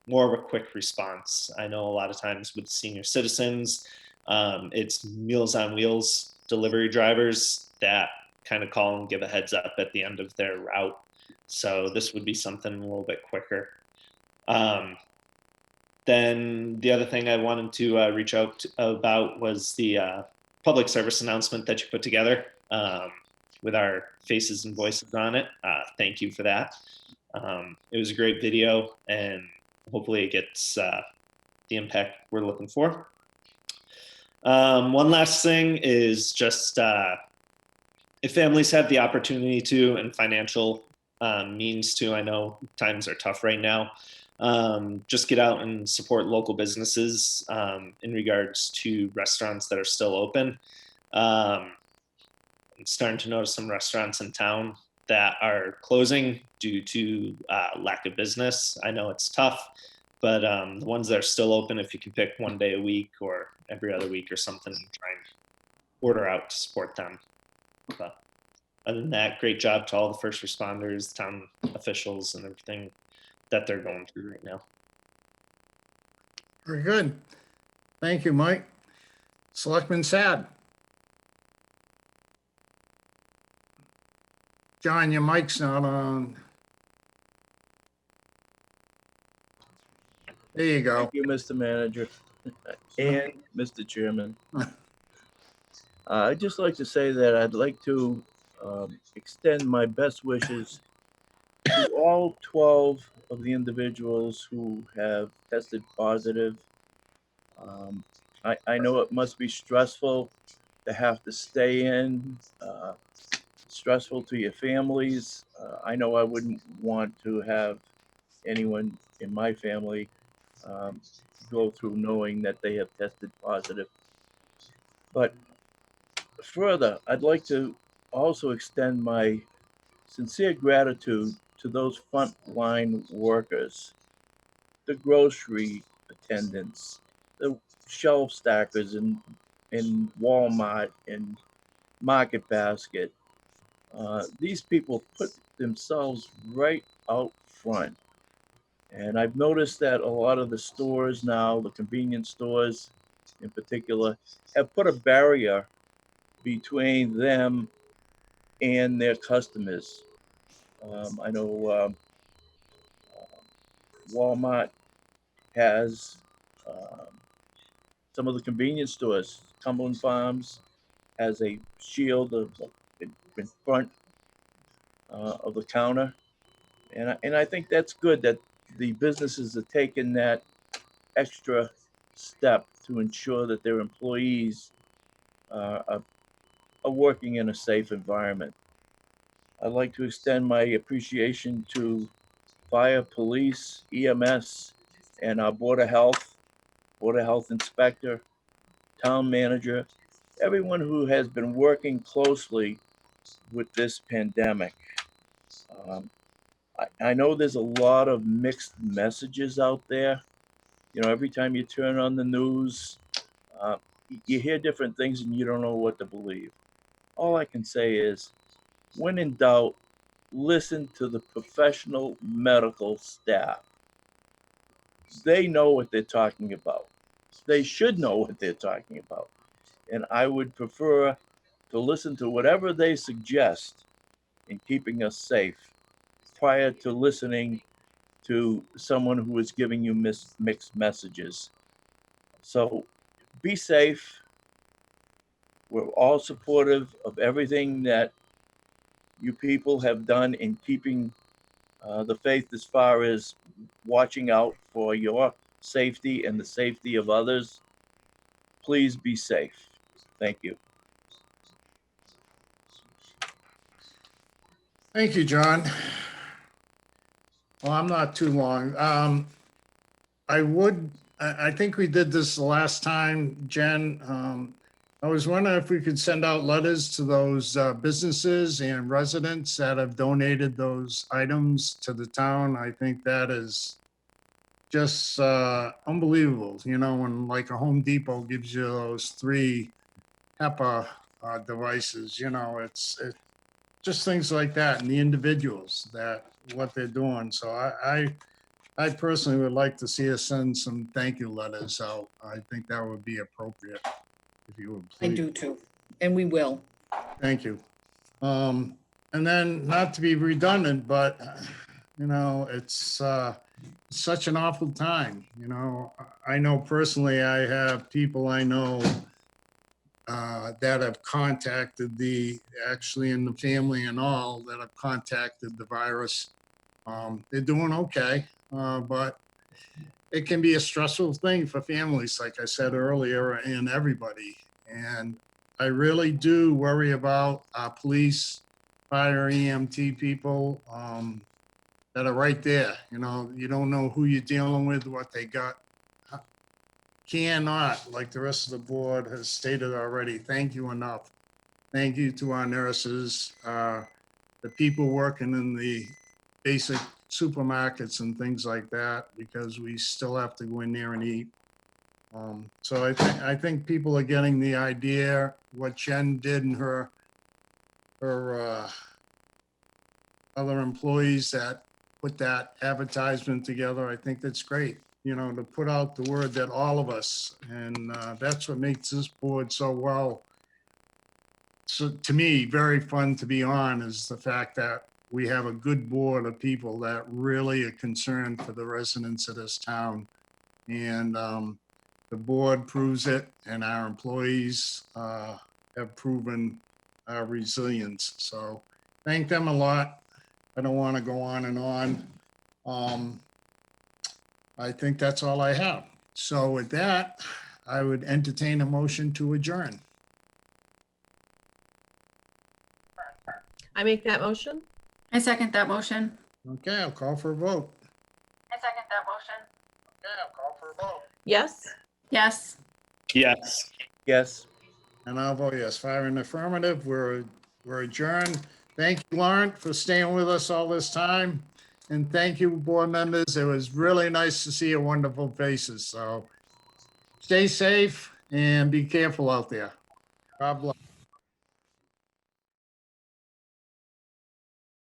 more of a quick response. I know a lot of times with senior citizens, it's Meals on Wheels delivery drivers that kind of call and give a heads up at the end of their route. So this would be something a little bit quicker. Then the other thing I wanted to reach out about was the public service announcement that you put together with our faces and voices on it. Thank you for that. It was a great video, and hopefully it gets the impact we're looking for. One last thing is just if families have the opportunity to and financial means to, I know times are tough right now, just get out and support local businesses in regards to restaurants that are still open. I'm starting to notice some restaurants in town that are closing due to lack of business. I know it's tough, but the ones that are still open, if you can pick one day a week or every other week or something, and try and order out to support them. But other than that, great job to all the first responders, town officials, and everything that they're going through right now. Very good. Thank you, Mike. Selectman Sad. John, your mic's not on. There you go. Thank you, Mr. Manager and Mr. Chairman. I'd just like to say that I'd like to extend my best wishes to all 12 of the individuals who have tested positive. I know it must be stressful to have to stay in, stressful to your families. I know I wouldn't want to have anyone in my family go through knowing that they have tested positive. But further, I'd like to also extend my sincere gratitude to those frontline workers, the grocery attendants, the shelf stackers in Walmart and Market Basket. These people put themselves right out front. And I've noticed that a lot of the stores now, the convenience stores in particular, have put a barrier between them and their customers. I know Walmart has some of the convenience stores. Cumberland Farms has a shield in front of the counter. And I think that's good that the businesses are taking that extra step to ensure that their employees are working in a safe environment. I'd like to extend my appreciation to fire, police, EMS, and our Board of Health Inspector, Town Manager, everyone who has been working closely with this pandemic. Um, I know there's a lot of mixed messages out there. You know, every time you turn on the news, you hear different things and you don't know what to believe. All I can say is, when in doubt, listen to the professional medical staff. They know what they're talking about. They should know what they're talking about. And I would prefer to listen to whatever they suggest in keeping us safe prior to listening to someone who is giving you mixed messages. So be safe. We're all supportive of everything that you people have done in keeping the faith as far as watching out for your safety and the safety of others. Please be safe. Thank you. Thank you, John. Well, I'm not too long. I think we did this the last time, Jen. I was wondering if we could send out letters to those businesses and residents that have donated those items to the town. I think that is just unbelievable. You know, when like a Home Depot gives you those 3 HEPA devices, you know, it's just things like that, and the individuals that what they're doing. So I personally would like to see us send some thank you letters out. I think that would be appropriate, if you would I please. do too, and we will. Thank you. And then, not to be redundant, but you know, it's such an awful time. You know, I know personally, I have people I know that have contacted actually in the family and all, that have contacted the virus. They're doing okay, but it can be a stressful thing for families, like I said earlier, and everybody. And I really do worry about our police, fire, EMT people that are right there. You know, you don't know who you're dealing with, what they got. Cannot, like the rest of the board has stated already, thank you enough. Thank you to our nurses, the people working in the basic supermarkets and things like that, because we still have to go in there and eat. So I think people are getting the idea, what Jen did and her other employees that put that advertisement together. I think that's great, you know, to put out the word that all of us, and that's what makes this board so well. So to me, very fun to be on, is the fact that we have a good board of people that really are concerned for the residents of this town. And the board proves it, and our employees have proven our resilience. So thank them a lot. I don't want to go on and on. I think that's all I have. So with that, I would entertain a motion to adjourn. I make that motion? I second that motion. Okay, I'll call for a vote. I second that motion. Okay, I'll call for a vote. Yes? Yes. Yes. Yes. And I'll vote yes. 5 in the affirmative. We're adjourned. Thank you, Lauren, for staying with us all this time. And thank you, board members. It was really nice to see your wonderful faces. So stay safe and be careful out there. God bless.